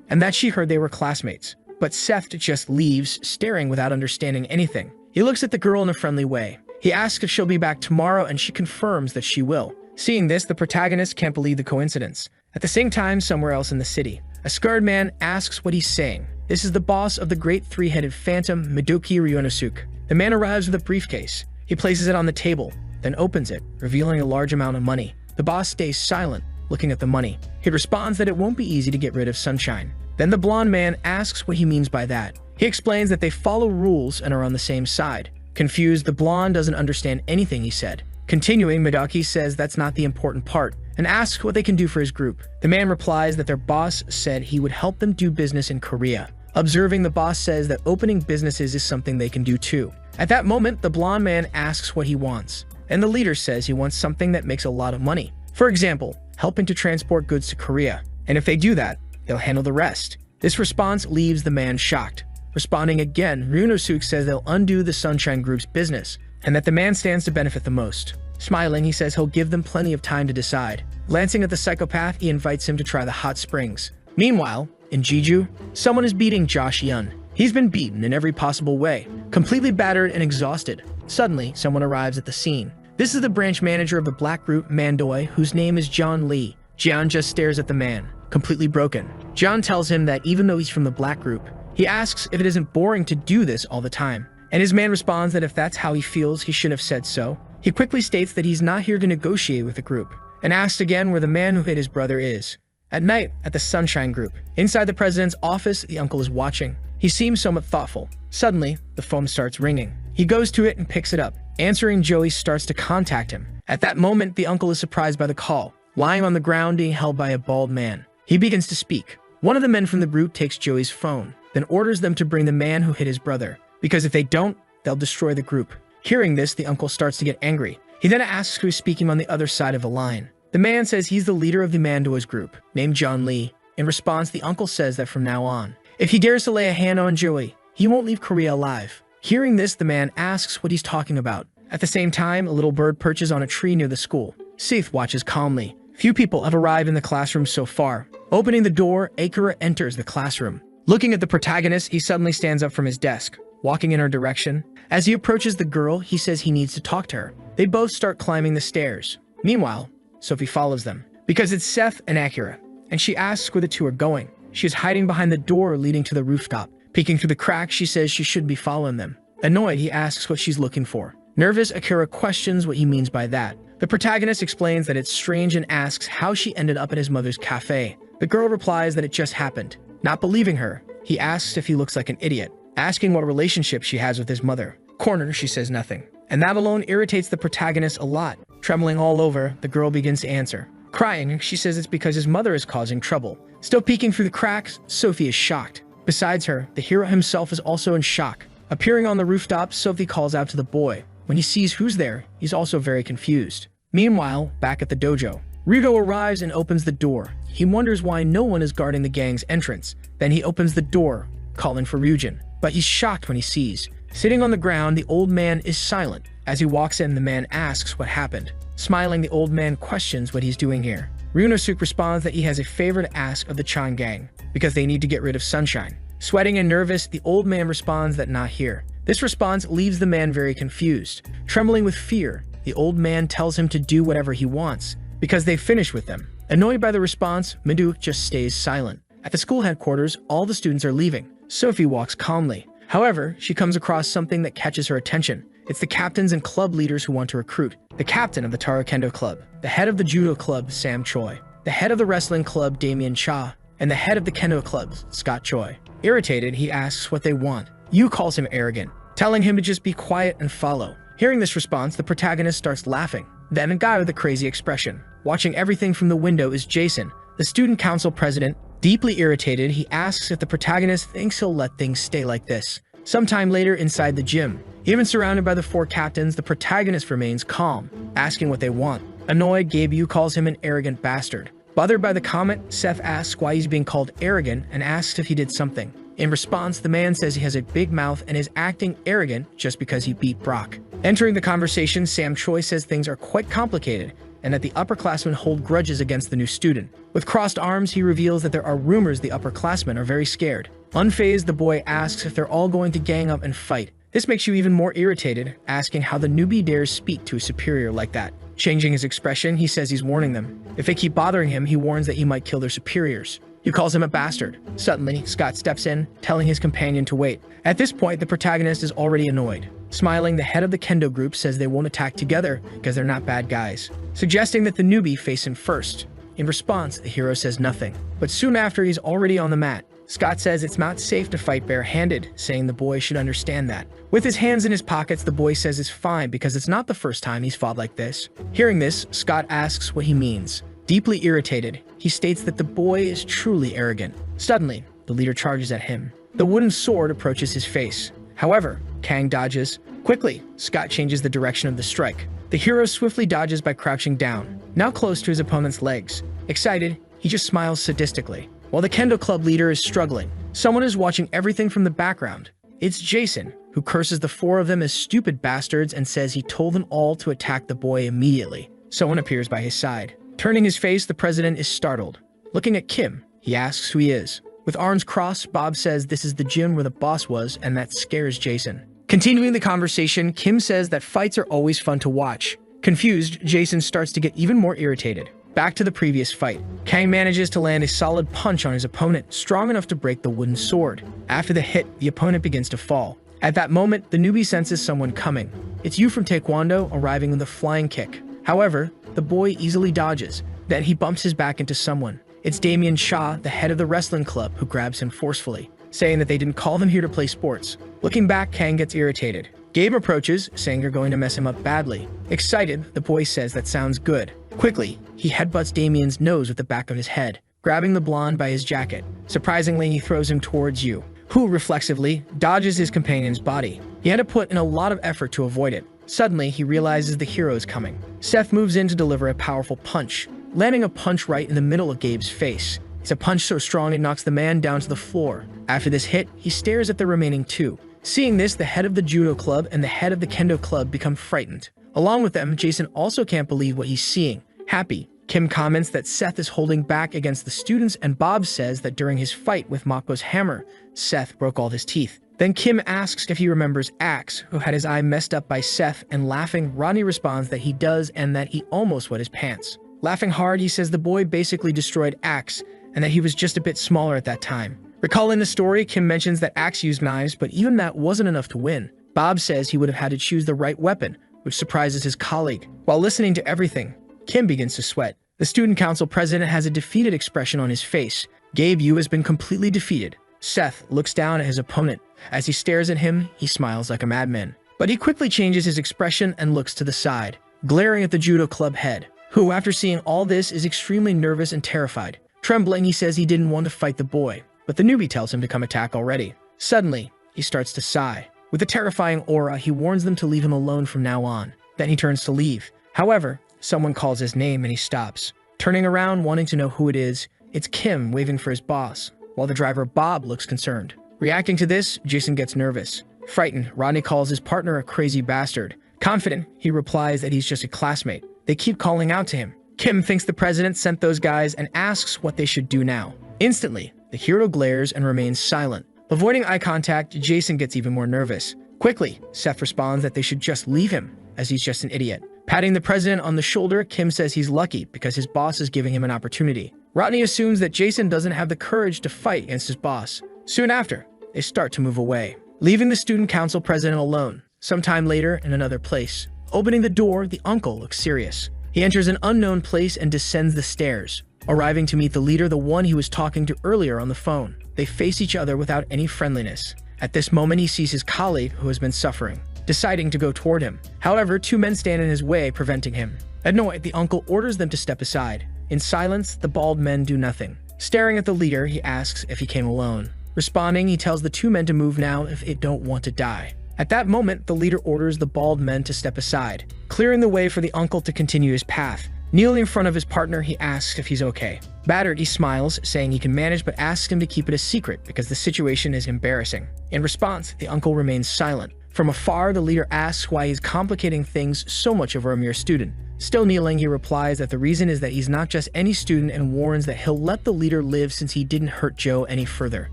And that she heard they were classmates. But Seth just leaves, staring without understanding anything. He looks at the girl in a friendly way. He asks if she'll be back tomorrow, and she confirms that she will. Seeing this, the protagonist can't believe the coincidence. At the same time, somewhere else in the city, a scarred man asks what he's saying. This is the boss of the great three-headed phantom, Midoki Ryunosuke. The man arrives with a briefcase. He places it on the table, then opens it, revealing a large amount of money. The boss stays silent, looking at the money. He responds that it won't be easy to get rid of Sunshine. Then the blonde man asks what he means by that. He explains that they follow rules and are on the same side. Confused, the blonde doesn't understand anything he said. Continuing, Midoki says that's not the important part, and asks what they can do for his group. The man replies that their boss said he would help them do business in Korea. Observing, the boss says that opening businesses is something they can do too. At that moment, the blonde man asks what he wants, and the leader says he wants something that makes a lot of money. For example, helping to transport goods to Korea. And if they do that, they'll handle the rest. This response leaves the man shocked. Responding again, Ryunosuke says they'll undo the Sunshine Group's business, and that the man stands to benefit the most. Smiling, he says he'll give them plenty of time to decide. Glancing at the psychopath, he invites him to try the hot springs. Meanwhile, in Jeju, someone is beating Josh Yun. He's been beaten in every possible way, completely battered and exhausted. Suddenly, someone arrives at the scene. This is the branch manager of the black group Mandoy, whose name is John Lee. Jian just stares at the man, completely broken. John tells him that even though he's from the black group, he asks if it isn't boring to do this all the time. And his man responds that if that's how he feels, he shouldn't have said so. He quickly states that he's not here to negotiate with the group, and asks again where the man who hit his brother is. At night, at the Sunshine Group, inside the president's office, the uncle is watching. He seems somewhat thoughtful. Suddenly, the phone starts ringing. He goes to it and picks it up. Answering, Joey starts to contact him. At that moment, the uncle is surprised by the call, lying on the ground being held by a bald man. He begins to speak. One of the men from the group takes Joey's phone, then orders them to bring the man who hit his brother, because if they don't, they'll destroy the group. Hearing this, the uncle starts to get angry. He then asks who is speaking on the other side of the line. The man says he's the leader of the Mando's group, named John Lee. In response, the uncle says that from now on, if he dares to lay a hand on Joey, he won't leave Korea alive. Hearing this, the man asks what he's talking about. At the same time, a little bird perches on a tree near the school. Seth watches calmly. Few people have arrived in the classroom so far. Opening the door, Akira enters the classroom. Looking at the protagonist, he suddenly stands up from his desk, walking in her direction. As he approaches the girl, he says he needs to talk to her. They both start climbing the stairs. Meanwhile, Sophie follows them, because it's Seth and Akira, and she asks where the two are going. She is hiding behind the door leading to the rooftop. Peeking through the crack, she says she should be following them. Annoyed, he asks what she's looking for. Nervous, Akira questions what he means by that. The protagonist explains that it's strange and asks how she ended up at his mother's cafe. The girl replies that it just happened. Not believing her, he asks if he looks like an idiot, asking what relationship she has with his mother. Cornered, she says nothing. and that alone irritates the protagonist a lot. Trembling all over, the girl begins to answer. Crying, she says it's because his mother is causing trouble. Still peeking through the cracks, Sophie is shocked. Besides her, the hero himself is also in shock. Appearing on the rooftop, Sophie calls out to the boy. When he sees who's there, he's also very confused. Meanwhile, back at the dojo, Ryugo arrives and opens the door. He wonders why no one is guarding the gang's entrance. Then he opens the door, calling for Ryujin. But he's shocked when he sees. Sitting on the ground, the old man is silent. As he walks in, the man asks what happened. Smiling, the old man questions what he's doing here. Ryunosuke responds that he has a favor to ask of the Chan gang, because they need to get rid of Sunshine. Sweating and nervous, the old man responds that not here. This response leaves the man very confused. Trembling with fear, the old man tells him to do whatever he wants, because they've finished with them. Annoyed by the response, Midu just stays silent. At the school headquarters, all the students are leaving. Sophie walks calmly. However, she comes across something that catches her attention. It's the captains and club leaders who want to recruit. The captain of the Taro Kendo Club, the head of the Judo Club, Sam Choi, the head of the wrestling club, Damien Cha, and the head of the Kendo Club, Scott Choi. Irritated, he asks what they want. Yu calls him arrogant, telling him to just be quiet and follow. Hearing this response, the protagonist starts laughing. Then a guy with a crazy expression. Watching everything from the window is Jason, the student council president. Deeply irritated, he asks if the protagonist thinks he'll let things stay like this. Sometime later, inside the gym, even surrounded by the four captains, the protagonist remains calm, asking what they want. Annoyed, Gabe calls him an arrogant bastard. Bothered by the comment, Seth asks why he's being called arrogant and asks if he did something. In response, the man says he has a big mouth and is acting arrogant just because he beat Brock. Entering the conversation, Sam Choi says things are quite complicated and that the upperclassmen hold grudges against the new student. With crossed arms, he reveals that there are rumors the upperclassmen are very scared. Unfazed, the boy asks if they're all going to gang up and fight. This makes you even more irritated, asking how the newbie dares speak to a superior like that. Changing his expression, he says he's warning them. If they keep bothering him, he warns that he might kill their superiors. He calls him a bastard. Suddenly, Scott steps in, telling his companion to wait. At this point, the protagonist is already annoyed. Smiling, the head of the kendo group says they won't attack together because they're not bad guys, suggesting that the newbie face him first. In response, the hero says nothing. But soon after, he's already on the mat. Scott says it's not safe to fight barehanded, saying the boy should understand that. With his hands in his pockets, the boy says it's fine because it's not the first time he's fought like this. Hearing this, Scott asks what he means. Deeply irritated, he states that the boy is truly arrogant. Suddenly, the leader charges at him. The wooden sword approaches his face. However, Kang dodges. Quickly, Scott changes the direction of the strike. The hero swiftly dodges by crouching down, now close to his opponent's legs. Excited, he just smiles sadistically. While the Kendo Club leader is struggling, someone is watching everything from the background. It's Jason, who curses the four of them as stupid bastards and says he told them all to attack the boy immediately. Someone appears by his side. Turning his face, the president is startled. Looking at Kim, he asks who he is. With arms crossed, Bob says this is the gym where the boss was, and that scares Jason. Continuing the conversation, Kim says that fights are always fun to watch. Confused, Jason starts to get even more irritated. Back to the previous fight. Kang manages to land a solid punch on his opponent, strong enough to break the wooden sword. After the hit, the opponent begins to fall. At that moment, the newbie senses someone coming. It's Yu from Taekwondo arriving with a flying kick. However, the boy easily dodges. Then he bumps his back into someone. It's Damien Shaw, the head of the wrestling club, who grabs him forcefully, saying that they didn't call them here to play sports. Looking back, Kang gets irritated. Gabe approaches, saying they're going to mess him up badly. Excited, the boy says that sounds good. Quickly, he headbutts Damien's nose with the back of his head, grabbing the blonde by his jacket. Surprisingly, he throws him towards Yu, who reflexively dodges his companion's body. He had to put in a lot of effort to avoid it. Suddenly, he realizes the hero is coming. Seth moves in to deliver a powerful punch, landing a punch right in the middle of Gabe's face. It's a punch so strong it knocks the man down to the floor. After this hit, he stares at the remaining two. Seeing this, the head of the judo club and the head of the kendo club become frightened. Along with them, Jason also can't believe what he's seeing. Happy, Kim comments that Seth is holding back against the students, and Bob says that during his fight with Mako's hammer, Seth broke all his teeth. Then Kim asks if he remembers Axe, who had his eye messed up by Seth, and laughing, Rodney responds that he does and that he almost wet his pants. Laughing hard, he says the boy basically destroyed Axe, and that he was just a bit smaller at that time. Recalling the story, Kim mentions that Axe used knives, but even that wasn't enough to win. Bob says he would have had to choose the right weapon, which surprises his colleague. While listening to everything, Kim begins to sweat. The student council president has a defeated expression on his face. Gabe Yu has been completely defeated. Seth looks down at his opponent. As he stares at him, he smiles like a madman. But he quickly changes his expression and looks to the side, glaring at the judo club head, who, after seeing all this, is extremely nervous and terrified. Trembling, he says he didn't want to fight the boy, but the newbie tells him to come attack already. Suddenly, he starts to sigh. With a terrifying aura, he warns them to leave him alone from now on. Then he turns to leave. However, someone calls his name and he stops. Turning around, wanting to know who it is, it's Kim waving for his boss, while the driver Bob looks concerned. Reacting to this, Jason gets nervous. Frightened, Rodney calls his partner a crazy bastard. Confident, he replies that he's just a classmate. They keep calling out to him. Kim thinks the president sent those guys and asks what they should do now. Instantly, the hero glares and remains silent. Avoiding eye contact, Jason gets even more nervous. Quickly, Seth responds that they should just leave him, as he's just an idiot. Patting the president on the shoulder, Kim says he's lucky because his boss is giving him an opportunity. Rodney assumes that Jason doesn't have the courage to fight against his boss. Soon after, they start to move away, leaving the student council president alone. Sometime later, in another place, opening the door, the uncle looks serious. He enters an unknown place and descends the stairs, arriving to meet the leader, the one he was talking to earlier on the phone. They face each other without any friendliness. At this moment, he sees his colleague who has been suffering, deciding to go toward him. However, two men stand in his way, preventing him. Annoyed, the uncle orders them to step aside. In silence, the bald men do nothing. Staring at the leader, he asks if he came alone. Responding, he tells the two men to move now if they don't want to die. At that moment, the leader orders the bald men to step aside, clearing the way for the uncle to continue his path. Kneeling in front of his partner, he asks if he's okay. Battered, he smiles, saying he can manage, but asks him to keep it a secret because the situation is embarrassing. In response, the uncle remains silent. From afar, the leader asks why he's complicating things so much over a mere student. Still kneeling, he replies that the reason is that he's not just any student and warns that he'll let the leader live since he didn't hurt Joe any further.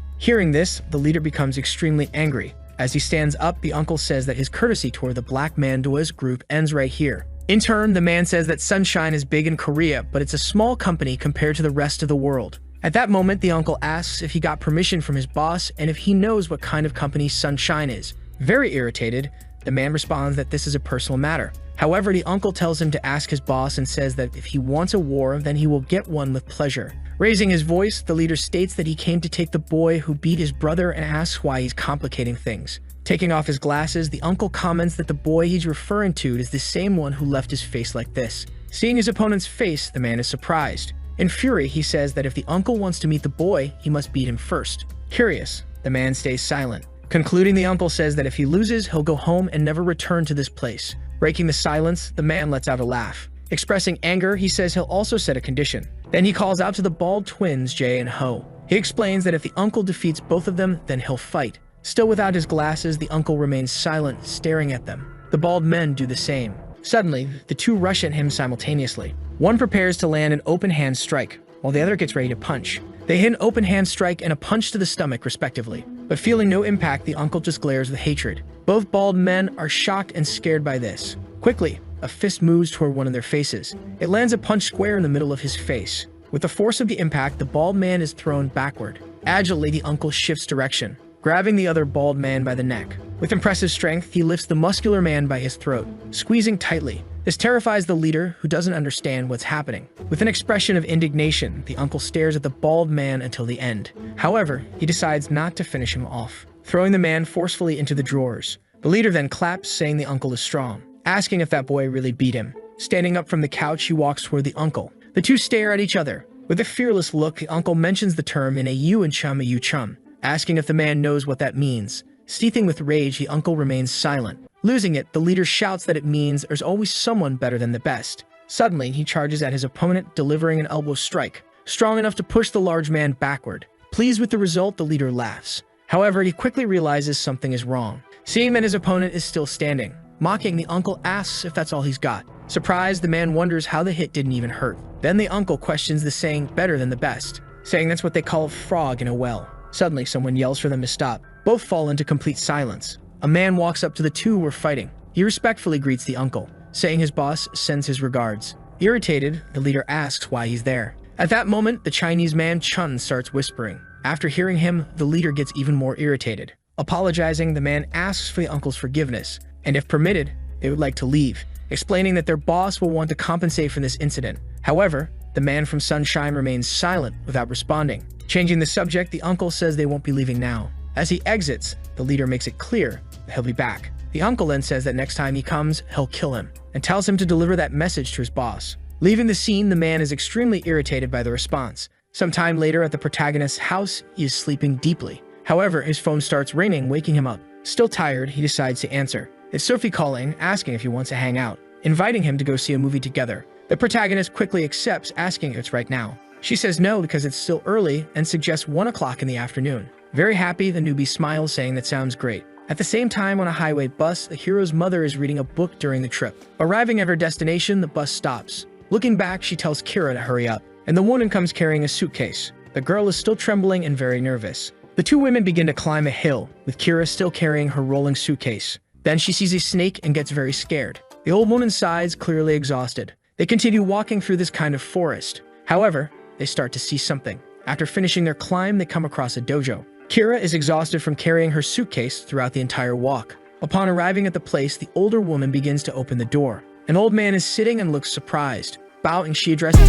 Hearing this, the leader becomes extremely angry. As he stands up, the uncle says that his courtesy toward the Black Mandoa's group ends right here. In turn, the man says that Sunshine is big in Korea, but it's a small company compared to the rest of the world. At that moment, the uncle asks if he got permission from his boss and if he knows what kind of company Sunshine is. Very irritated, the man responds that this is a personal matter. However, the uncle tells him to ask his boss and says that if he wants a war, then he will get one with pleasure. Raising his voice, the leader states that he came to take the boy who beat his brother and asks why he's complicating things. Taking off his glasses, the uncle comments that the boy he's referring to is the same one who left his face like this. Seeing his opponent's face, the man is surprised. In fury, he says that if the uncle wants to meet the boy, he must beat him first. Curious, the man stays silent. Concluding, the uncle says that if he loses, he'll go home and never return to this place. Breaking the silence, the man lets out a laugh. Expressing anger, he says he'll also set a condition. Then he calls out to the bald twins, Jay and Ho. He explains that if the uncle defeats both of them, then he'll fight. Still without his glasses, the uncle remains silent, staring at them. The bald men do the same. Suddenly, the two rush at him simultaneously. One prepares to land an open-hand strike, while the other gets ready to punch. They hit an open-hand strike and a punch to the stomach, respectively. But feeling no impact, the uncle just glares with hatred. Both bald men are shocked and scared by this. Quickly, a fist moves toward one of their faces. It lands a punch square in the middle of his face. With the force of the impact, the bald man is thrown backward. Agilely, the uncle shifts direction, grabbing the other bald man by the neck. With impressive strength, he lifts the muscular man by his throat, squeezing tightly. This terrifies the leader, who doesn't understand what's happening. With an expression of indignation, the uncle stares at the bald man until the end. However, he decides not to finish him off, throwing the man forcefully into the drawers. The leader then claps, saying the uncle is strong, asking if that boy really beat him. Standing up from the couch, he walks toward the uncle. The two stare at each other. With a fearless look, the uncle mentions the term in a you and chum, asking if the man knows what that means. Seething with rage, the uncle remains silent. Losing it, the leader shouts that it means there's always someone better than the best. Suddenly, he charges at his opponent, delivering an elbow strike, strong enough to push the large man backward. Pleased with the result, the leader laughs. However, he quickly realizes something is wrong. Seeing that his opponent is still standing, mocking, the uncle asks if that's all he's got. Surprised, the man wonders how the hit didn't even hurt. Then the uncle questions the saying better than the best, saying that's what they call a frog in a well. Suddenly, someone yells for them to stop. Both fall into complete silence. A man walks up to the two who are fighting. He respectfully greets the uncle, saying his boss sends his regards. Irritated, the leader asks why he's there. At that moment, the Chinese man Chun starts whispering. After hearing him, the leader gets even more irritated. Apologizing, the man asks for the uncle's forgiveness, and if permitted, they would like to leave, explaining that their boss will want to compensate for this incident. However, the man from Sunshine remains silent without responding. Changing the subject, the uncle says they won't be leaving now. As he exits, the leader makes it clear that he'll be back. The uncle then says that next time he comes, he'll kill him, and tells him to deliver that message to his boss. Leaving the scene, the man is extremely irritated by the response. Some time later at the protagonist's house, he is sleeping deeply. However, his phone starts ringing, waking him up. Still tired, he decides to answer. It's Sophie calling, asking if he wants to hang out, inviting him to go see a movie together. The protagonist quickly accepts, asking if it's right now. She says no because it's still early and suggests 1 o'clock in the afternoon. Very happy, the newbie smiles, saying that sounds great. At the same time, on a highway bus, the hero's mother is reading a book during the trip. Arriving at her destination, the bus stops. Looking back, she tells Kira to hurry up, and the woman comes carrying a suitcase. The girl is still trembling and very nervous. The two women begin to climb a hill, with Kira still carrying her rolling suitcase. Then she sees a snake and gets very scared. The old woman sighs, clearly exhausted. They continue walking through this kind of forest. However, they start to see something. After finishing their climb, they come across a dojo. Kira is exhausted from carrying her suitcase throughout the entire walk. Upon arriving at the place, the older woman begins to open the door. An old man is sitting and looks surprised. Bowing, she addresses...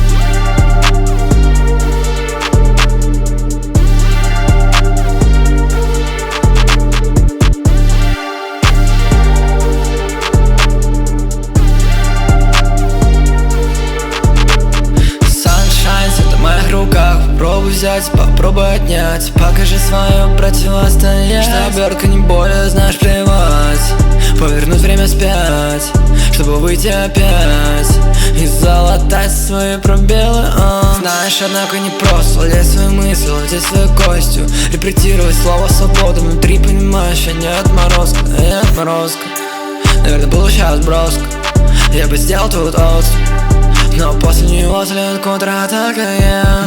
Попробуй взять, попробуй отнять. Покажи свое противостояние. Что обертка не более, знаешь, плевать. Повернуть время вспять, чтобы выйти опять и залатать свои пробелы. Знаешь, однако не просто лезть в свои мысли, владеть своей костью, репетировать слово свобода внутри, понимаешь, а не отморозка, Наверное, было сейчас броско, я бы сделал тут отступ, но после него следует контратака.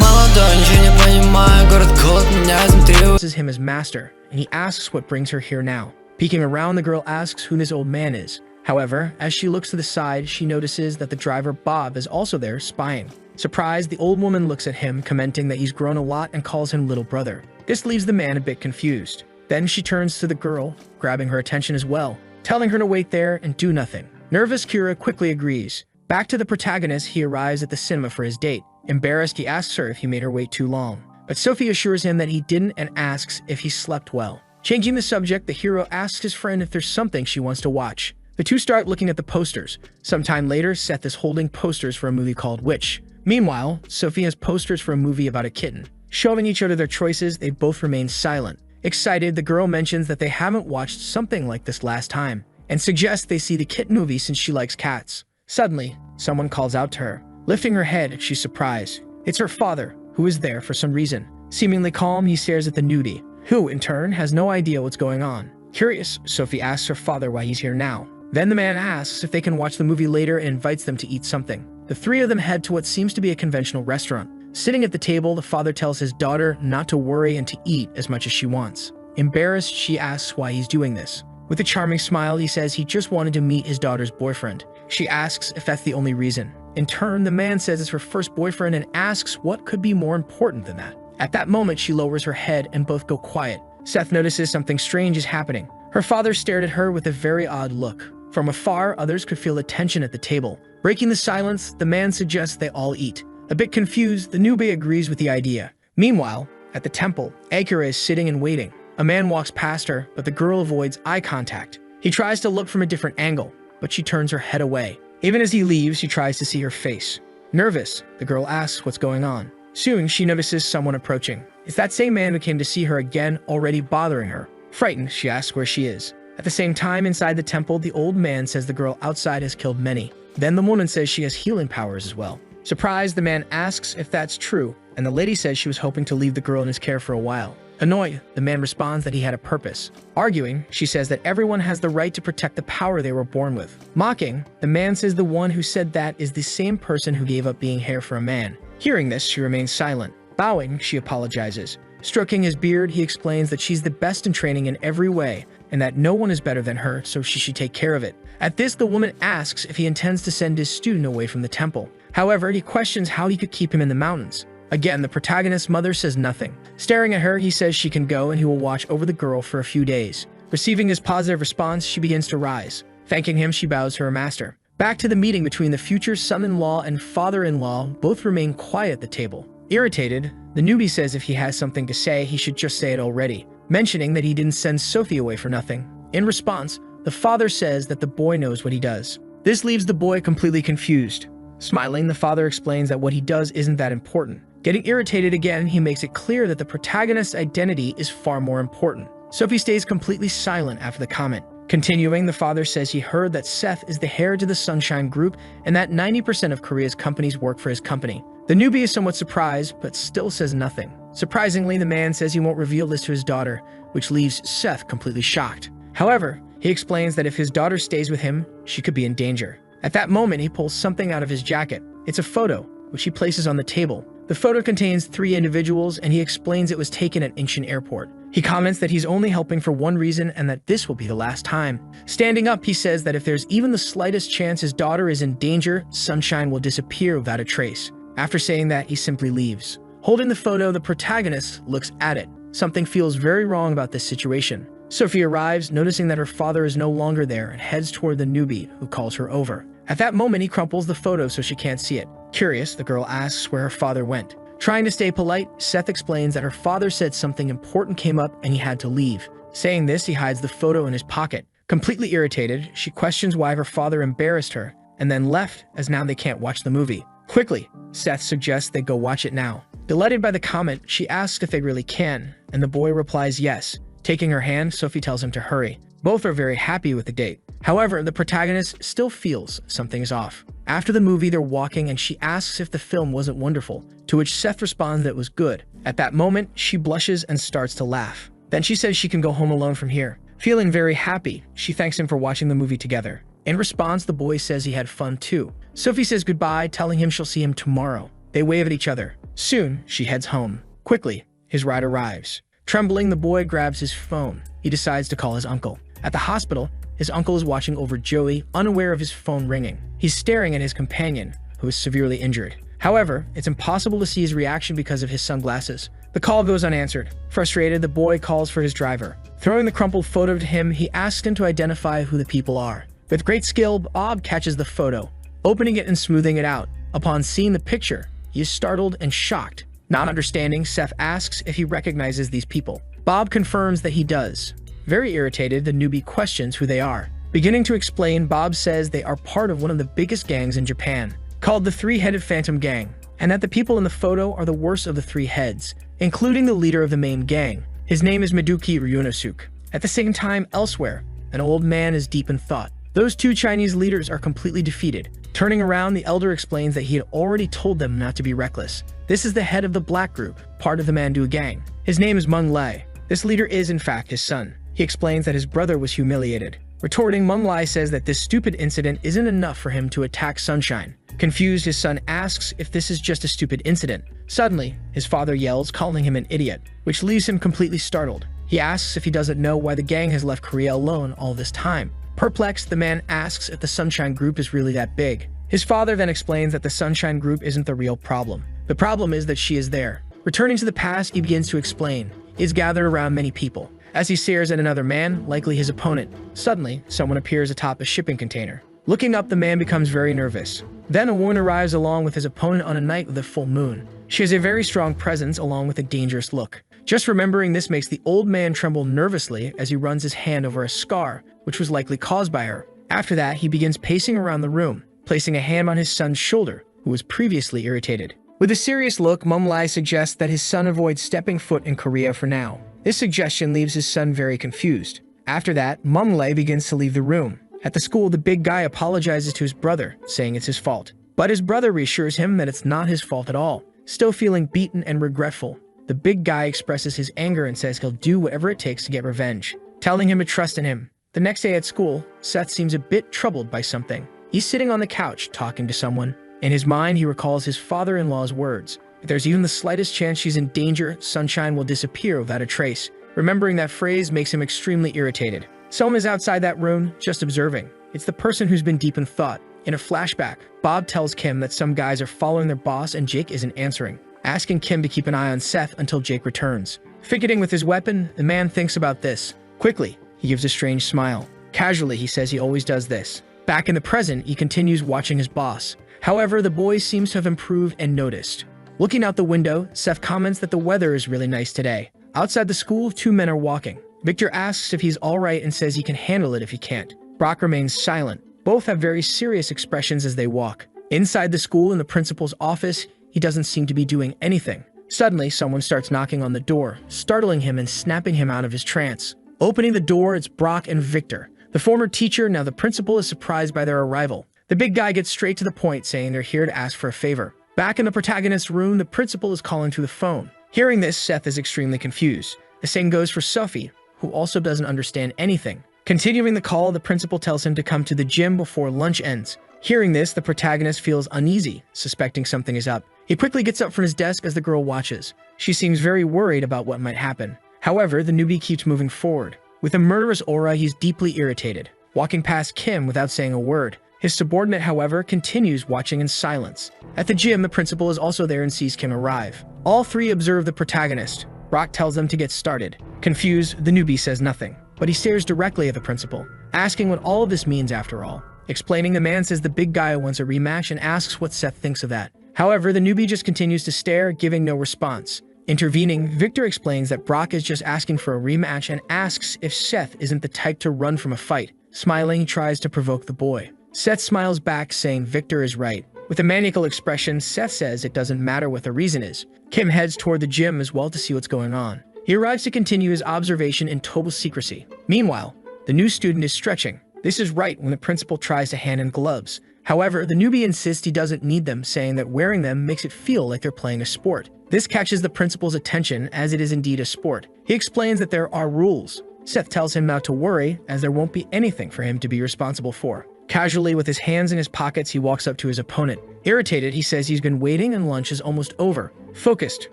Молодой, ничего не понимаю, город колот меня изнутри. Is him as master, and he asks what brings her here now. Peeking around, the girl asks who this old man is. However, as she looks to the side, she notices that the driver Bob is also there, spying. Surprised, the old woman looks at him, commenting that he's grown a lot and calls him little brother. This leaves the man a bit confused. Then she turns to the girl, grabbing her attention as well, telling her to wait there and do nothing. Nervous, Kira quickly agrees. Back to the protagonist, he arrives at the cinema for his date. Embarrassed, he asks her if he made her wait too long. But Sophie assures him that he didn't and asks if he slept well. Changing the subject, the hero asks his friend if there's something she wants to watch. The two start looking at the posters. Sometime later, Seth is holding posters for a movie called Witch. Meanwhile, Sophie has posters for a movie about a kitten. Showing each other their choices, they both remain silent. Excited, the girl mentions that they haven't watched something like this last time, and suggests they see the kitten movie since she likes cats. Suddenly, someone calls out to her. Lifting her head, she's surprised. It's her father, who is there for some reason. Seemingly calm, he stares at the nudie, who, in turn, has no idea what's going on. Curious, Sophie asks her father why he's here now. Then the man asks if they can watch the movie later and invites them to eat something. The three of them head to what seems to be a conventional restaurant. Sitting at the table, the father tells his daughter not to worry and to eat as much as she wants. Embarrassed, she asks why he's doing this. With a charming smile, he says he just wanted to meet his daughter's boyfriend. She asks if that's the only reason. In turn, the man says it's her first boyfriend and asks what could be more important than that. At that moment, she lowers her head and both go quiet. Seth notices something strange is happening. Her father stared at her with a very odd look. From afar, others could feel the tension at the table. Breaking the silence, the man suggests they all eat. A bit confused, the newbie agrees with the idea. Meanwhile, at the temple, Akira is sitting and waiting. A man walks past her, but the girl avoids eye contact. He tries to look from a different angle, but she turns her head away. Even as he leaves, she tries to see her face. Nervous, the girl asks what's going on. Soon, she notices someone approaching. It's that same man who came to see her again, already bothering her. Frightened, she asks where she is. At the same time, inside the temple, the old man says the girl outside has killed many. Then the woman says she has healing powers as well. Surprised, the man asks if that's true, and the lady says she was hoping to leave the girl in his care for a while. Annoyed, the man responds that he had a purpose. Arguing, she says that everyone has the right to protect the power they were born with. Mocking, the man says the one who said that is the same person who gave up being hair for a man. Hearing this, she remains silent. Bowing, she apologizes. Stroking his beard, he explains that she's the best in training in every way, and that no one is better than her, so she should take care of it. At this, the woman asks if he intends to send his student away from the temple. However, he questions how he could keep him in the mountains. Again, the protagonist's mother says nothing. Staring at her, he says she can go and he will watch over the girl for a few days. Receiving his positive response, she begins to rise. Thanking him, she bows to her master. Back to the meeting between the future son-in-law and father-in-law, both remain quiet at the table. Irritated, the newbie says if he has something to say, he should just say it already, mentioning that he didn't send Sophie away for nothing. In response, The father says that the boy knows what he does. This leaves the boy completely confused. Smiling, the father explains that what he does isn't that important. Getting irritated again, he makes it clear that the protagonist's identity is far more important. Sophie stays completely silent after the comment. Continuing, the father says he heard that Seth is the heir to the Sunshine Group and that 90% of Korea's companies work for his company. The newbie is somewhat surprised, but still says nothing. Surprisingly, the man says he won't reveal this to his daughter, which leaves Seth completely shocked. However, he explains that if his daughter stays with him, she could be in danger. At that moment, he pulls something out of his jacket. It's a photo, which he places on the table. The photo contains 3 individuals, and he explains it was taken at Incheon Airport. He comments that he's only helping for one reason and that this will be the last time. Standing up, he says that if there's even the slightest chance his daughter is in danger, Sunshine will disappear without a trace. After saying that, he simply leaves. Holding the photo, the protagonist looks at it. Something feels very wrong about this situation. Sophie arrives, noticing that her father is no longer there, and heads toward the newbie, who calls her over. At that moment, he crumples the photo so she can't see it. Curious, the girl asks where her father went. Trying to stay polite, Seth explains that her father said something important came up and he had to leave. Saying this, he hides the photo in his pocket. Completely irritated, she questions why her father embarrassed her, and then left, as now they can't watch the movie. Quickly, Seth suggests they go watch it now. Delighted by the comment, she asks if they really can, and the boy replies yes. Taking her hand, Sophie tells him to hurry. Both are very happy with the date. However, the protagonist still feels something is off. After the movie, they're walking and she asks if the film wasn't wonderful, to which Seth responds that it was good. At that moment, she blushes and starts to laugh. Then she says she can go home alone from here. Feeling very happy, she thanks him for watching the movie together. In response, the boy says he had fun too. Sophie says goodbye, telling him she'll see him tomorrow. They wave at each other. Soon, she heads home. Quickly, his ride arrives. Trembling, the boy grabs his phone. He decides to call his uncle. At the hospital, his uncle is watching over Joey, unaware of his phone ringing. He's staring at his companion, who is severely injured. However, it's impossible to see his reaction because of his sunglasses. The call goes unanswered. Frustrated, the boy calls for his driver. Throwing the crumpled photo to him, he asks him to identify who the people are. With great skill, Bob catches the photo, opening it and smoothing it out. Upon seeing the picture, he is startled and shocked. Not understanding, Seth asks if he recognizes these people. Bob confirms that he does. Very irritated, the newbie questions who they are. Beginning to explain, Bob says they are part of one of the biggest gangs in Japan, called the Three-Headed Phantom Gang, and that the people in the photo are the worst of the 3 heads, including the leader of the main gang. His name is Miduki Ryunosuke. At the same time, elsewhere, an old man is deep in thought. Those 2 Chinese leaders are completely defeated. Turning around, the elder explains that he had already told them not to be reckless. This is the head of the Black Group, part of the Mandu gang. His name is Meng Lei. This leader is, in fact, his son. He explains that his brother was humiliated. Retorting, Meng Lei says that this stupid incident isn't enough for him to attack Sunshine. Confused, his son asks if this is just a stupid incident. Suddenly, his father yells, calling him an idiot, which leaves him completely startled. He asks if he doesn't know why the gang has left Korea alone all this time. Perplexed, the man asks if the Sunshine Group is really that big. His father then explains that the Sunshine Group isn't the real problem. The problem is that she is there. Returning to the past, he begins to explain. He is gathered around many people. As he stares at another man, likely his opponent, suddenly, someone appears atop a shipping container. Looking up, the man becomes very nervous. Then a woman arrives along with his opponent on a night with a full moon. She has a very strong presence along with a dangerous look. Just remembering this makes the old man tremble nervously as he runs his hand over a scar, which was likely caused by her. After that, he begins pacing around the room, placing a hand on his son's shoulder, who was previously irritated. With a serious look, Meng Lei suggests that his son avoid stepping foot in Korea for now. This suggestion leaves his son very confused. After that, Meng Lei begins to leave the room. At the school, the big guy apologizes to his brother, saying it's his fault. But his brother reassures him that it's not his fault at all. Still feeling beaten and regretful, the big guy expresses his anger and says he'll do whatever it takes to get revenge, telling him to trust in him. The next day at school, Seth seems a bit troubled by something. He's sitting on the couch talking to someone. In his mind, he recalls his father-in-law's words. If there's even the slightest chance she's in danger, Sunshine will disappear without a trace. Remembering that phrase makes him extremely irritated. Someone is outside that room, just observing. It's the person who's been deep in thought. In a flashback, Bob tells Kim that some guys are following their boss and Jake isn't answering, asking Kim to keep an eye on Seth until Jake returns. Fidgeting with his weapon, the man thinks about this. Quickly, he gives a strange smile. Casually, he says he always does this. Back in the present, he continues watching his boss. However, the boy seems to have improved and noticed. Looking out the window, Seth comments that the weather is really nice today. Outside the school, 2 men are walking. Victor asks if he's alright and says he can handle it if he can't. Brock remains silent. Both have very serious expressions as they walk. Inside the school in the principal's office, he doesn't seem to be doing anything. Suddenly, someone starts knocking on the door, startling him and snapping him out of his trance. Opening the door, it's Brock and Victor. The former teacher, now the principal, is surprised by their arrival. The big guy gets straight to the point, saying they're here to ask for a favor. Back in the protagonist's room, the principal is calling through the phone. Hearing this, Seth is extremely confused. The same goes for Sophie, who also doesn't understand anything. Continuing the call, the principal tells him to come to the gym before lunch ends. Hearing this, the protagonist feels uneasy, suspecting something is up. He quickly gets up from his desk as the girl watches. She seems very worried about what might happen. However, the newbie keeps moving forward. With a murderous aura, he's deeply irritated, walking past Kim without saying a word. His subordinate, however, continues watching in silence. At the gym, the principal is also there and sees Kim arrive. All three observe the protagonist. Brock tells them to get started. Confused, the newbie says nothing, but he stares directly at the principal, asking what all of this means after all. Explaining, the man says the big guy wants a rematch and asks what Seth thinks of that. However, the newbie just continues to stare, giving no response. Intervening, Victor explains that Brock is just asking for a rematch and asks if Seth isn't the type to run from a fight. Smiling, he tries to provoke the boy. Seth smiles back, saying Victor is right. With a maniacal expression, Seth says it doesn't matter what the reason is. Kim heads toward the gym as well to see what's going on. He arrives to continue his observation in total secrecy. Meanwhile, the new student is stretching. This is right when the principal tries to hand in gloves. However, the newbie insists he doesn't need them, saying that wearing them makes it feel like they're playing a sport. This catches the principal's attention, as it is indeed a sport. He explains that there are rules. Seth tells him not to worry, as there won't be anything for him to be responsible for. Casually, with his hands in his pockets, he walks up to his opponent. Irritated, he says he's been waiting and lunch is almost over. Focused,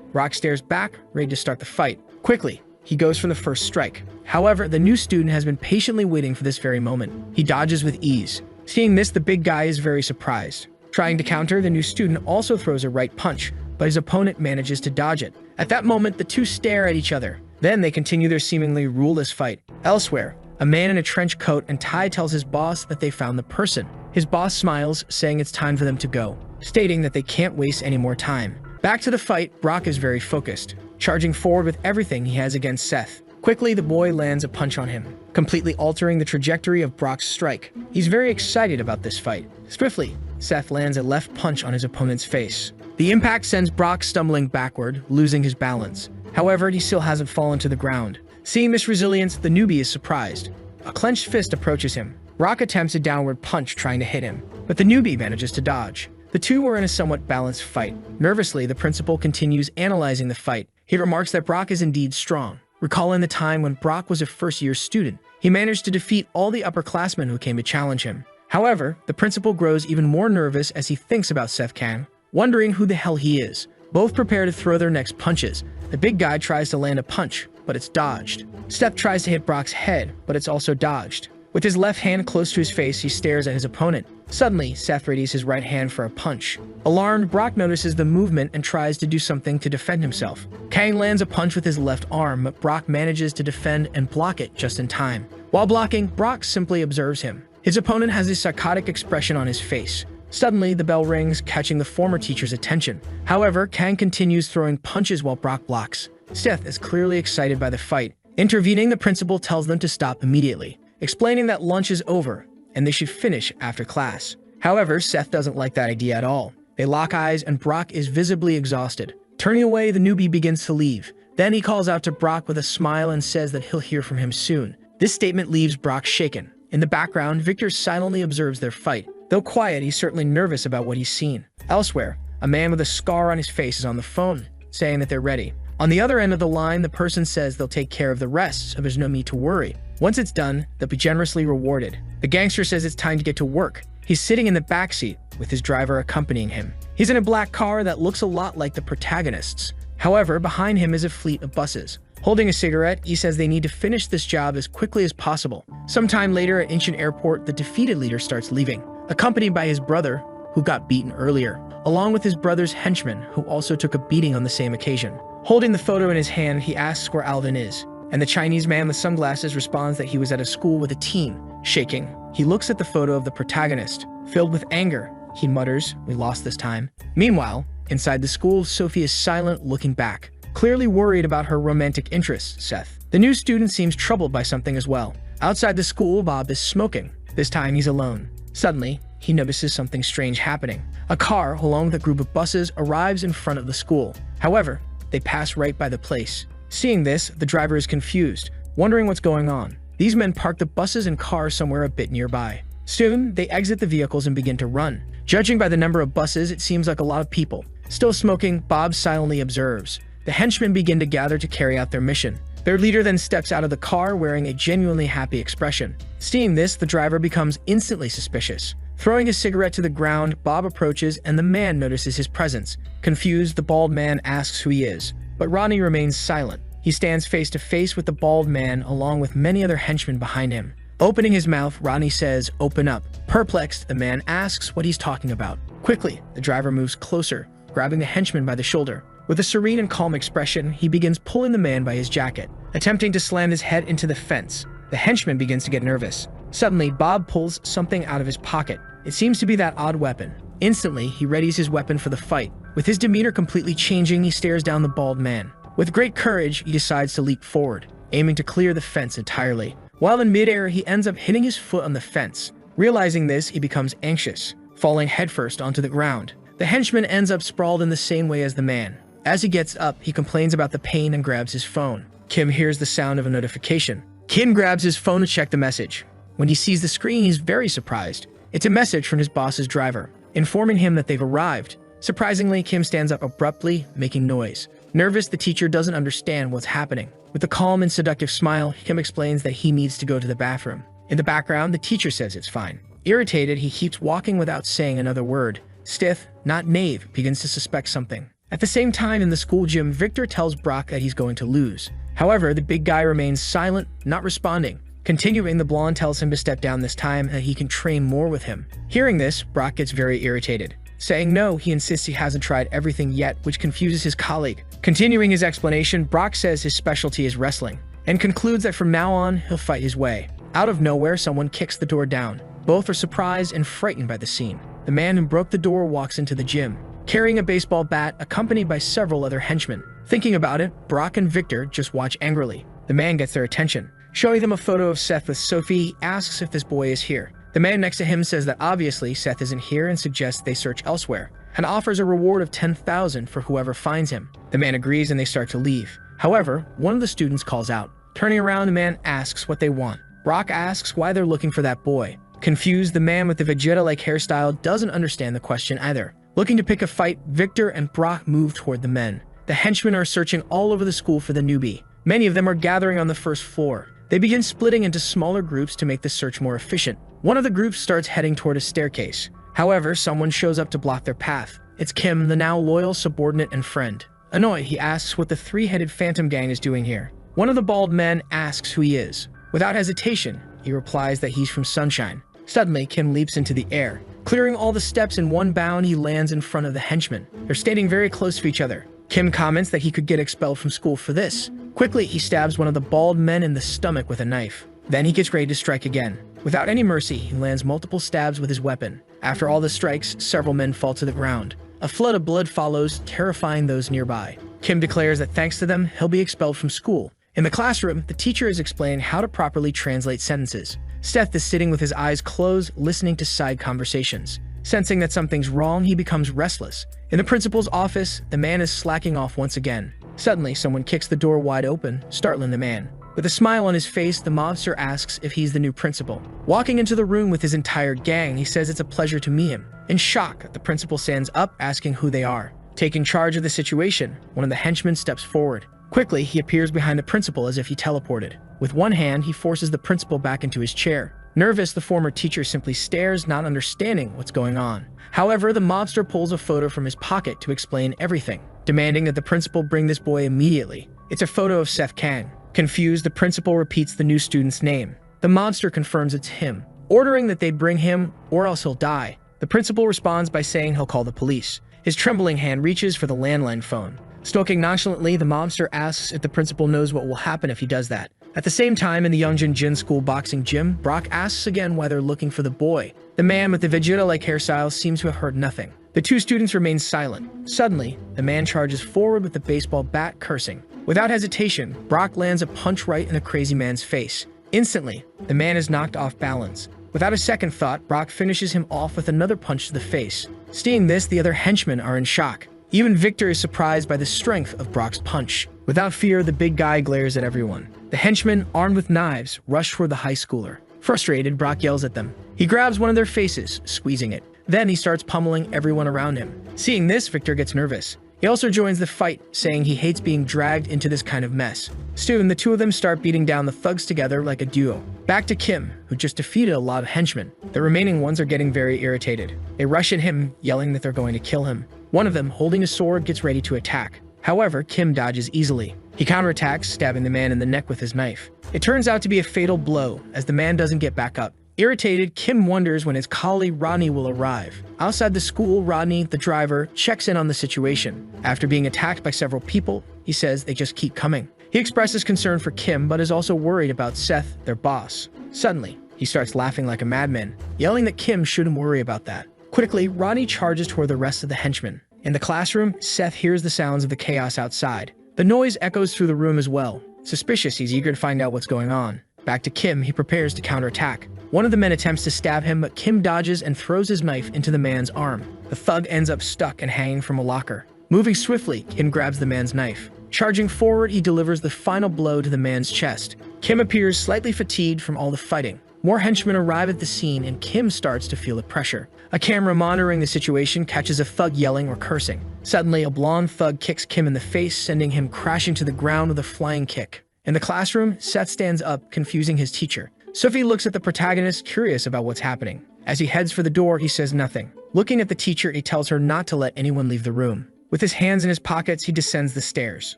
Brock stares back, ready to start the fight. Quickly, he goes for the first strike. However, the new student has been patiently waiting for this very moment. He dodges with ease. Seeing this, the big guy is very surprised. Trying to counter, the new student also throws a right punch, but his opponent manages to dodge it. At that moment, the two stare at each other. Then they continue their seemingly ruleless fight. Elsewhere, a man in a trench coat and tie tells his boss that they found the person. His boss smiles, saying it's time for them to go, stating that they can't waste any more time. Back to the fight, Brock is very focused, charging forward with everything he has against Seth. Quickly, the boy lands a punch on him, completely altering the trajectory of Brock's strike. He's very excited about this fight. Swiftly, Seth lands a left punch on his opponent's face. The impact sends Brock stumbling backward, losing his balance. However, he still hasn't fallen to the ground. Seeing this resilience, the newbie is surprised. A clenched fist approaches him. Brock attempts a downward punch, trying to hit him, but the newbie manages to dodge. The two were in a somewhat balanced fight. Nervously, the principal continues analyzing the fight. He remarks that Brock is indeed strong. Recalling the time when Brock was a first-year student, he managed to defeat all the upperclassmen who came to challenge him. However, the principal grows even more nervous as he thinks about Seth Kang, wondering who the hell he is. Both prepare to throw their next punches. The big guy tries to land a punch, but it's dodged. Seth tries to hit Brock's head, but it's also dodged. With his left hand close to his face, he stares at his opponent. Suddenly, Seth readies his right hand for a punch. Alarmed, Brock notices the movement and tries to do something to defend himself. Kang lands a punch with his left arm, but Brock manages to defend and block it just in time. While blocking, Brock simply observes him. His opponent has a psychotic expression on his face. Suddenly, the bell rings, catching the former teacher's attention. However, Kang continues throwing punches while Brock blocks. Seth is clearly excited by the fight. Intervening, the principal tells them to stop immediately, explaining that lunch is over and they should finish after class. However, Seth doesn't like that idea at all. They lock eyes and Brock is visibly exhausted. Turning away, the newbie begins to leave. Then he calls out to Brock with a smile and says that he'll hear from him soon. This statement leaves Brock shaken. In the background, Victor silently observes their fight. Though quiet, he's certainly nervous about what he's seen. Elsewhere, a man with a scar on his face is on the phone, saying that they're ready. On the other end of the line, the person says they'll take care of the rest, so there's no need to worry. Once it's done, they'll be generously rewarded. The gangster says it's time to get to work. He's sitting in the backseat, with his driver accompanying him. He's in a black car that looks a lot like the protagonist's. However, behind him is a fleet of buses. Holding a cigarette, he says they need to finish this job as quickly as possible. Sometime later at Incheon Airport, the defeated leader starts leaving, accompanied by his brother, who got beaten earlier, along with his brother's henchman, who also took a beating on the same occasion. Holding the photo in his hand, he asks where Alvin is, and the Chinese man with sunglasses responds that he was at a school with a team. Shaking, he looks at the photo of the protagonist. Filled with anger, he mutters, "We lost this time." Meanwhile, inside the school, Sophie is silent, looking back. clearly worried about her romantic interests, Seth. The new student seems troubled by something as well. Outside the school, Bob is smoking. This time he's alone. Suddenly, he notices something strange happening. A car, along with a group of buses, arrives in front of the school. However, they pass right by the place. Seeing this, the driver is confused, wondering what's going on. These men park the buses and cars somewhere a bit nearby. Soon, they exit the vehicles and begin to run. Judging by the number of buses, it seems like a lot of people. Still smoking, Bob silently observes. The henchmen begin to gather to carry out their mission. Their leader then steps out of the car wearing a genuinely happy expression. Seeing this, the driver becomes instantly suspicious. Throwing his cigarette to the ground, Bob approaches and the man notices his presence. Confused, the bald man asks who he is, but Ronnie remains silent. He stands face to face with the bald man along with many other henchmen behind him. Opening his mouth, Ronnie says, "Open up." Perplexed, the man asks what he's talking about. Quickly, the driver moves closer, grabbing the henchman by the shoulder. With a serene and calm expression, he begins pulling the man by his jacket, attempting to slam his head into the fence. The henchman begins to get nervous. Suddenly, Bob pulls something out of his pocket. It seems to be that odd weapon. Instantly, he readies his weapon for the fight. With his demeanor completely changing, he stares down the bald man. With great courage, he decides to leap forward, aiming to clear the fence entirely. While in midair, he ends up hitting his foot on the fence. Realizing this, he becomes anxious, falling headfirst onto the ground. The henchman ends up sprawled in the same way as the man. As he gets up, he complains about the pain and grabs his phone. Kim hears the sound of a notification. Kim grabs his phone to check the message. When he sees the screen, he's very surprised. It's a message from his boss's driver, informing him that they've arrived. Surprisingly, Kim stands up abruptly, making noise. Nervous, the teacher doesn't understand what's happening. With a calm and seductive smile, Kim explains that he needs to go to the bathroom. In the background, the teacher says it's fine. Irritated, he keeps walking without saying another word. Stith, not Nave, begins to suspect something. At the same time, in the school gym, Victor tells Brock that he's going to lose. However, the big guy remains silent, not responding. Continuing, the blonde tells him to step down this time and that he can train more with him. Hearing this, Brock gets very irritated. Saying no, he insists he hasn't tried everything yet, which confuses his colleague. Continuing his explanation, Brock says his specialty is wrestling, and concludes that from now on, he'll fight his way. Out of nowhere, someone kicks the door down. Both are surprised and frightened by the scene. The man who broke the door walks into the gym, carrying a baseball bat, accompanied by several other henchmen. Thinking about it, Brock and Victor just watch angrily. The man gets their attention. Showing them a photo of Seth with Sophie, he asks if this boy is here. The man next to him says that obviously Seth isn't here and suggests they search elsewhere, and offers a reward of $10,000 for whoever finds him. The man agrees and they start to leave. However, one of the students calls out. Turning around, the man asks what they want. Brock asks why they're looking for that boy. Confused, the man with the Vegeta-like hairstyle doesn't understand the question either. Looking to pick a fight, Victor and Brock move toward the men. The henchmen are searching all over the school for the newbie. Many of them are gathering on the first floor. They begin splitting into smaller groups to make the search more efficient. One of the groups starts heading toward a staircase. However, someone shows up to block their path. It's Kim, the now loyal subordinate and friend. Annoyed, he asks what the three-headed phantom gang is doing here. One of the bald men asks who he is. Without hesitation, he replies that he's from Sunshine. Suddenly, Kim leaps into the air. Clearing all the steps in one bound, he lands in front of the henchmen. They're standing very close to each other. Kim comments that he could get expelled from school for this. Quickly, he stabs one of the bald men in the stomach with a knife. Then he gets ready to strike again. Without any mercy, he lands multiple stabs with his weapon. After all the strikes, several men fall to the ground. A flood of blood follows, terrifying those nearby. Kim declares that thanks to them, he'll be expelled from school. In the classroom, the teacher is explaining how to properly translate sentences. Seth is sitting with his eyes closed, listening to side conversations. Sensing that something's wrong, he becomes restless. In the principal's office, the man is slacking off once again. Suddenly, someone kicks the door wide open, startling the man. With a smile on his face, the mobster asks if he's the new principal. Walking into the room with his entire gang, he says it's a pleasure to meet him. In shock, the principal stands up, asking who they are. Taking charge of the situation, one of the henchmen steps forward. Quickly, he appears behind the principal as if he teleported. With one hand, he forces the principal back into his chair. Nervous, the former teacher simply stares, not understanding what's going on. However, the mobster pulls a photo from his pocket to explain everything, demanding that the principal bring this boy immediately. It's a photo of Seth Kang. Confused, the principal repeats the new student's name. The mobster confirms it's him, ordering that they bring him or else he'll die. The principal responds by saying he'll call the police. His trembling hand reaches for the landline phone. Smoking nonchalantly, the mobster asks if the principal knows what will happen if he does that. At the same time, in the Youngjin Jin School boxing gym, Brock asks again why they're looking for the boy. The man with the Vegeta-like hairstyle seems to have heard nothing. The two students remain silent. Suddenly, the man charges forward with the baseball bat, cursing. Without hesitation, Brock lands a punch right in the crazy man's face. Instantly, the man is knocked off balance. Without a second thought, Brock finishes him off with another punch to the face. Seeing this, the other henchmen are in shock. Even Victor is surprised by the strength of Brock's punch. Without fear, the big guy glares at everyone. The henchmen, armed with knives, rush toward the high schooler. Frustrated, Brock yells at them. He grabs one of their faces, squeezing it. Then he starts pummeling everyone around him. Seeing this, Victor gets nervous. He also joins the fight, saying he hates being dragged into this kind of mess. Soon, the two of them start beating down the thugs together like a duo. Back to Kim, who just defeated a lot of henchmen. The remaining ones are getting very irritated. They rush at him, yelling that they're going to kill him. One of them, holding a sword, gets ready to attack. However, Kim dodges easily. He counterattacks, stabbing the man in the neck with his knife. It turns out to be a fatal blow, as the man doesn't get back up. Irritated, Kim wonders when his colleague Rodney will arrive. Outside the school, Rodney, the driver, checks in on the situation. After being attacked by several people, he says they just keep coming. He expresses concern for Kim, but is also worried about Seth, their boss. Suddenly, he starts laughing like a madman, yelling that Kim shouldn't worry about that. Quickly, Rodney charges toward the rest of the henchmen. In the classroom, Seth hears the sounds of the chaos outside. The noise echoes through the room as well. Suspicious, he's eager to find out what's going on. Back to Kim, he prepares to counterattack. One of the men attempts to stab him, but Kim dodges and throws his knife into the man's arm. The thug ends up stuck and hanging from a locker. Moving swiftly, Kim grabs the man's knife. Charging forward, he delivers the final blow to the man's chest. Kim appears slightly fatigued from all the fighting. More henchmen arrive at the scene, and Kim starts to feel the pressure. A camera monitoring the situation catches a thug yelling or cursing. Suddenly, a blonde thug kicks Kim in the face, sending him crashing to the ground with a flying kick. In the classroom, Seth stands up, confusing his teacher. Sophie looks at the protagonist, curious about what's happening. As he heads for the door, he says nothing. Looking at the teacher, he tells her not to let anyone leave the room. With his hands in his pockets, he descends the stairs.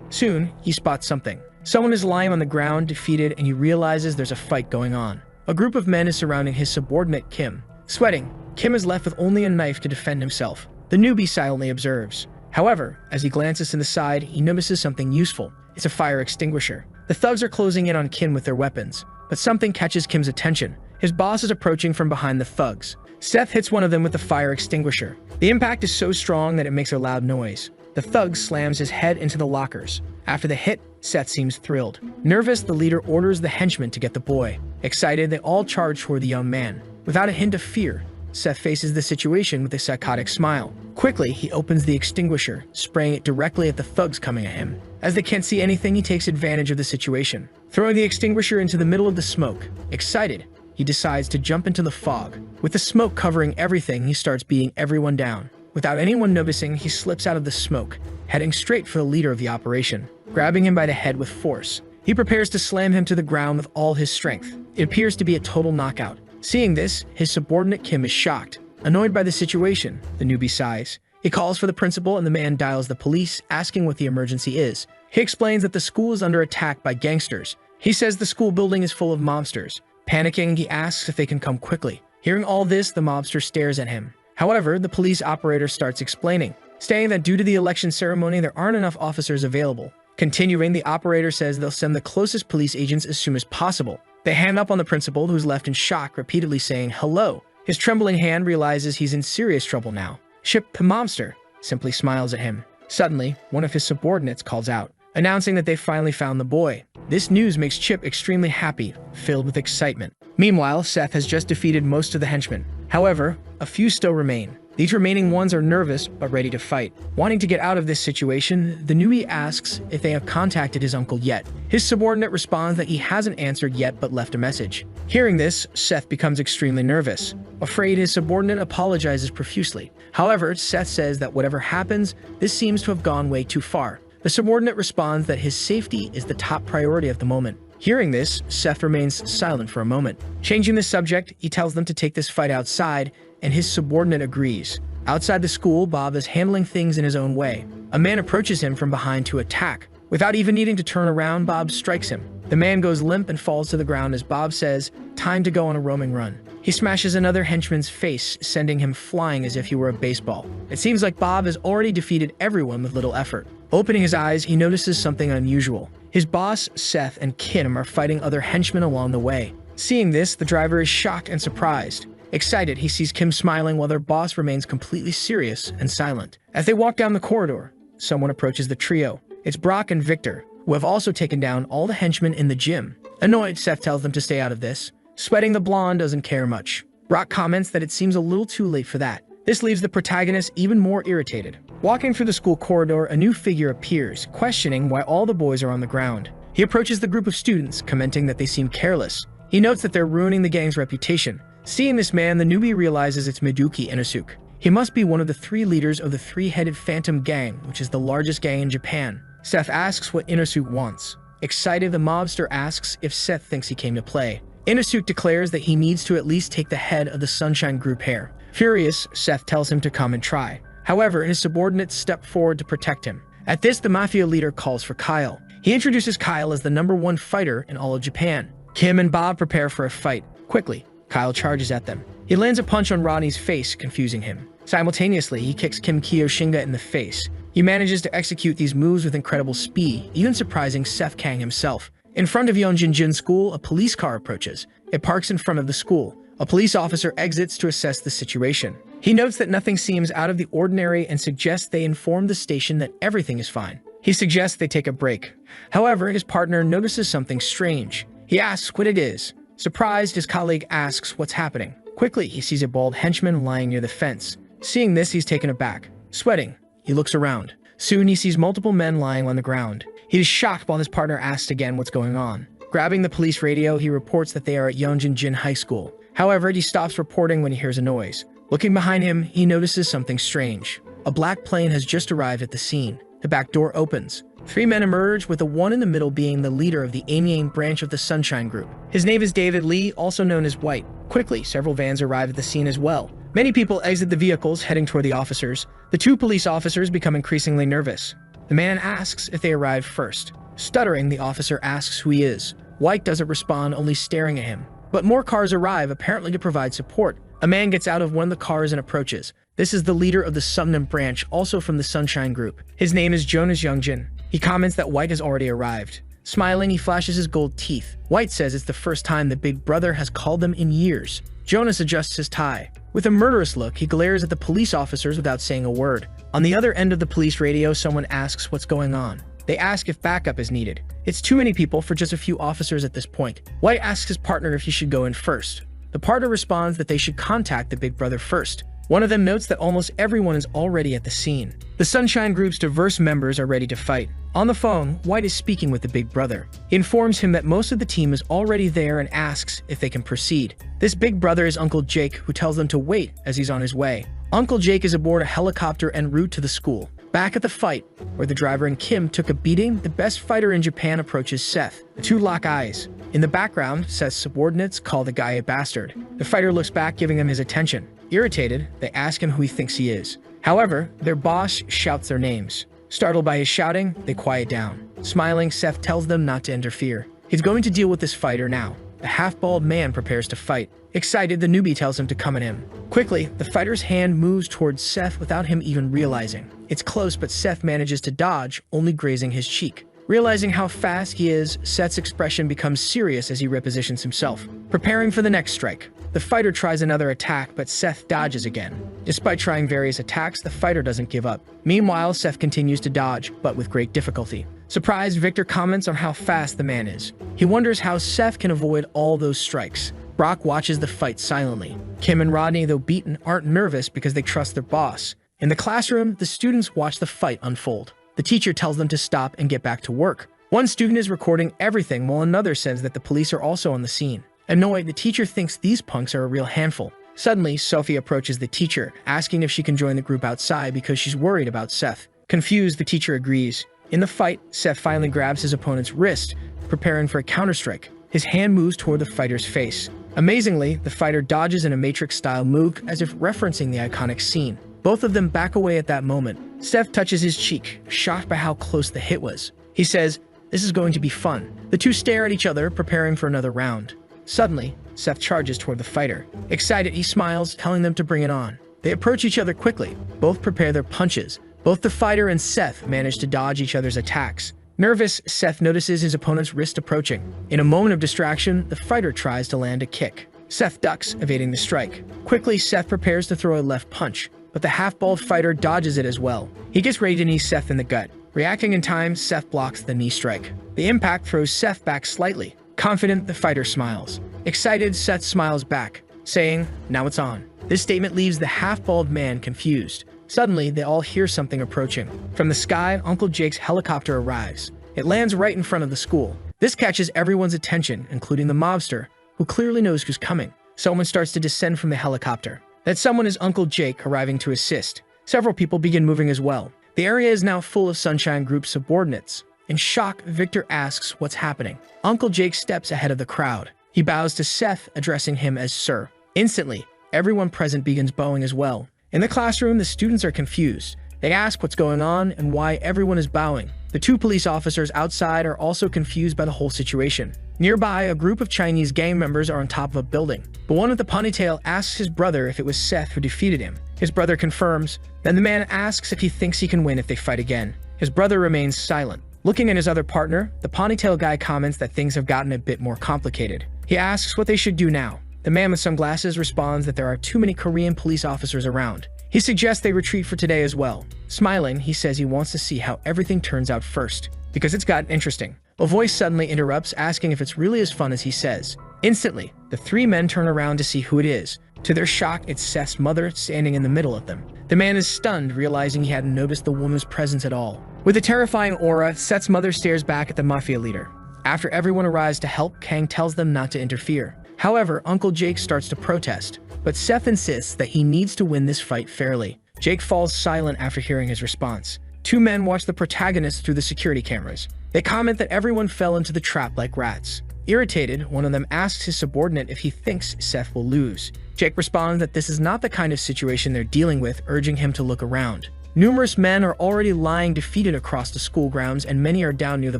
Soon, he spots something. Someone is lying on the ground, defeated, and he realizes there's a fight going on. A group of men is surrounding his subordinate, Kim. Sweating, Kim is left with only a knife to defend himself. The newbie silently observes. However, as he glances to the side, he notices something useful. It's a fire extinguisher. The thugs are closing in on Kim with their weapons. But something catches Kim's attention. His boss is approaching from behind the thugs. Seth hits one of them with the fire extinguisher. The impact is so strong that it makes a loud noise. The thug slams his head into the lockers. After the hit, Seth seems thrilled. Nervous, the leader orders the henchmen to get the boy. Excited, they all charge toward the young man. Without a hint of fear, Seth faces the situation with a psychotic smile. Quickly, he opens the extinguisher, spraying it directly at the thugs coming at him. As they can't see anything, he takes advantage of the situation, throwing the extinguisher into the middle of the smoke. Excited, he decides to jump into the fog. With the smoke covering everything, he starts beating everyone down. Without anyone noticing, he slips out of the smoke, heading straight for the leader of the operation. Grabbing him by the head with force, he prepares to slam him to the ground with all his strength. It appears to be a total knockout. Seeing this, his subordinate Kim is shocked. Annoyed by the situation, the newbie sighs. He calls for the principal and the man dials the police, asking what the emergency is. He explains that the school is under attack by gangsters. He says the school building is full of mobsters. Panicking, he asks if they can come quickly. Hearing all this, the mobster stares at him. However, the police operator starts explaining, saying that due to the election ceremony, there aren't enough officers available. Continuing, the operator says they'll send the closest police agents as soon as possible. They hand up on the principal, who's left in shock, repeatedly saying hello. His trembling hand realizes he's in serious trouble now. Ship, the mobster, simply smiles at him. Suddenly, one of his subordinates calls out, announcing that they finally found the boy. This news makes Chip extremely happy, filled with excitement. Meanwhile, Seth has just defeated most of the henchmen. However, a few still remain. These remaining ones are nervous, but ready to fight. Wanting to get out of this situation, the newbie asks if they have contacted his uncle yet. His subordinate responds that he hasn't answered yet but left a message. Hearing this, Seth becomes extremely nervous. Afraid, his subordinate apologizes profusely. However, Seth says that whatever happens, this seems to have gone way too far. The subordinate responds that his safety is the top priority at the moment. Hearing this, Seth remains silent for a moment. Changing the subject, he tells them to take this fight outside, and his subordinate agrees. Outside the school, Bob is handling things in his own way. A man approaches him from behind to attack. Without even needing to turn around, Bob strikes him. The man goes limp and falls to the ground as Bob says, "Time to go on a roaming run." He smashes another henchman's face, sending him flying as if he were a baseball. It seems like Bob has already defeated everyone with little effort. Opening his eyes, he notices something unusual. His boss, Seth, and Kim are fighting other henchmen along the way. Seeing this, the driver is shocked and surprised. Excited, he sees Kim smiling while their boss remains completely serious and silent. As they walk down the corridor, someone approaches the trio. It's Brock and Victor, who have also taken down all the henchmen in the gym. Annoyed, Seth tells them to stay out of this. Sweating, the blonde doesn't care much. Brock comments that it seems a little too late for that. This leaves the protagonist even more irritated. Walking through the school corridor, a new figure appears, questioning why all the boys are on the ground. He approaches the group of students, commenting that they seem careless. He notes that they're ruining the gang's reputation. Seeing this man, the newbie realizes it's Miduki Inosuke. He must be one of the 3 leaders of the 3-headed Phantom Gang, which is the largest gang in Japan. Seth asks what Inosuke wants. Excited, the mobster asks if Seth thinks he came to play. Inosuke declares that he needs to at least take the head of the Sunshine Group hair. Furious, Seth tells him to come and try. However, his subordinates step forward to protect him. At this, the mafia leader calls for Kyle. He introduces Kyle as the #1 fighter in all of Japan. Kim and Bob prepare for a fight. Quickly, Kyle charges at them. He lands a punch on Rodney's face, confusing him. Simultaneously, he kicks Kim Kiyoshinga in the face. He manages to execute these moves with incredible speed, even surprising Seth Kang himself. In front of Yeonjinjin School, a police car approaches. It parks in front of the school. A police officer exits to assess the situation. He notes that nothing seems out of the ordinary and suggests they inform the station that everything is fine. He suggests they take a break. However, his partner notices something strange. He asks what it is. Surprised, his colleague asks what's happening. Quickly, he sees a bald henchman lying near the fence. Seeing this, he's taken aback. Sweating, he looks around. Soon, he sees multiple men lying on the ground. He is shocked while his partner asks again what's going on. Grabbing the police radio, he reports that they are at Yeonjinjin High School. However, he stops reporting when he hears a noise. Looking behind him, he notices something strange. A black plane has just arrived at the scene. The back door opens. 3 men emerge, with the one in the middle being the leader of the Amiens branch of the Sunshine Group. His name is David Lee, also known as White. Quickly, several vans arrive at the scene as well. Many people exit the vehicles, heading toward the officers. The 2 police officers become increasingly nervous. The man asks if they arrived first. Stuttering, the officer asks who he is. White doesn't respond, only staring at him. But more cars arrive, apparently to provide support. A man gets out of one of the cars and approaches. This is the leader of the Sungnam branch, also from the Sunshine Group. His name is Jonas Youngjin. He comments that White has already arrived. Smiling, he flashes his gold teeth. White says it's the first time the big brother has called them in years. Jonas adjusts his tie. With a murderous look, he glares at the police officers without saying a word. On the other end of the police radio, someone asks what's going on. They ask if backup is needed. It's too many people for just a few officers at this point. White asks his partner if he should go in first. The partner responds that they should contact the big brother first. One of them notes that almost everyone is already at the scene. The Sunshine Group's diverse members are ready to fight. On the phone, White is speaking with the big brother. He informs him that most of the team is already there and asks if they can proceed. This big brother is Uncle Jake, who tells them to wait as he's on his way. Uncle Jake is aboard a helicopter en route to the school. Back at the fight, where the driver and Kim took a beating, the best fighter in Japan approaches Seth. The 2 lock eyes. In the background, Seth's subordinates call the guy a bastard. The fighter looks back, giving him his attention. Irritated, they ask him who he thinks he is. However, their boss shouts their names. Startled by his shouting, they quiet down. Smiling, Seth tells them not to interfere. He's going to deal with this fighter now. The half-bald man prepares to fight. Excited, the newbie tells him to come at him. Quickly, the fighter's hand moves towards Seth without him even realizing. It's close, but Seth manages to dodge, only grazing his cheek. Realizing how fast he is, Seth's expression becomes serious as he repositions himself, preparing for the next strike. The fighter tries another attack, but Seth dodges again. Despite trying various attacks, the fighter doesn't give up. Meanwhile, Seth continues to dodge, but with great difficulty. Surprised, Victor comments on how fast the man is. He wonders how Seth can avoid all those strikes. Brock watches the fight silently. Kim and Rodney, though beaten, aren't nervous because they trust their boss. In the classroom, the students watch the fight unfold. The teacher tells them to stop and get back to work. One student is recording everything while another says that the police are also on the scene. Annoyed, the teacher thinks these punks are a real handful. Suddenly, Sophie approaches the teacher, asking if she can join the group outside because she's worried about Seth. Confused, the teacher agrees. In the fight, Seth finally grabs his opponent's wrist, preparing for a counterstrike. His hand moves toward the fighter's face. Amazingly, the fighter dodges in a Matrix-style move as if referencing the iconic scene. Both of them back away at that moment. Seth touches his cheek, shocked by how close the hit was. He says, "This is going to be fun." The 2 stare at each other, preparing for another round. Suddenly, Seth charges toward the fighter. Excited, he smiles, telling them to bring it on. They approach each other quickly. Both prepare their punches. Both the fighter and Seth manage to dodge each other's attacks. Nervous, Seth notices his opponent's wrist approaching. In a moment of distraction, the fighter tries to land a kick. Seth ducks, evading the strike. Quickly, Seth prepares to throw a left punch, but the half-bald fighter dodges it as well. He gets ready to knee Seth in the gut. Reacting in time, Seth blocks the knee strike. The impact throws Seth back slightly. Confident, the fighter smiles. Excited, Seth smiles back, saying, "Now it's on." This statement leaves the half-bald man confused. Suddenly, they all hear something approaching. From the sky, Uncle Jake's helicopter arrives. It lands right in front of the school. This catches everyone's attention, including the mobster, who clearly knows who's coming. Someone starts to descend from the helicopter. That someone is Uncle Jake, arriving to assist. Several people begin moving as well. The area is now full of Sunshine Group subordinates. In shock, Victor asks what's happening. Uncle Jake steps ahead of the crowd. He bows to Seth, addressing him as Sir. Instantly, everyone present begins bowing as well. In the classroom, the students are confused. They ask what's going on and why everyone is bowing. The two police officers outside are also confused by the whole situation. Nearby, a group of Chinese gang members are on top of a building, but one with the ponytail asks his brother if it was Seth who defeated him. His brother confirms. Then the man asks if he thinks he can win if they fight again. His brother remains silent. Looking at his other partner, the ponytail guy comments that things have gotten a bit more complicated. He asks what they should do now. The man with sunglasses responds that there are too many Korean police officers around. He suggests they retreat for today as well. Smiling, he says he wants to see how everything turns out first, because it's gotten interesting. A voice suddenly interrupts, asking if it's really as fun as he says. Instantly, the three men turn around to see who it is. To their shock, it's Seth's mother standing in the middle of them. The man is stunned, realizing he hadn't noticed the woman's presence at all. With a terrifying aura, Seth's mother stares back at the mafia leader. After everyone arrives to help, Kang tells them not to interfere. However, Uncle Jake starts to protest, but Seth insists that he needs to win this fight fairly. Jake falls silent after hearing his response. Two men watch the protagonist through the security cameras. They comment that everyone fell into the trap like rats. Irritated, one of them asks his subordinate if he thinks Seth will lose. Jake responds that this is not the kind of situation they're dealing with, urging him to look around. Numerous men are already lying defeated across the school grounds, and many are down near the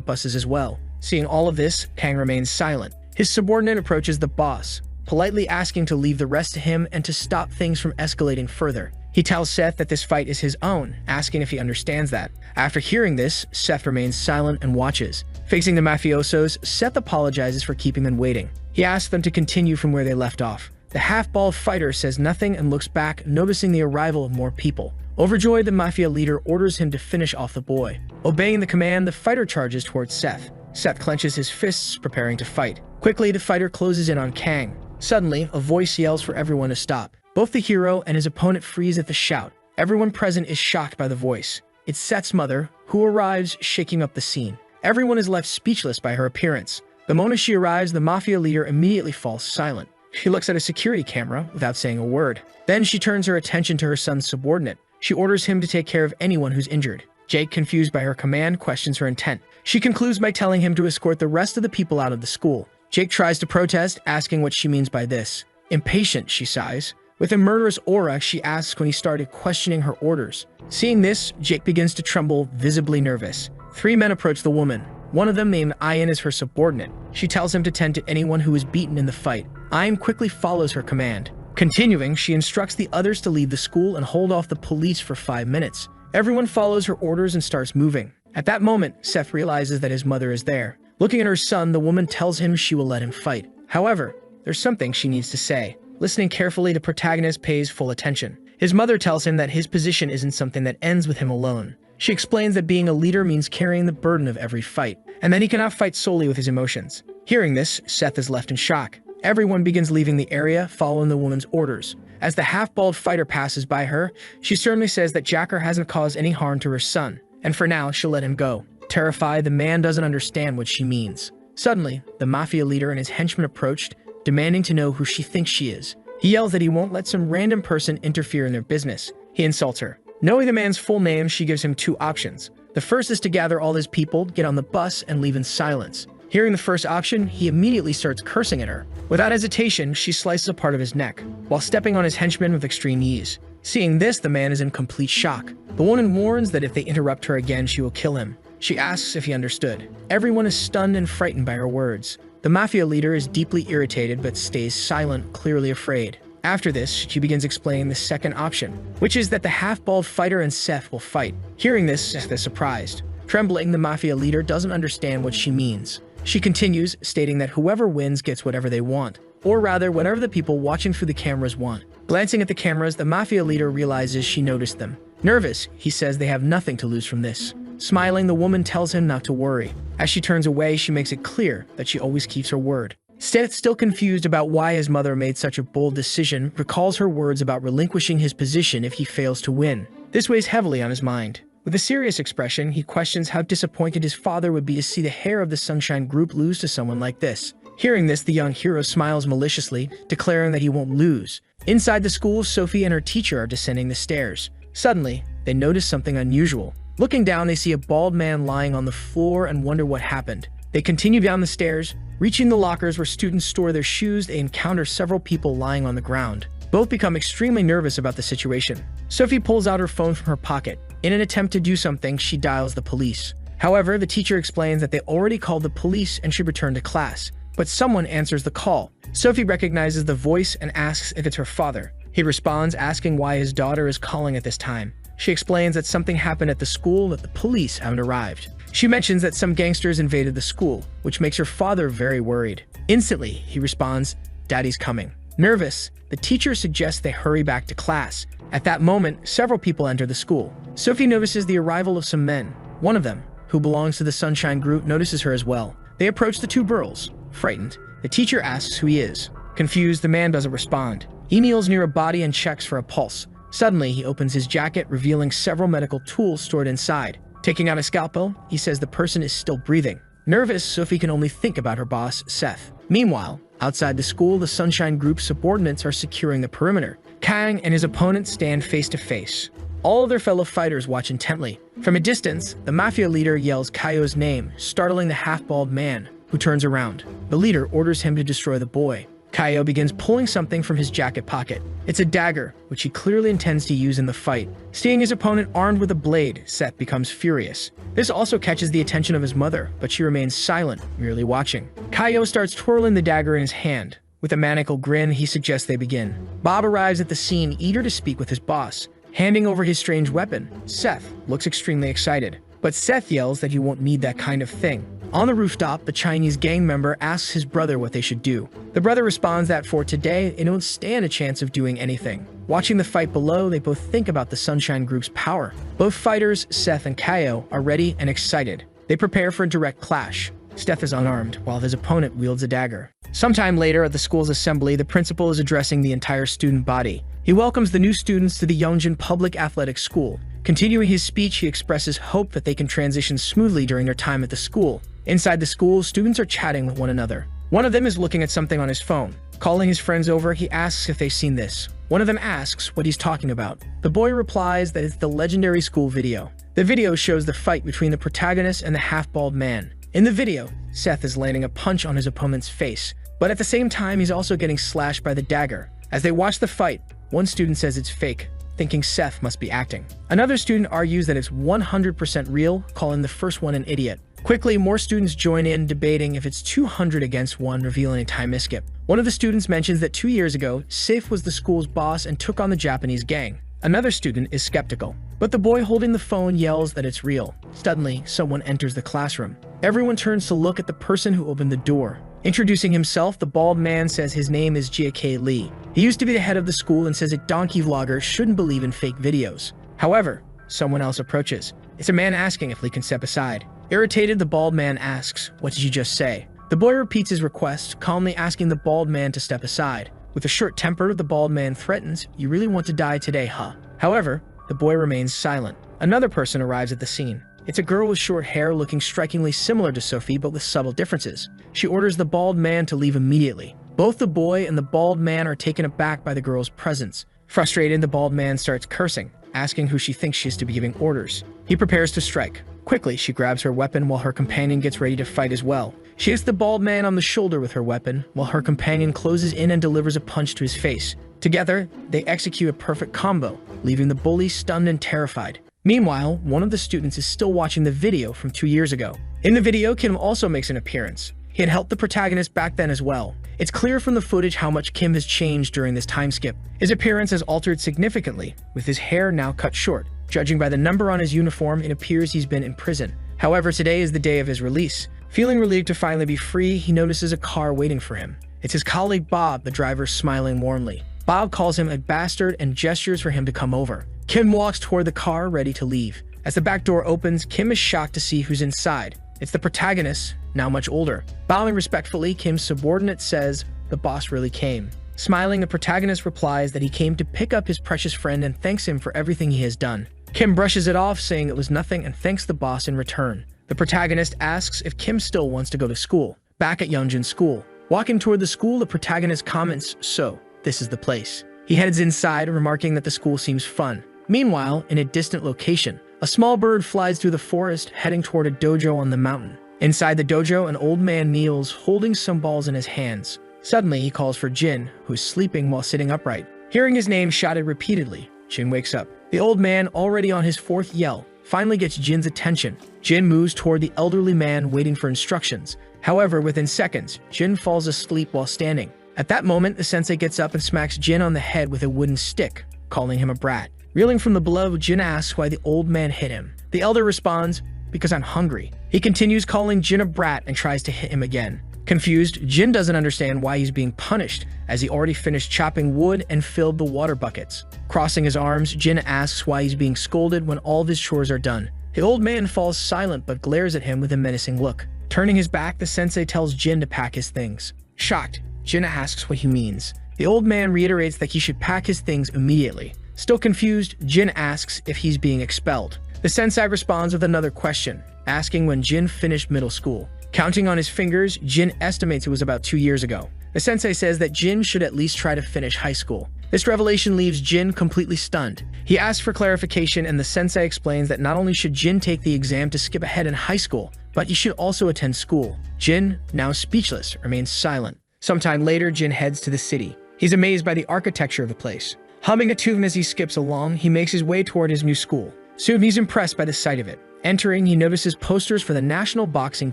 buses as well. Seeing all of this, Kang remains silent. His subordinate approaches the boss, politely asking to leave the rest to him and to stop things from escalating further. He tells Seth that this fight is his own, asking if he understands that. After hearing this, Seth remains silent and watches. Facing the mafiosos, Seth apologizes for keeping them waiting. He asks them to continue from where they left off. The half-bald fighter says nothing and looks back, noticing the arrival of more people. Overjoyed, the mafia leader orders him to finish off the boy. Obeying the command, the fighter charges towards Seth. Seth clenches his fists, preparing to fight. Quickly, the fighter closes in on Kang. Suddenly, a voice yells for everyone to stop. Both the hero and his opponent freeze at the shout. Everyone present is shocked by the voice. It's Seth's mother, who arrives, shaking up the scene. Everyone is left speechless by her appearance. The moment she arrives, the mafia leader immediately falls silent. She looks at a security camera without saying a word. Then she turns her attention to her son's subordinate. She orders him to take care of anyone who's injured. Jake, confused by her command, questions her intent. She concludes by telling him to escort the rest of the people out of the school. Jake tries to protest, asking what she means by this. Impatient, she sighs. With a murderous aura, she asks when he started questioning her orders. Seeing this, Jake begins to tremble, visibly nervous. Three men approach the woman. One of them, named Ian, is her subordinate. She tells him to tend to anyone who is beaten in the fight. Ian quickly follows her command. Continuing, she instructs the others to leave the school and hold off the police for 5 minutes. Everyone follows her orders and starts moving. At that moment, Seth realizes that his mother is there. Looking at her son, the woman tells him she will let him fight. However, there's something she needs to say. Listening carefully, the protagonist pays full attention. His mother tells him that his position isn't something that ends with him alone. She explains that being a leader means carrying the burden of every fight, and that he cannot fight solely with his emotions. Hearing this, Seth is left in shock. Everyone begins leaving the area, following the woman's orders. As the half-bald fighter passes by her, she sternly says that Jacker hasn't caused any harm to her son, and for now, she'll let him go. Terrified, the man doesn't understand what she means. Suddenly, the mafia leader and his henchmen approached, demanding to know who she thinks she is. He yells that he won't let some random person interfere in their business. He insults her. Knowing the man's full name, she gives him 2 options. The first is to gather all his people, get on the bus, and leave in silence. Hearing the first option, he immediately starts cursing at her. Without hesitation, she slices a part of his neck, while stepping on his henchmen with extreme ease. Seeing this, the man is in complete shock. The woman warns that if they interrupt her again, she will kill him. She asks if he understood. Everyone is stunned and frightened by her words. The mafia leader is deeply irritated but stays silent, clearly afraid. After this, she begins explaining the second option, which is that the half-bald fighter and Seth will fight. Hearing this, Seth is surprised. Trembling, the mafia leader doesn't understand what she means. She continues, stating that whoever wins gets whatever they want. or rather, whatever the people watching through the cameras want. Glancing at the cameras, the mafia leader realizes she noticed them. Nervous, he says they have nothing to lose from this. Smiling, the woman tells him not to worry. As she turns away, she makes it clear that she always keeps her word. Seth, still confused about why his mother made such a bold decision, recalls her words about relinquishing his position if he fails to win. This weighs heavily on his mind. With a serious expression, he questions how disappointed his father would be to see the heir of the Sunshine Group lose to someone like this. Hearing this, the young hero smiles maliciously, declaring that he won't lose. Inside the school, Sophie and her teacher are descending the stairs. Suddenly, they notice something unusual. Looking down, they see a bald man lying on the floor and wonder what happened. They continue down the stairs. Reaching the lockers where students store their shoes, they encounter several people lying on the ground. Both become extremely nervous about the situation. Sophie pulls out her phone from her pocket. In an attempt to do something, she dials the police. However, the teacher explains that they already called the police and should return to class. But someone answers the call. Sophie recognizes the voice and asks if it's her father. He responds, asking why his daughter is calling at this time. She explains that something happened at the school, that the police haven't arrived. She mentions that some gangsters invaded the school, which makes her father very worried. Instantly, he responds, "Daddy's coming." Nervous, the teacher suggests they hurry back to class. At that moment, several people enter the school. Sophie notices the arrival of some men. One of them, who belongs to the Sunshine Group, notices her as well. They approach the two girls. Frightened, the teacher asks who he is. Confused, the man doesn't respond. He kneels near a body and checks for a pulse. Suddenly, he opens his jacket, revealing several medical tools stored inside. Taking out a scalpel, he says the person is still breathing. Nervous, Sophie can only think about her boss, Seth. Meanwhile, outside the school, the Sunshine Group's subordinates are securing the perimeter. Kang and his opponent stand face to face. All of their fellow fighters watch intently. From a distance, the mafia leader yells Kaio's name, startling the half-bald man, who turns around. The leader orders him to destroy the boy. Kaio begins pulling something from his jacket pocket. It's a dagger, which he clearly intends to use in the fight. Seeing his opponent armed with a blade, Seth becomes furious. This also catches the attention of his mother, but she remains silent, merely watching. Kaio starts twirling the dagger in his hand. With a maniacal grin, he suggests they begin. Bob arrives at the scene, eager to speak with his boss. Handing over his strange weapon, Seth looks extremely excited. But Seth yells that he won't need that kind of thing. On the rooftop, the Chinese gang member asks his brother what they should do. The brother responds that for today, they don't stand a chance of doing anything. Watching the fight below, they both think about the Sunshine Group's power. Both fighters, Seth and Kaio, are ready and excited. They prepare for a direct clash. Seth is unarmed, while his opponent wields a dagger. Sometime later, at the school's assembly, the principal is addressing the entire student body. He welcomes the new students to the Yongjin Public Athletic School. Continuing his speech, he expresses hope that they can transition smoothly during their time at the school. Inside the school, students are chatting with one another. One of them is looking at something on his phone. Calling his friends over, he asks if they've seen this. One of them asks what he's talking about. The boy replies that it's the legendary school video. The video shows the fight between the protagonist and the half-bald man. In the video, Seth is landing a punch on his opponent's face, but at the same time, he's also getting slashed by the dagger. As they watch the fight, one student says it's fake, thinking Seth must be acting. Another student argues that it's 100% real, calling the first one an idiot. Quickly, more students join in, debating if it's 200 against 1, revealing a time skip. One of the students mentions that 2 years ago, Safe was the school's boss and took on the Japanese gang. Another student is skeptical, but the boy holding the phone yells that it's real. Suddenly, someone enters the classroom. Everyone turns to look at the person who opened the door. Introducing himself, the bald man says his name is J.K. Lee. He used to be the head of the school and says that donkey vloggers shouldn't believe in fake videos. However, someone else approaches. It's a man asking if Lee can step aside. Irritated, the bald man asks, "What did you just say?" The boy repeats his request, calmly asking the bald man to step aside. With a short temper, the bald man threatens, "You really want to die today, huh?" However, the boy remains silent. Another person arrives at the scene. It's a girl with short hair looking strikingly similar to Sophie, but with subtle differences. She orders the bald man to leave immediately. Both the boy and the bald man are taken aback by the girl's presence. Frustrated, the bald man starts cursing, asking who she thinks she is to be giving orders. He prepares to strike. Quickly, she grabs her weapon while her companion gets ready to fight as well. She hits the bald man on the shoulder with her weapon, while her companion closes in and delivers a punch to his face. Together, they execute a perfect combo, leaving the bully stunned and terrified. Meanwhile, one of the students is still watching the video from 2 years ago. In the video, Kim also makes an appearance. He had helped the protagonist back then as well. It's clear from the footage how much Kim has changed during this time skip. His appearance has altered significantly, with his hair now cut short. Judging by the number on his uniform, it appears he's been in prison. However, today is the day of his release. Feeling relieved to finally be free, he notices a car waiting for him. It's his colleague Bob, the driver, smiling warmly. Bob calls him a bastard and gestures for him to come over. Kim walks toward the car, ready to leave. As the back door opens, Kim is shocked to see who's inside. It's the protagonist, now much older. Bowing respectfully, Kim's subordinate says, "The boss really came." Smiling, the protagonist replies that he came to pick up his precious friend and thanks him for everything he has done. Kim brushes it off, saying it was nothing, and thanks the boss in return. The protagonist asks if Kim still wants to go to school. Back at Youngjin's school. Walking toward the school, the protagonist comments, "So, this is the place." He heads inside, remarking that the school seems fun. Meanwhile, in a distant location, a small bird flies through the forest, heading toward a dojo on the mountain. Inside the dojo, an old man kneels, holding some balls in his hands. Suddenly, he calls for Jin, who is sleeping while sitting upright. Hearing his name shouted repeatedly, Jin wakes up. The old man, already on his fourth yell, finally gets Jin's attention. Jin moves toward the elderly man, waiting for instructions. However, within seconds, Jin falls asleep while standing. At that moment, the sensei gets up and smacks Jin on the head with a wooden stick, calling him a brat. Reeling from the blow, Jin asks why the old man hit him. The elder responds, "Because I'm hungry." He continues calling Jin a brat and tries to hit him again. Confused, Jin doesn't understand why he's being punished, as he already finished chopping wood and filled the water buckets. Crossing his arms, Jin asks why he's being scolded when all of his chores are done. The old man falls silent but glares at him with a menacing look. Turning his back, the sensei tells Jin to pack his things. Shocked, Jin asks what he means. The old man reiterates that he should pack his things immediately. Still confused, Jin asks if he's being expelled. The sensei responds with another question, asking when Jin finished middle school. Counting on his fingers, Jin estimates it was about 2 years ago. The sensei says that Jin should at least try to finish high school. This revelation leaves Jin completely stunned. He asks for clarification, and the sensei explains that not only should Jin take the exam to skip ahead in high school, but he should also attend school. Jin, now speechless, remains silent. Sometime later, Jin heads to the city. He's amazed by the architecture of the place. Humming a tune as he skips along, he makes his way toward his new school. Soon he's impressed by the sight of it. Entering, he notices posters for the National Boxing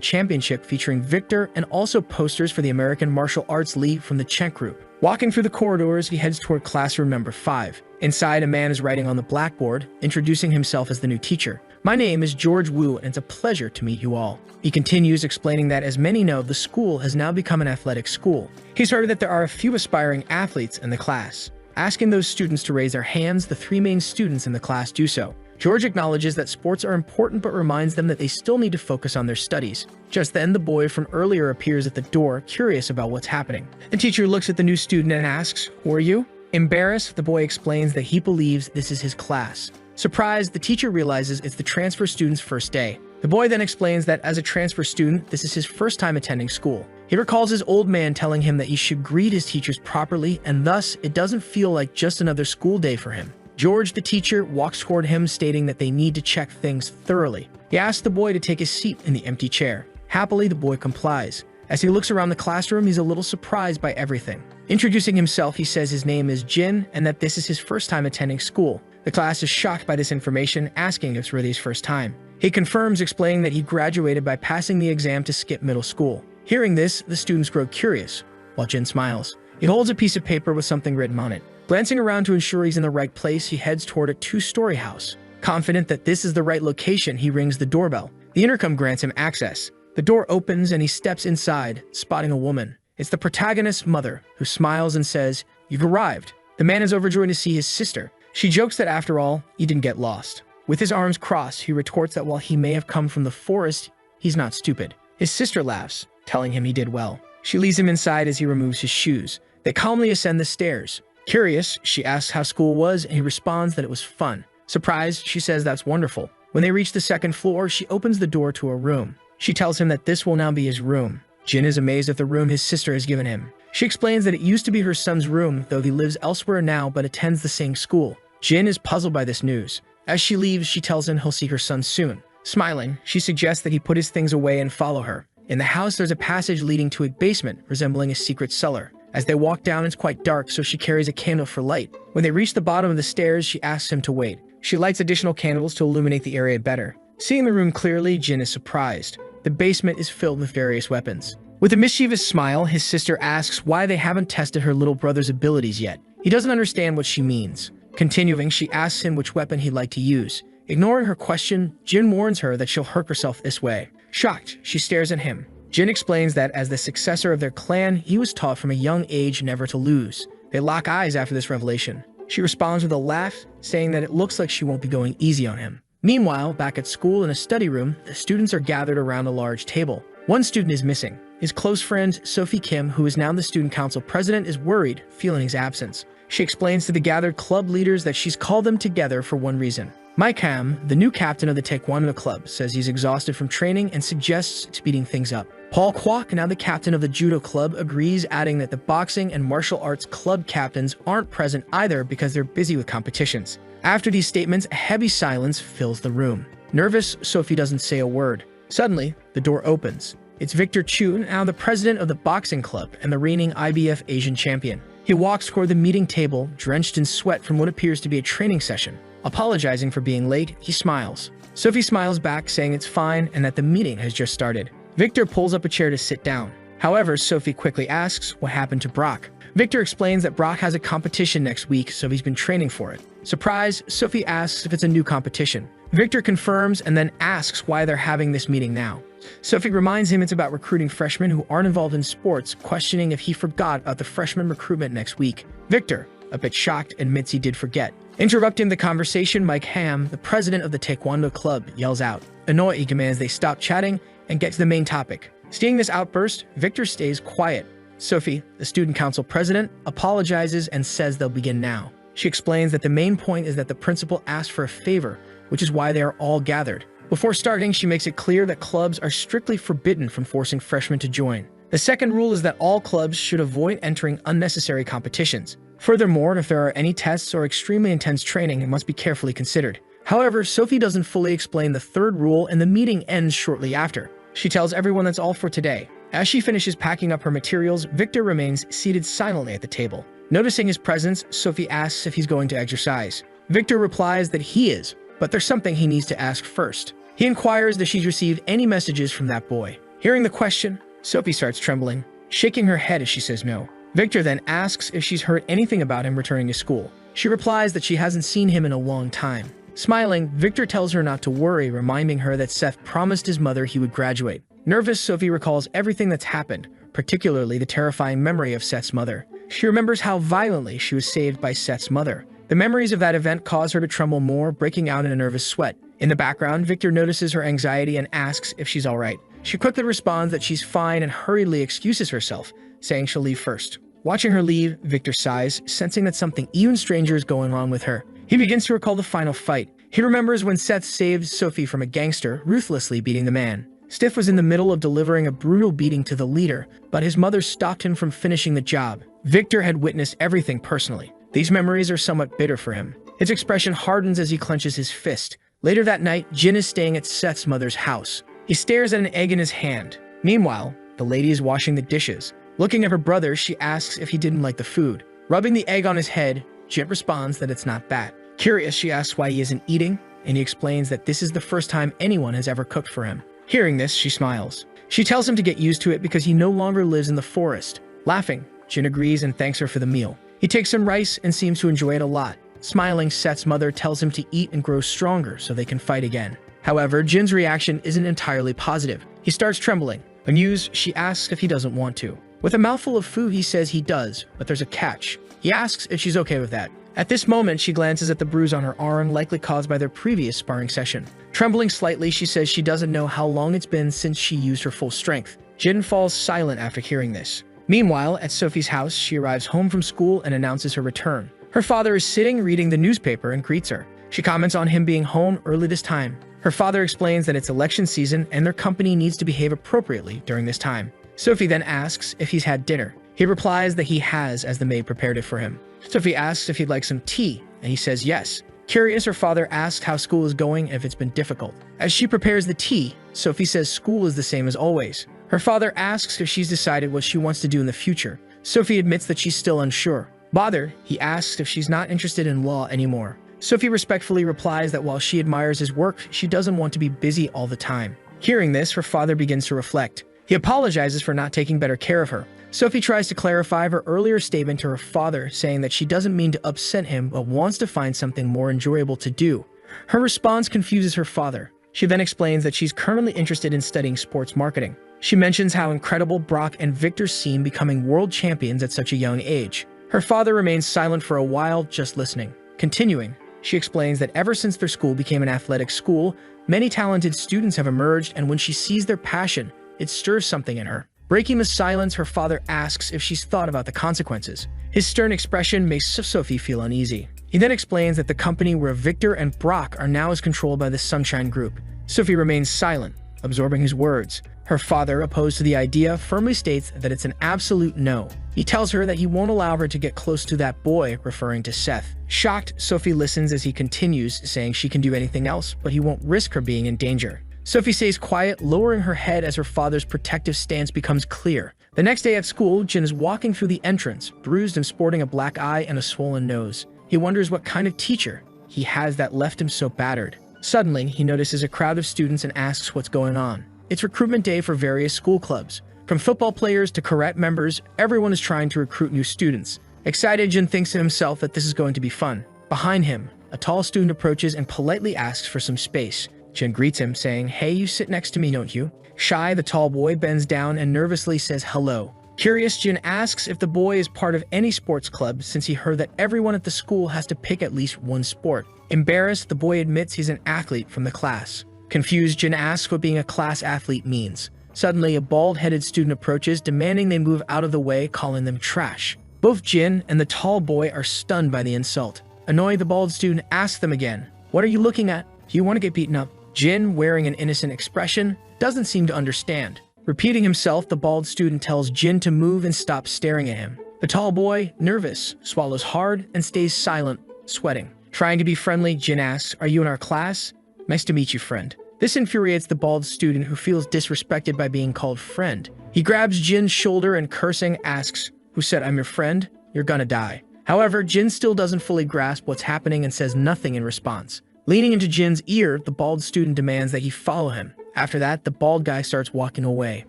Championship featuring Victor, and also posters for the American Martial Arts League from the Chen Group. Walking through the corridors, he heads toward classroom number 5. Inside, a man is writing on the blackboard, introducing himself as the new teacher. "My name is George Wu, and it's a pleasure to meet you all." He continues, explaining that as many know, the school has now become an athletic school. He's heard that there are a few aspiring athletes in the class. Asking those students to raise their hands, the 3 main students in the class do so. George acknowledges that sports are important but reminds them that they still need to focus on their studies. Just then, the boy from earlier appears at the door, curious about what's happening. The teacher looks at the new student and asks, "Who are you?" Embarrassed, the boy explains that he believes this is his class. Surprised, the teacher realizes it's the transfer student's first day. The boy then explains that as a transfer student, this is his first time attending school. He recalls his old man telling him that he should greet his teachers properly, and thus, it doesn't feel like just another school day for him. George, the teacher, walks toward him, stating that they need to check things thoroughly. He asks the boy to take his seat in the empty chair. Happily, the boy complies. As he looks around the classroom, he's a little surprised by everything. Introducing himself, he says his name is Jin and that this is his first time attending school. The class is shocked by this information, asking if it's really his first time. He confirms, explaining that he graduated by passing the exam to skip middle school. Hearing this, the students grow curious, while Jin smiles. He holds a piece of paper with something written on it. Glancing around to ensure he's in the right place, he heads toward a 2-story house. Confident that this is the right location, he rings the doorbell. The intercom grants him access. The door opens and he steps inside, spotting a woman. It's the protagonist's mother, who smiles and says, "You've arrived." The man is overjoyed to see his sister. She jokes that after all, he didn't get lost. With his arms crossed, he retorts that while he may have come from the forest, he's not stupid. His sister laughs, telling him he did well. She leads him inside as he removes his shoes. They calmly ascend the stairs. Curious, she asks how school was, and he responds that it was fun. Surprised, she says that's wonderful. When they reach the 2nd floor, she opens the door to a room. She tells him that this will now be his room. Jin is amazed at the room his sister has given him. She explains that it used to be her son's room, though he lives elsewhere now but attends the same school. Jin is puzzled by this news. As she leaves, she tells him he'll see her son soon. Smiling, she suggests that he put his things away and follow her. In the house, there's a passage leading to a basement, resembling a secret cellar. As they walk down, it's quite dark, so she carries a candle for light. When they reach the bottom of the stairs, she asks him to wait. She lights additional candles to illuminate the area better. Seeing the room clearly, Jin is surprised. The basement is filled with various weapons. With a mischievous smile, his sister asks why they haven't tested her little brother's abilities yet. He doesn't understand what she means. Continuing, she asks him which weapon he'd like to use. Ignoring her question, Jin warns her that she'll hurt herself this way. Shocked, she stares at him. Jin explains that as the successor of their clan, he was taught from a young age never to lose. They lock eyes after this revelation. She responds with a laugh, saying that it looks like she won't be going easy on him. Meanwhile, back at school in a study room, the students are gathered around a large table. One student is missing. His close friend, Sophie Kim, who is now the student council president, is worried, feeling his absence. She explains to the gathered club leaders that she's called them together for one reason. Mike Ham, the new captain of the Taekwondo club, says he's exhausted from training and suggests speeding things up. Paul Kwok, now the captain of the judo club, agrees, adding that the boxing and martial arts club captains aren't present either because they're busy with competitions. After these statements, a heavy silence fills the room. Nervous, Sophie doesn't say a word. Suddenly, the door opens. It's Victor Chu, now the president of the boxing club and the reigning IBF Asian champion. He walks toward the meeting table, drenched in sweat from what appears to be a training session. Apologizing for being late, he smiles. Sophie smiles back, saying it's fine and that the meeting has just started. Victor pulls up a chair to sit down. However, Sophie quickly asks what happened to Brock. Victor explains that Brock has a competition next week, so he's been training for it. Surprised, Sophie asks if it's a new competition. Victor confirms and then asks why they're having this meeting now. Sophie reminds him it's about recruiting freshmen who aren't involved in sports, questioning if he forgot about the freshman recruitment next week. Victor, a bit shocked, admits he did forget. Interrupting the conversation, Mike Ham, the president of the Taekwondo club, yells out. Annoyed, he commands they stop chatting and get to the main topic. Seeing this outburst, Victor stays quiet. Sophie, the student council president, apologizes and says they'll begin now. She explains that the main point is that the principal asked for a favor, which is why they are all gathered. Before starting, she makes it clear that clubs are strictly forbidden from forcing freshmen to join. The second rule is that all clubs should avoid entering unnecessary competitions. Furthermore, if there are any tests or extremely intense training, it must be carefully considered. However, Sophie doesn't fully explain the third rule and the meeting ends shortly after. She tells everyone that's all for today. As she finishes packing up her materials, Victor remains seated silently at the table. Noticing his presence, Sophie asks if he's going to exercise. Victor replies that he is, but there's something he needs to ask first. He inquires if she's received any messages from that boy. Hearing the question, Sophie starts trembling, shaking her head as she says no. Victor then asks if she's heard anything about him returning to school. She replies that she hasn't seen him in a long time. Smiling, Victor tells her not to worry, reminding her that Seth promised his mother he would graduate. Nervous, Sophie recalls everything that's happened, particularly the terrifying memory of Seth's mother. She remembers how violently she was saved by Seth's mother. The memories of that event cause her to tremble more, breaking out in a nervous sweat. In the background, Victor notices her anxiety and asks if she's all right. She quickly responds that she's fine and hurriedly excuses herself, saying she'll leave first. Watching her leave, Victor sighs, sensing that something even stranger is going on with her. He begins to recall the final fight. He remembers when Seth saved Sophie from a gangster, ruthlessly beating the man. Stiff was in the middle of delivering a brutal beating to the leader, but his mother stopped him from finishing the job. Victor had witnessed everything personally. These memories are somewhat bitter for him. His expression hardens as he clenches his fist. Later that night, Jin is staying at Seth's mother's house. He stares at an egg in his hand. Meanwhile, the lady is washing the dishes. Looking at her brother, she asks if he didn't like the food. Rubbing the egg on his head, Jin responds that it's not bad. Curious, she asks why he isn't eating, and he explains that this is the first time anyone has ever cooked for him. Hearing this, she smiles. She tells him to get used to it because he no longer lives in the forest. Laughing, Jin agrees and thanks her for the meal. He takes some rice and seems to enjoy it a lot. Smiling, Seth's mother tells him to eat and grow stronger so they can fight again. However, Jin's reaction isn't entirely positive. He starts trembling. Amused, she asks if he doesn't want to. With a mouthful of food, he says he does, but there's a catch. He asks if she's okay with that. At this moment, she glances at the bruise on her arm, likely caused by their previous sparring session. Trembling slightly, she says she doesn't know how long it's been since she used her full strength. Jin falls silent after hearing this. Meanwhile, at Sophie's house, she arrives home from school and announces her return. Her father is sitting reading the newspaper and greets her. She comments on him being home early this time. Her father explains that it's election season and their company needs to behave appropriately during this time. Sophie then asks if he's had dinner. He replies that he has, as the maid prepared it for him. Sophie asks if he'd like some tea, and he says yes. Curious, her father asks how school is going and if it's been difficult. As she prepares the tea, Sophie says school is the same as always. Her father asks if she's decided what she wants to do in the future. Sophie admits that she's still unsure. Bothered, he asks if she's not interested in law anymore. Sophie respectfully replies that while she admires his work, she doesn't want to be busy all the time. Hearing this, her father begins to reflect. He apologizes for not taking better care of her. Sophie tries to clarify her earlier statement to her father, saying that she doesn't mean to upset him but wants to find something more enjoyable to do. Her response confuses her father. She then explains that she's currently interested in studying sports marketing. She mentions how incredible Brock and Victor seem becoming world champions at such a young age. Her father remains silent for a while, just listening. Continuing, she explains that ever since their school became an athletic school, many talented students have emerged, and when she sees their passion, it stirs something in her. Breaking the silence, her father asks if she's thought about the consequences. His stern expression makes Sophie feel uneasy. He then explains that the company where Victor and Brock are now is controlled by the Sunshine Group. Sophie remains silent, absorbing his words. Her father, opposed to the idea, firmly states that it's an absolute no. He tells her that he won't allow her to get close to that boy, referring to Seth. Shocked, Sophie listens as he continues, saying she can do anything else, but he won't risk her being in danger. Sophie stays quiet, lowering her head as her father's protective stance becomes clear. The next day at school, Jin is walking through the entrance, bruised and sporting a black eye and a swollen nose. He wonders what kind of teacher he has that left him so battered. Suddenly, he notices a crowd of students and asks what's going on. It's recruitment day for various school clubs. From football players to karate members, everyone is trying to recruit new students. Excited, Jin thinks to himself that this is going to be fun. Behind him, a tall student approaches and politely asks for some space. Jin greets him, saying, "Hey, you sit next to me, don't you?" Shy, the tall boy bends down and nervously says hello. Curious, Jin asks if the boy is part of any sports club, since he heard that everyone at the school has to pick at least one sport. Embarrassed, the boy admits he's an athlete from the class. Confused, Jin asks what being a class athlete means. Suddenly, a bald-headed student approaches, demanding they move out of the way, calling them trash. Both Jin and the tall boy are stunned by the insult. Annoyed, the bald student asks them again, "What are you looking at? Do you want to get beaten up?" Jin, wearing an innocent expression, doesn't seem to understand. Repeating himself, the bald student tells Jin to move and stop staring at him. The tall boy, nervous, swallows hard and stays silent, sweating. Trying to be friendly, Jin asks, "Are you in our class?" "Nice to meet you, friend." This infuriates the bald student, who feels disrespected by being called friend. He grabs Jin's shoulder and, cursing, asks, "Who said I'm your friend? You're gonna die." However, Jin still doesn't fully grasp what's happening and says nothing in response. Leaning into Jin's ear, the bald student demands that he follow him. After that, the bald guy starts walking away.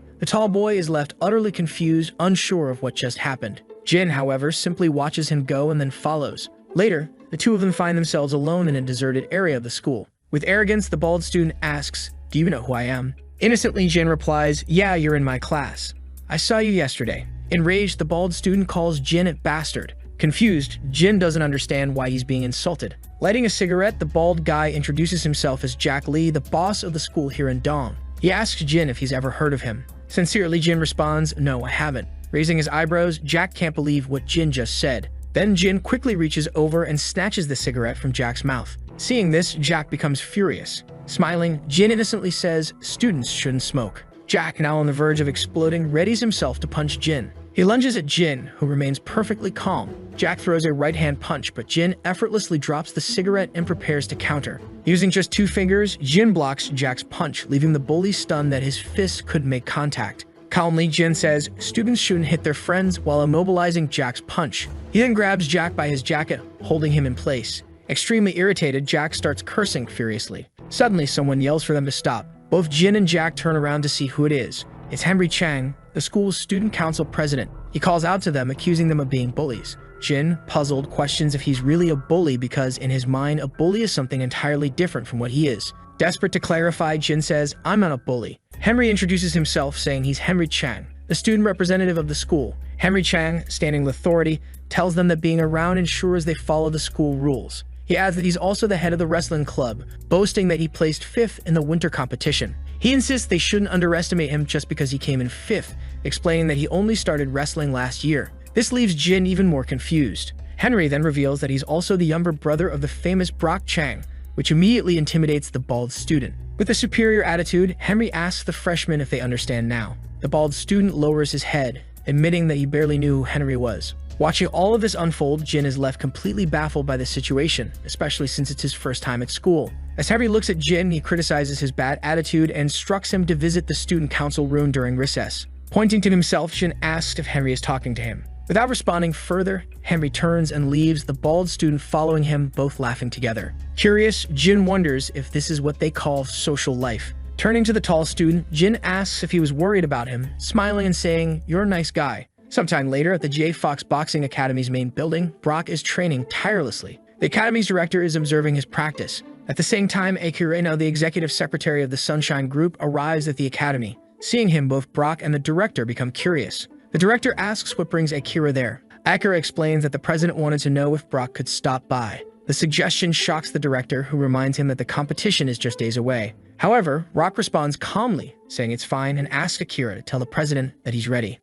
The tall boy is left utterly confused, unsure of what just happened. Jin, however, simply watches him go and then follows. Later, the two of them find themselves alone in a deserted area of the school. With arrogance, the bald student asks, "Do you know who I am?" Innocently, Jin replies, "Yeah, you're in my class. I saw you yesterday." Enraged, the bald student calls Jin a bastard. Confused, Jin doesn't understand why he's being insulted. Lighting a cigarette, the bald guy introduces himself as Jack Lee, the boss of the school here in Dong. He asks Jin if he's ever heard of him. Sincerely, Jin responds, "No, I haven't." Raising his eyebrows, Jack can't believe what Jin just said. Then Jin quickly reaches over and snatches the cigarette from Jack's mouth. Seeing this, Jack becomes furious. Smiling, Jin innocently says students shouldn't smoke. Jack, now on the verge of exploding, readies himself to punch Jin. He lunges at Jin, who remains perfectly calm. Jack throws a right-hand punch, but Jin effortlessly drops the cigarette and prepares to counter. Using just 2 fingers, Jin blocks Jack's punch, leaving the bully stunned that his fists couldn't make contact. Calmly, Jin says students shouldn't hit their friends while immobilizing Jack's punch. He then grabs Jack by his jacket, holding him in place. Extremely irritated, Jack starts cursing furiously. Suddenly, someone yells for them to stop. Both Jin and Jack turn around to see who it is. It's Henry Chang, the school's student council president. He calls out to them, accusing them of being bullies. Jin, puzzled, questions if he's really a bully because, in his mind, a bully is something entirely different from what he is. Desperate to clarify, Jin says, "I'm not a bully." Henry introduces himself, saying he's Henry Chang, the student representative of the school. Henry Chang, standing with authority, tells them that being around ensures they follow the school rules. He adds that he's also the head of the wrestling club, boasting that he placed 5th in the winter competition. He insists they shouldn't underestimate him just because he came in 5th, explaining that he only started wrestling last year. This leaves Jin even more confused. Henry then reveals that he's also the younger brother of the famous Brock Chang, which immediately intimidates the bald student. With a superior attitude, Henry asks the freshman if they understand now. The bald student lowers his head, admitting that he barely knew who Henry was. Watching all of this unfold, Jin is left completely baffled by the situation, especially since it's his first time at school. As Henry looks at Jin, he criticizes his bad attitude and instructs him to visit the student council room during recess. Pointing to himself, Jin asks if Henry is talking to him. Without responding further, Henry turns and leaves, the bald student following him, both laughing together. Curious, Jin wonders if this is what they call social life. Turning to the tall student, Jin asks if he was worried about him, smiling and saying, "You're a nice guy." Sometime later, at the J. Fox Boxing Academy's main building, Brock is training tirelessly. The academy's director is observing his practice. At the same time, Akireno, the executive secretary of the Sunshine Group, arrives at the academy. Seeing him, both Brock and the director become curious. The director asks what brings Akira there. Akira explains that the president wanted to know if Brock could stop by. The suggestion shocks the director, who reminds him that the competition is just days away. However, Brock responds calmly, saying it's fine, and asks Akira to tell the president that he's ready.